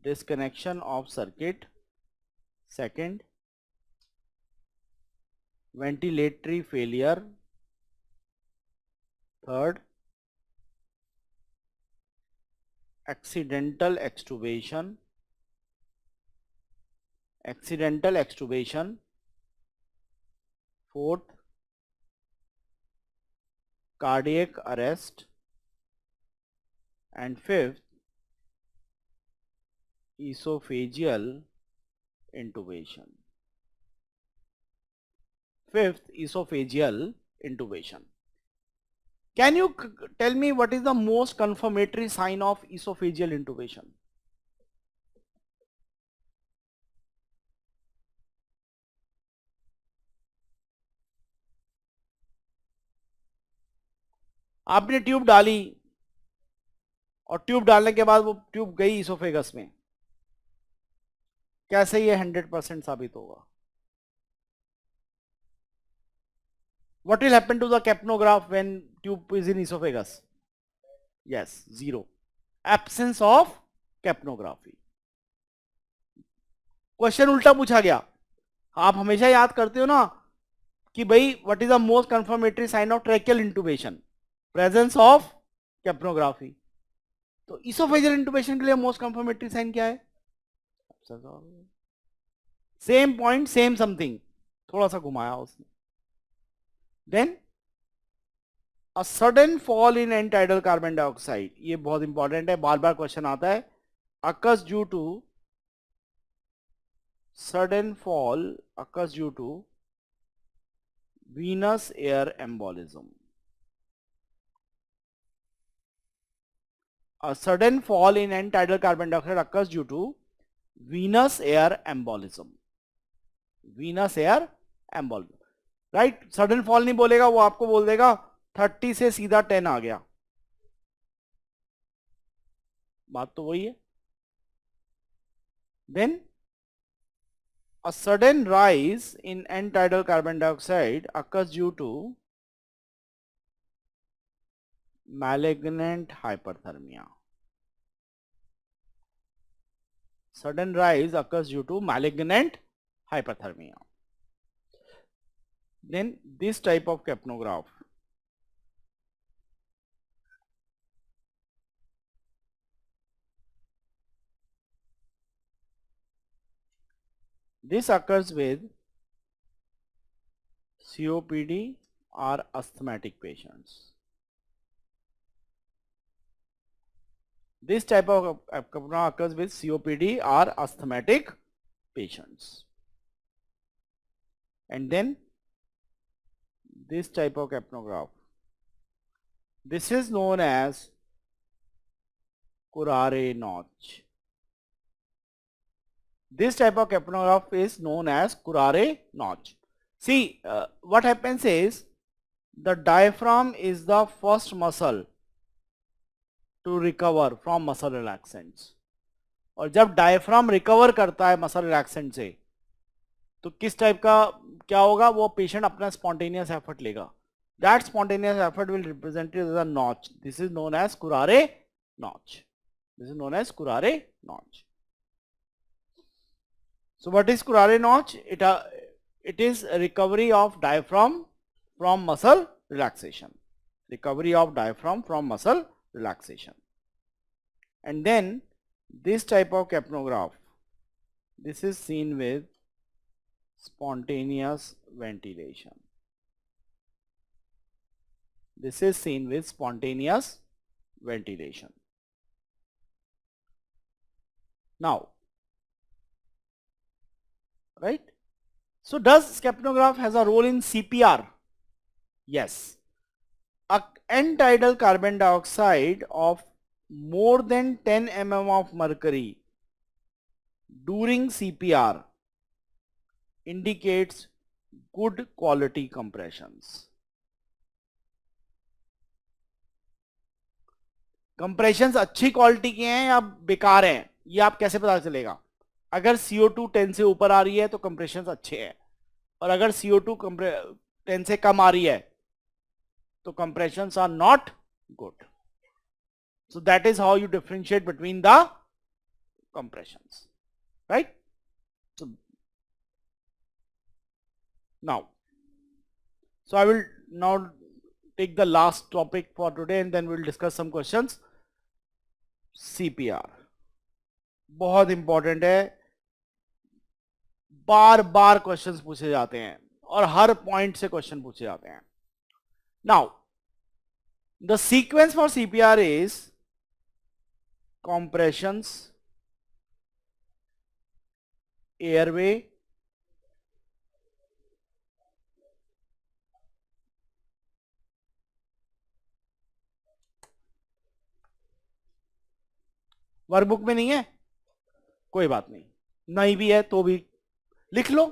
Disconnection of circuit. 2nd, ventilatory failure. 3rd, accidental extubation. Accidental extubation. 4th, cardiac arrest, and fifth, esophageal intubation. Fifth, esophageal intubation. Can you tell me what is the most confirmatory sign of esophageal intubation? आपने tube डाली और tube डालने के बाद वो tube गई oesophagus में, कैसे ये 100% साबित होगा? What will happen to the capnograph when tube is in esophagus? Yes, zero. Absence of capnography. Question उल्टा पूछा गया. आप हमेशा याद करते हो ना कि भाई what is the most confirmatory sign of tracheal intubation? Presence of capnography. तो इसोफेजियल इंटुबेशन के लिए मोस्ट कंफर्मेटरी साइन क्या है? सेम पॉइंट, सेम समथिंग, थोड़ा सा घुमाया उसने. Then a sudden fall in end tidal carbon dioxide, ये बहुत इंपॉर्टेंट है, बार बार क्वेश्चन आता है. occurs due to sudden fall occurs due to venous air embolism. A sudden fall in end tidal carbon dioxide occurs due to venous air embolism. Venous air embolism, right? Sudden fall नहीं बोलेगा, वो आपको बोल देगा 30 से सीधा 10 आ गया. बात तो वही है. Then a sudden rise in end tidal carbon dioxide occurs due to malignant hyperthermia. Sudden rise occurs due to malignant hyperthermia. Then this type of capnograph, this occurs with COPD or asthmatic patients. This type of capnograph occurs with COPD or asthmatic patients. And then this type of capnograph, this is known as curare notch. This type of capnograph is known as curare notch. See, what happens is the diaphragm is the first muscle to recover from muscle relaxants. और जब diaphragm recover करता है muscle relaxant से, तो किस type का क्या होगा? वो पेशेंट अपना स्पॉन्टेनियस एफर्ट लेगा. That spontaneous effort will represented as a notch. This is known as curare notch. This is known as curare notch. So what is curare notch? It is a recovery of diaphragm from muscle relaxation. Recovery of diaphragm from muscle relaxation. And then this type of capnograph, this is seen with spontaneous ventilation. This is seen with spontaneous ventilation. Now, right? So does capnograph has a role in CPR? Yes. A end-tidal carbon dioxide of more than 10 mm of mercury during CPR indicates good quality compressions. Compressions अच्छी quality के हैं या बेकार हैं, ये आप कैसे पता चलेगा? अगर CO2 10 से ऊपर आ रही है तो कंप्रेशंस अच्छे हैं, और अगर CO2 10 से कम आ रही है तो compressions are not good. So that is how you differentiate between the compressions, right? So now, so I will now take the last topic for today and then we'll discuss some questions. CPR बहुत important है, बार बार questions पूछे जाते हैं और हर point से question पूछे जाते हैं. Now The sequence for CPR is compressions, airway, workbook में नहीं है, कोई बात नहीं, नहीं भी है तो भी लिख लो।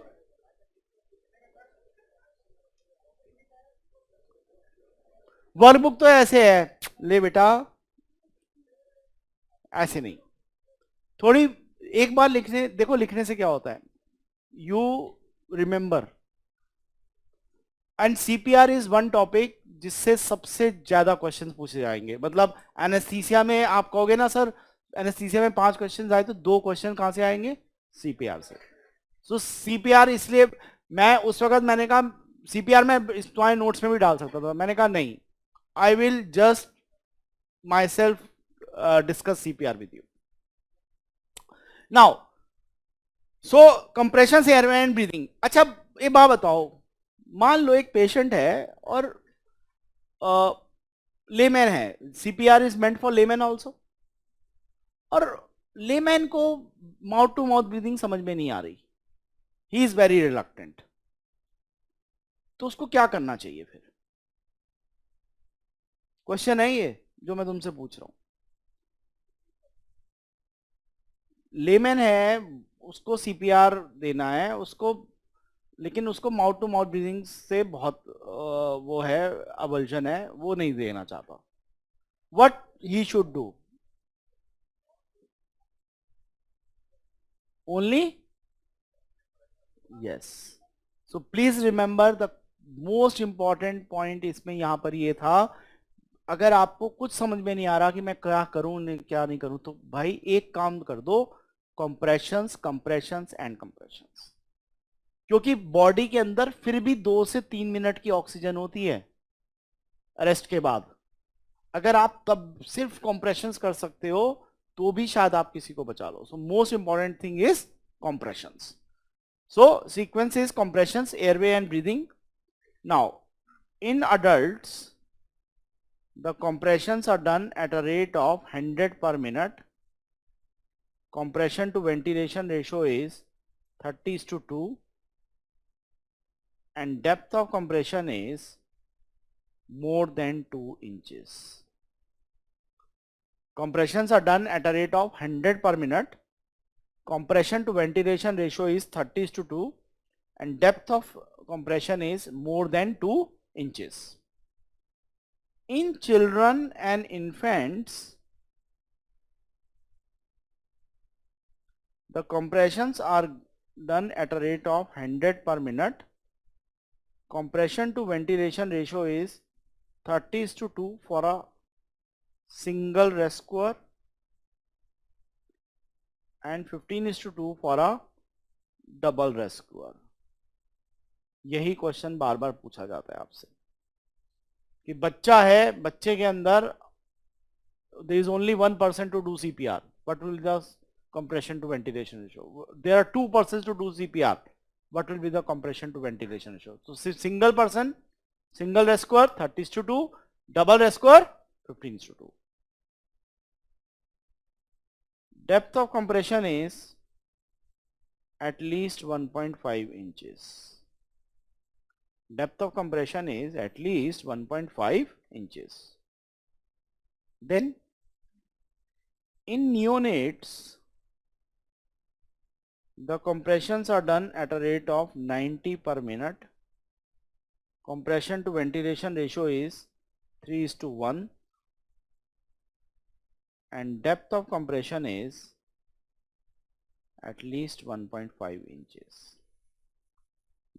वर्कबुक तो ऐसे है, ले बेटा, ऐसे नहीं, थोड़ी एक बार लिखने देखो, लिखने से क्या होता है, you remember. And CPR is one topic जिससे सबसे ज्यादा क्वेश्चन पूछे जाएंगे। मतलब एनेस्थीसिया में आप कहोगे ना सर, एनेस्थीसिया में 5 क्वेश्चन आए तो 2 क्वेश्चन कहां से आएंगे, सीपीआर से। सो सीपीआर इसलिए मैं उस वक्त मैंने कहा सीपीआर में तुम्हारे नोट्स में भी डाल सकता था, मैंने कहा नहीं, I will just my self discuss CPR with you now. So compression से एयरवे एंड ब्रीदिंग। अच्छा ये बात बताओ, मान लो एक पेशेंट है और लेमैन है, CPR is meant for layman also, और लेमैन को माउथ टू माउथ ब्रीदिंग समझ में नहीं आ रही, ही इज वेरी रिलक्टेंट, तो उसको क्या करना चाहिए फिर? क्वेश्चन है ये जो मैं तुमसे पूछ रहा हूं। लेमैन है, उसको सीपीआर देना है उसको, लेकिन उसको माउथ टू माउथ ब्रीदिंग से बहुत वो है, अवल्जन है, वो नहीं देना चाहता। What he should do? Only yes. So please remember the most important point इसमें यहां पर ये था, अगर आपको कुछ समझ में नहीं आ रहा कि मैं क्या करूं क्या नहीं करूं, तो भाई एक काम कर दो, कंप्रेशंस कंप्रेशंस एंड कंप्रेशंस, क्योंकि बॉडी के अंदर फिर भी 2 से 3 मिनट की ऑक्सीजन होती है रेस्ट के बाद। अगर आप तब सिर्फ कंप्रेशंस कर सकते हो तो भी शायद आप किसी को बचा लो। So most important thing is compressions. So sequence is compressions, airway and breathing. Now in adults the compressions are done at a rate of 100 per minute. Compression to ventilation ratio is 30:2 and depth of compression is more than 2 inches. Compressions are done at a rate of 100 per minute. Compression to ventilation ratio is 30:2 and depth of compression is more than 2 inches. In children and infants, the compressions are done at a rate of 100 per minute. Compression to ventilation ratio is 30:2 for a single rescuer and 15:2 for a double rescuer. यही question बार बार पूछा जाता है आपसे कि बच्चा है, बच्चे के अंदर there is only 1% to do CPR, what will the compression to ventilation ratio? There are 2 persons to do CPR, what will be the compression to ventilation ratio? So single person, single rescuer 30:2, double rescuer 15:2. Depth of compression is at least 1.5 inches. Depth of compression is at least 1.5 inches. Then in neonates, the compressions are done at a rate of 90 per minute. Compression to ventilation ratio is 3:1 and depth of compression is at least 1.5 inches.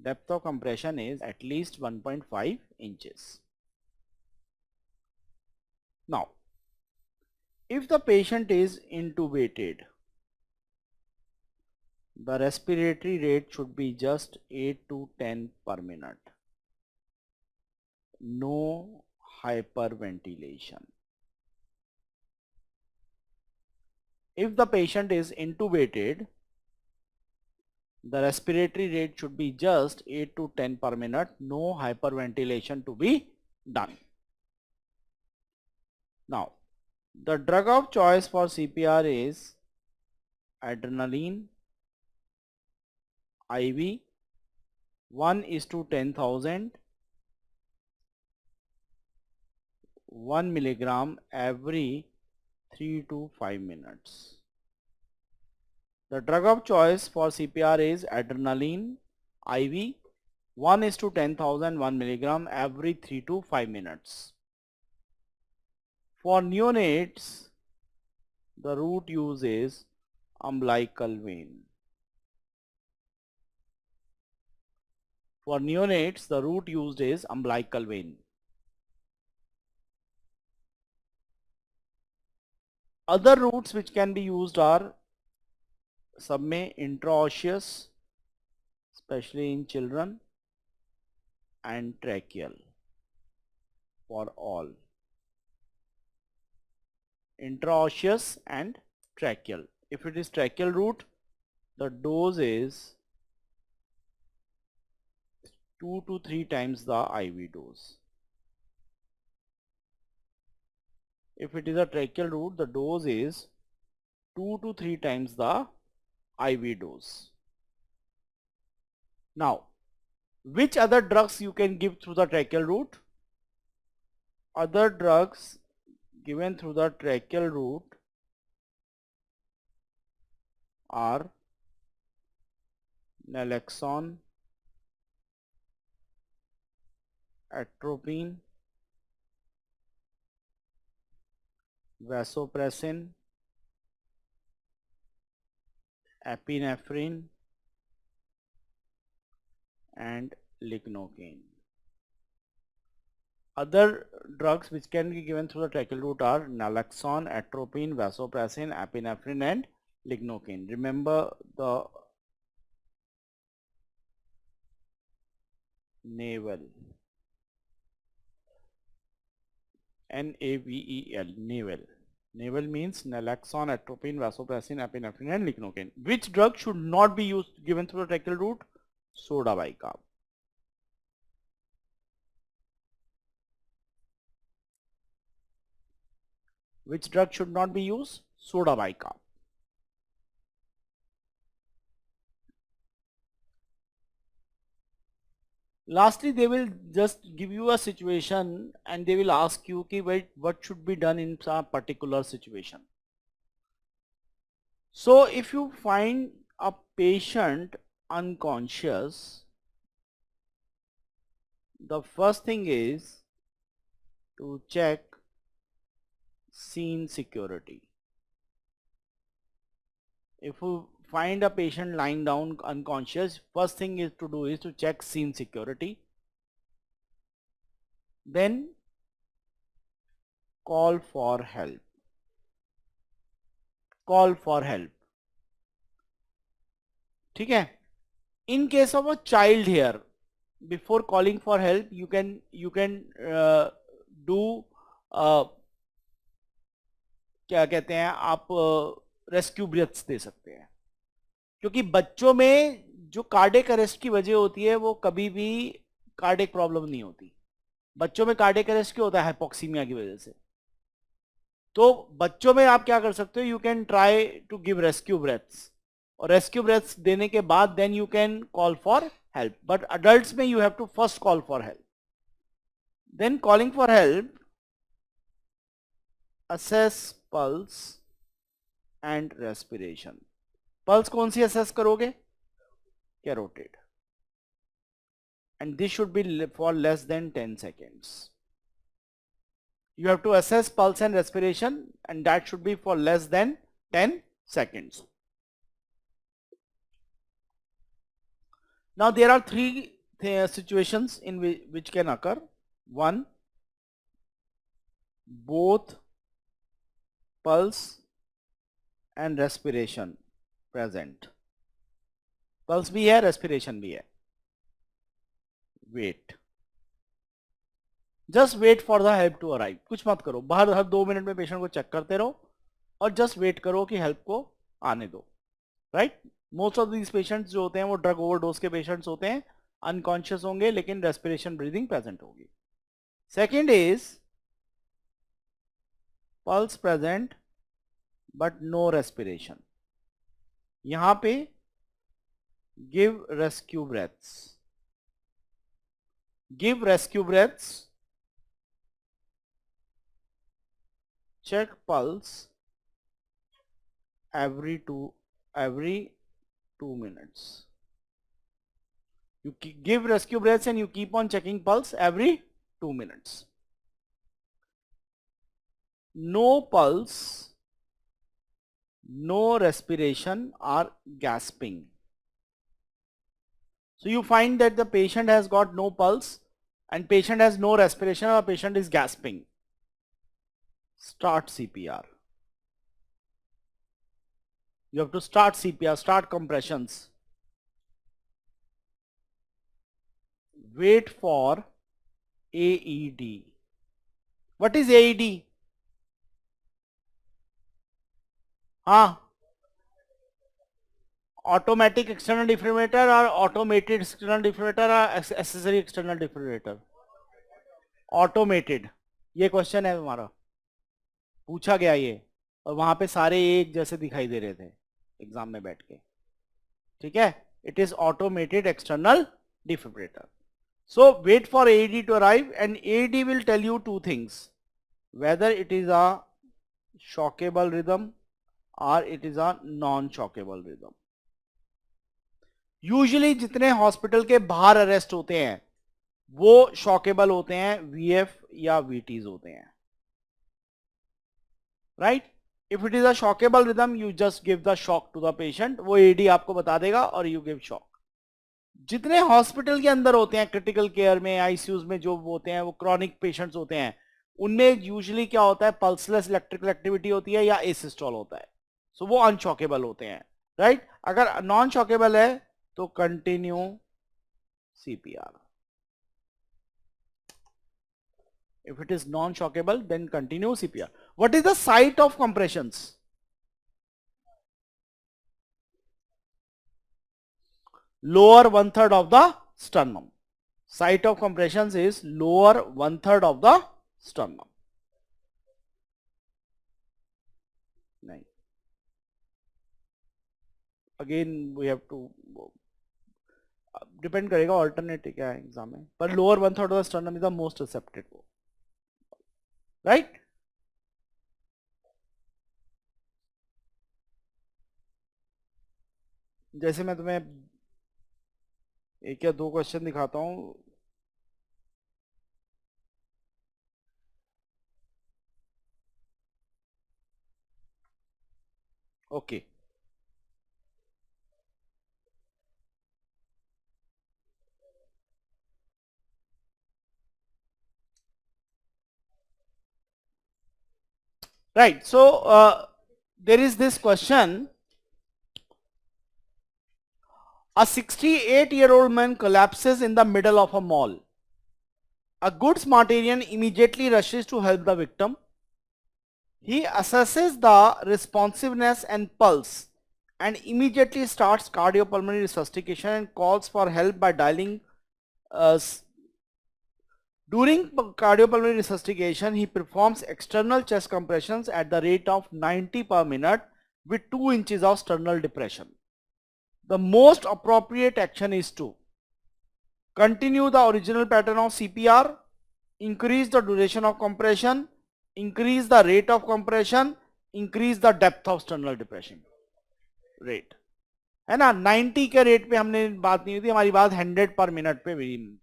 Depth of compression is at least 1.5 inches. Now, if the patient is intubated, the respiratory rate should be just 8 to 10 per minute. No hyperventilation. If the patient is intubated, the respiratory rate should be just 8 to 10 per minute. No hyperventilation to be done. Now the drug of choice for CPR is adrenaline IV 1:10,000 1 milligram every 3 to 5 minutes. The drug of choice for CPR is adrenaline IV 1:10,000 1 milligram every 3 to 5 minutes. For neonates, the route used is umbilical vein. For neonates, the route used is umbilical vein. Other routes which can be used are सब में intraosseous, especially in children, and tracheal for all. Intraosseous and tracheal. If it is tracheal route, the dose is 2 to 3 times the IV dose. If it is a tracheal route, the dose is 2 to 3 times the IV dose. Now, which other drugs you can give through the tracheal route? Other drugs given through the tracheal route are naloxone, atropine, vasopressin, epinephrine, and lignocaine. Other drugs which can be given through the tracheal route are naloxone, atropine, vasopressin, epinephrine, and lignocaine. Remember the navel, N-A-V-E-L, navel. Navel means naloxone, atropine, vasopressin, epinephrine, and lignocaine. Which drug should not be used given through the tracheal route? Soda bicarb. Which drug should not be used? Soda bicarb. Lastly, they will just give you a situation and they will ask you, okay, wait, what should be done in a particular situation. So if you find a patient unconscious, the first thing is to check scene security. If you find a patient lying down unconscious, first thing is to do is to check scene security. Then call for help. Call for help. ठीक है? In case of a child here, before calling for help, you can do क्या कहते हैं आप rescue breaths दे सकते हैं, क्योंकि बच्चों में जो कार्डियक अरेस्ट की वजह होती है वो कभी भी कार्डियक प्रॉब्लम नहीं होती. बच्चों में कार्डियक अरेस्ट क्यों होता है? हाइपोक्सीमिया की वजह से. तो बच्चों में आप क्या कर सकते हो? You can try to give rescue breaths, और रेस्क्यू ब्रेथ्स देने के बाद then you can call for help. But adults में you have to first call for help. Then calling for help, assess pulse and respiration. Pulse कौन सी assess करोगे? Carotid. And this should be for less than 10 seconds. You have to assess pulse and respiration, and that should be for less than 10 seconds. Now there are three situations in which can occur. One, both pulse and respiration present. Pulse भी है, respiration भी है. Wait, just wait for the help to arrive. कुछ मत करो, बाहर हर 2 minute में पेशेंट को चेक करते रहो और जस्ट वेट करो कि हेल्प को आने दो. Right? Most of these patients जो होते हैं वो ड्रग ओवरडोज के पेशेंट्स होते हैं, अनकॉन्शियस होंगे लेकिन रेस्पिरेशन ब्रीदिंग प्रेजेंट होगी. Second is pulse present but no respiration, यहां पे give rescue breaths, give rescue breaths, check pulse every 2 minutes. You give rescue breaths and you keep on checking pulse every 2 minutes. No pulse, no respiration or gasping. So you find that the patient has got no pulse and patient has no respiration or patient is gasping. Start CPR. You have to start CPR, start compressions. Wait for AED. What is AED? Automatic external defibrillator or automated external defibrillator or accessory external defibrillator? Automated, ये question है हमारा, पूछा गया ये, और वहां पे सारे एक जैसे दिखाई दे रहे थे एग्जाम में बैठ के, ठीक है. It is automated external defibrillator. So wait for AED to arrive and AED will tell you two things, whether it is a shockable rhythm or it is a non-shockable rhythm. Usually जितने hospital के बाहर arrest होते हैं वो shockable होते हैं, VF या VTs होते हैं, राइट. If it is a shockable rhythm you just give the shock to the patient, वो AED आपको बता देगा और यू गिव शॉक. जितने हॉस्पिटल के अंदर होते हैं क्रिटिकल केयर में, ICUs में जो होते हैं, वो क्रॉनिक पेशेंट्स होते हैं, उनमें यूजुअली क्या होता है, पल्सलेस इलेक्ट्रिकल एक्टिविटी होती है या एसिस्टोल होता है, सो वो अनशॉकेबल होते हैं, राइट. अगर नॉन शॉकेबल है तो continue CPR. If it is non-shockable, then continue CPR. What is the site of compressions? Lower 1/3 of the sternum. Site of compressions is lower 1/3 of the sternum. नहीं. Again we have to depend करेगा alternative क्या है exam में, पर lower 1/3 of the sternum is the most accepted, right. जैसे मैं तुम्हें एक या दो क्वेश्चन दिखाता हूं. Okay, right. So there is this question. A 68-year-old man collapses in the middle of a mall. A good Smartarian immediately rushes to help the victim. He assesses the responsiveness and pulse and immediately starts cardiopulmonary resuscitation and calls for help by dialing. During cardiopulmonary resuscitation, he performs external chest compressions at the rate of 90 per minute with 2 inches of sternal depression. The most appropriate action is to continue the original pattern of CPR, increase the duration of compression, increase the rate of compression, increase the depth of sternal depression rate. है ना, 90 के rate पे हमने बात नहीं हुई थी, हमारी बात 100 पर मिनट पे हुई.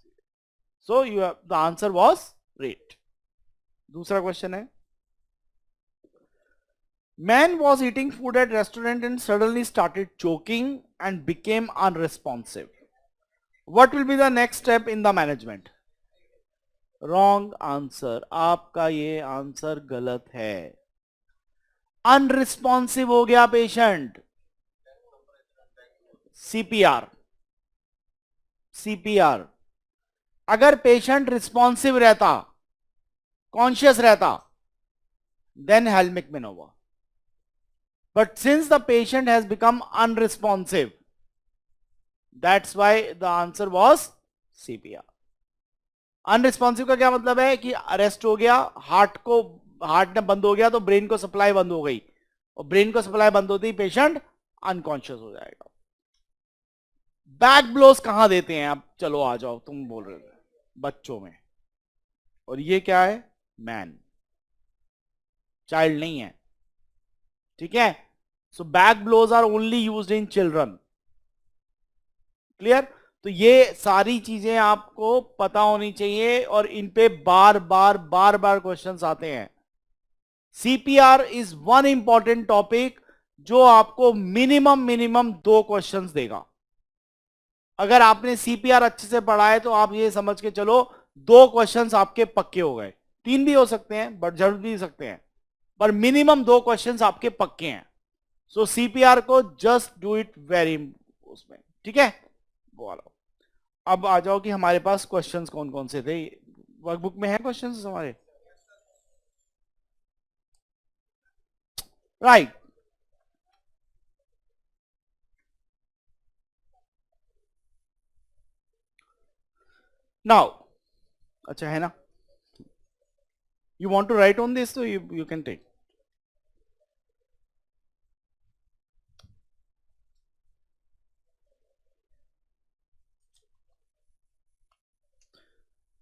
So the answer was rate. दूसरा क्वेश्चन है, man was eating food at restaurant and suddenly started choking and became unresponsive. What will be the next step in the management? Wrong answer. आपका ये answer गलत है. Unresponsive हो गया patient, CPR. अगर patient responsive रहता, conscious रहता, then Helmick maneuver. But since the patient has become unresponsive, that's why the answer was CPR. Unresponsive का क्या मतलब है कि अरेस्ट हो गया, हार्ट को हार्ट ने बंद हो गया तो ब्रेन को सप्लाई बंद हो गई, और ब्रेन को सप्लाई बंद होती ही पेशेंट अनकॉन्शियस हो जाएगा। बैक ब्लोज कहां देते हैं? अब चलो आ जाओ, तुम बोल रहे थे बच्चों में, और ये क्या है? मैन, चाइल्ड नहीं है, ठीक है। So back blows are only used in children, clear. तो ये सारी चीजें आपको पता होनी चाहिए, और इन पे बार बार बार बार क्वेश्चंस आते हैं। CPR is one important topic जो आपको मिनिमम मिनिमम 2 क्वेश्चंस देगा। अगर आपने सीपीआर अच्छे से पढ़ा है तो आप ये समझ के चलो 2 क्वेश्चंस आपके पक्के हो गए, 3 भी हो सकते हैं बट जरूर भी सकते हैं, पर मिनिमम 2 क्वेश्चंस आपके पक्के हैं। सो सीपीआर को जस्ट डू इट वेरी उसमें, ठीक है। बोलो अब आ जाओ कि हमारे पास क्वेश्चंस कौन कौन से थे, वर्कबुक में है क्वेश्चंस हमारे, राइट। नाउ अच्छा है ना, you want to write on this तो you can take.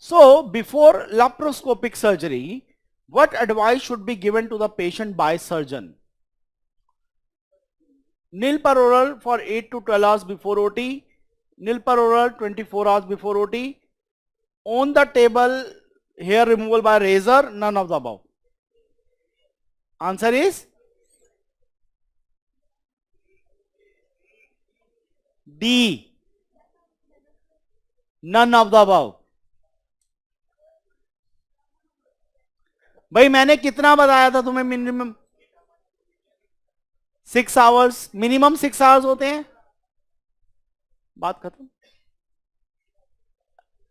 So, before laparoscopic surgery, what advice should be given to the patient by surgeon? Nil per oral for 8 to 12 hours before OT, nil per oral 24 hours before OT, on the table hair removal by razor, none of the above. Answer is D, none of the above. भाई मैंने कितना बताया था तुम्हें? Minimum 6 hours, minimum 6 hours होते हैं, बात खत्म।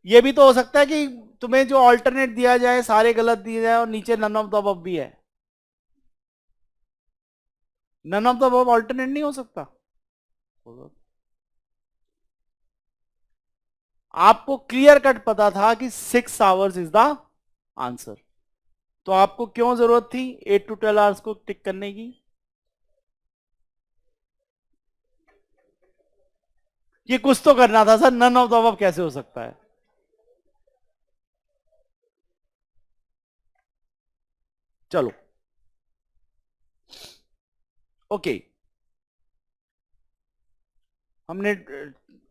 ये भी तो हो सकता है कि तुम्हें जो ऑल्टरनेट दिया जाए सारे गलत दिए जाए और नीचे नन ऑफ द अबव भी है। None of the above alternate नहीं हो सकता। आपको क्लियर कट पता था कि 6 आवर्स इज द आंसर, तो आपको क्यों जरूरत थी 8 to 12 आवर्स को टिक करने की? ये कुछ तो करना था sir, none of the above कैसे हो सकता है? चलो ओके, हमने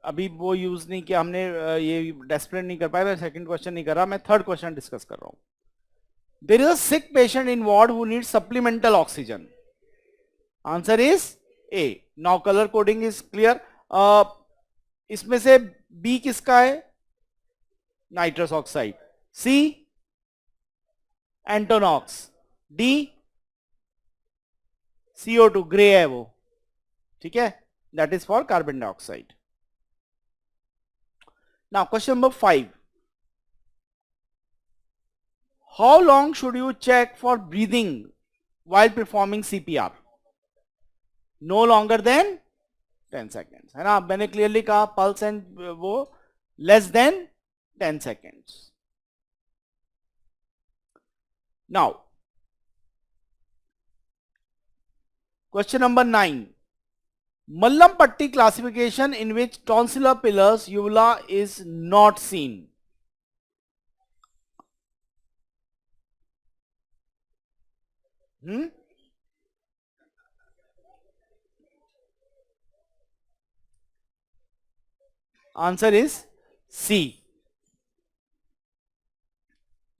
अभी वो यूज नहीं किया, हमने ये डेस्परेट नहीं कर पाया। मैं सेकंड क्वेश्चन नहीं कर रहा, मैं थर्ड क्वेश्चन डिस्कस कर रहा हूं। There is a sick patient in ward who need supplemental oxygen. Answer is A. Now colour coding is clear. इसमें से बी किसका है? Nitrous oxide. C Entonox. D CO2, grey है वो, ठीक है, that is for carbon dioxide. Now question number 5, how long should you check for breathing while performing CPR? No longer than 10 seconds, है ना। मैंने क्लियरली कहा पल्स एंड वो less than 10 seconds. Now question number 9, Mallam Patti classification in which tonsillar pillars uvula is not seen. Answer is C.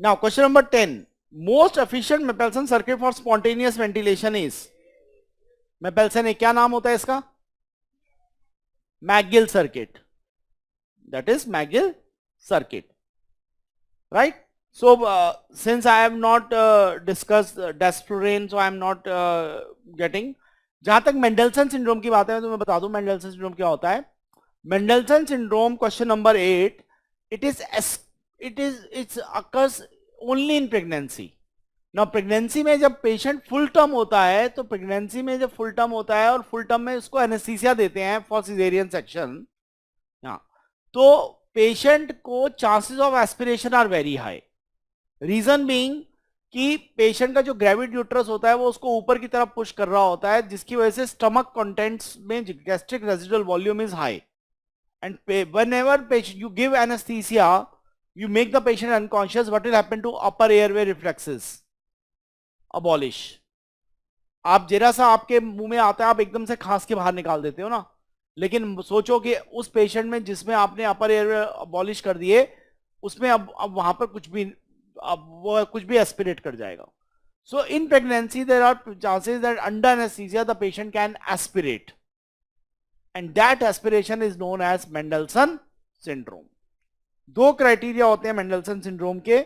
Now question number 10, most efficient Mapelson circuit for spontaneous ventilation is. Mapelson क्या नाम होता है इसका? McGill circuit. That is McGill circuit, right? So since I have not discussed desflurane, so I am not getting. जहां तक Mandelson syndrome की बात है तो मैं बता दूं मेंडलसन सिंड्रोम क्या होता है। Mendelson syndrome question number 8, it's occurs only in pregnancy. ना प्रेगनेंसी में जब पेशेंट फुल टर्म होता है, तो प्रेगनेंसी में जब फुल टर्म होता है और फुल टर्म में उसको एनेस्थीसिया देते हैं फॉर सिजेरियन सेक्शन, तो पेशेंट को chances of aspiration are very high. Reason being कि पेशेंट का जो ग्रेविड यूट्रस होता है वो उसको ऊपर की तरफ पुश कर रहा होता है, जिसकी वजह से स्टमक कंटेंट्स में gastric residual volume is high, and whenever patient you give anesthesia, you make the patient unconscious, what will happen to upper airway reflexes? Abolish. आप जरा सा आपके मुंह में आता है, आप एकदम से खांस के बाहर निकाल देते हो ना, लेकिन सोचो कि उस पेशेंट में जिसमें आपने अपर एयरवे अबॉलिश कर दिए, उसमें अब वहां पर कुछ भी, अब वो कुछ भी एस्पिरेट कर जाएगा. So in pregnancy there are chances that under anaesthesia the patient can aspirate, and that aspiration is known as Mendelson syndrome. दो क्राइटेरिया होते हैं मेंडलसन सिंड्रोम के.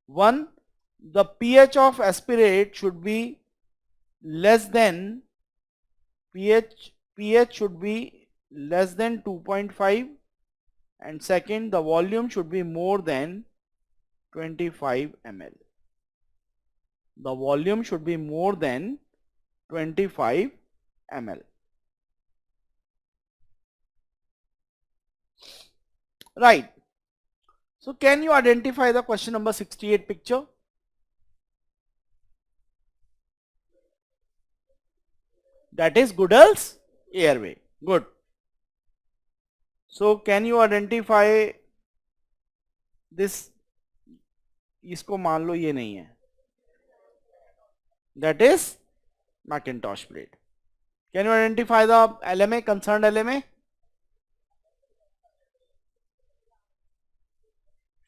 One, the pH of aspirate should be less than pH should be less than 2.5, and second, the volume should be more than 25 ml. The volume should be more than 25 ml. Right. So can you identify the question number 68 picture? That is Goodell's airway. Good. So can you identify this? इसको मान लो ये नहीं है. That is Macintosh plate. Can you identify the LMA, concerned LMA?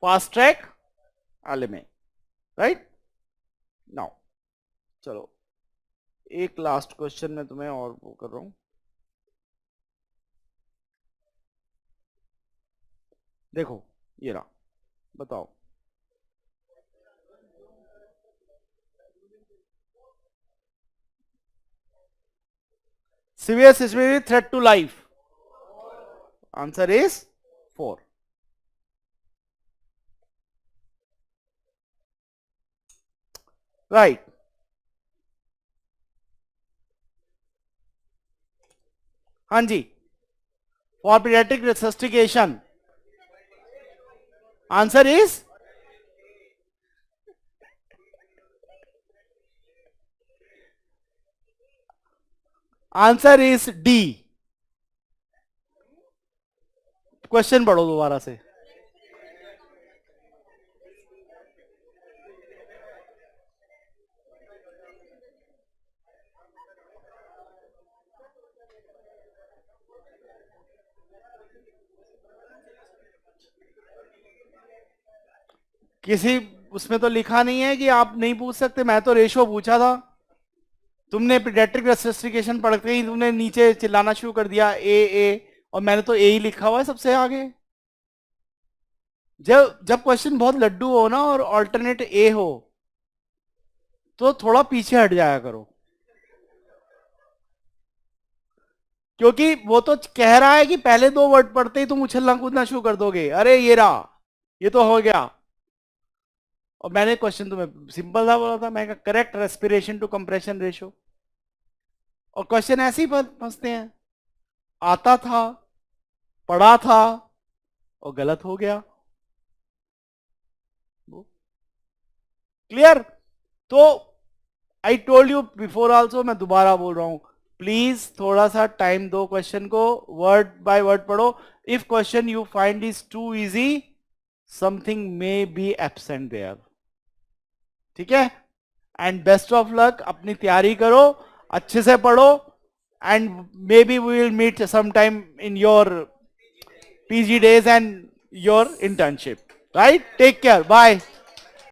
Fast track LMA. Right? Now, चलो एक last question में तुम्हें और वो कर रहा हूं. देखो ये रहा, बताओ. Severe systemic threat to life. Answer is 4. Right. हाँ जी. For pediatric resuscitation. Answer is D. Question पढ़ो दोबारा से. किसी उसमें तो लिखा नहीं है कि आप नहीं पूछ सकते. मैं तो रेशो पूछा था, तुमने पीडियाट्रिक रेसिस्टिकेशन पढ़ते ही तुमने नीचे चिल्लाना शुरू कर दिया ए, और मैंने तो ए ही लिखा हुआ है सबसे आगे. जब क्वेश्चन बहुत लड्डू हो ना और ऑल्टरनेट ए हो तो थोड़ा पीछे हट जाया करो, क्योंकि वो तो कह रहा है कि पहले 2 वर्ड पढ़ते ही तुम उछलना कूदना शुरू कर दोगे. अरे ये रहा, ये तो हो गया. और मैंने क्वेश्चन तुम्हें सिंपल था बोला था, मैं correct respiration to compression ratio. और क्वेश्चन ऐसे ही फंसते हैं, आता था, पढ़ा था और गलत हो गया. क्लियर? तो I told you before also, मैं दोबारा बोल रहा हूं, प्लीज थोड़ा सा टाइम दो क्वेश्चन को, वर्ड बाय वर्ड पढ़ो. If question you find is too easy, something may be absent there. ठीक है? And best of luck. अपनी तैयारी करो, अच्छे से पढ़ो, and may be we will meet some time in your PG days and your internship. Right? Take care. Bye.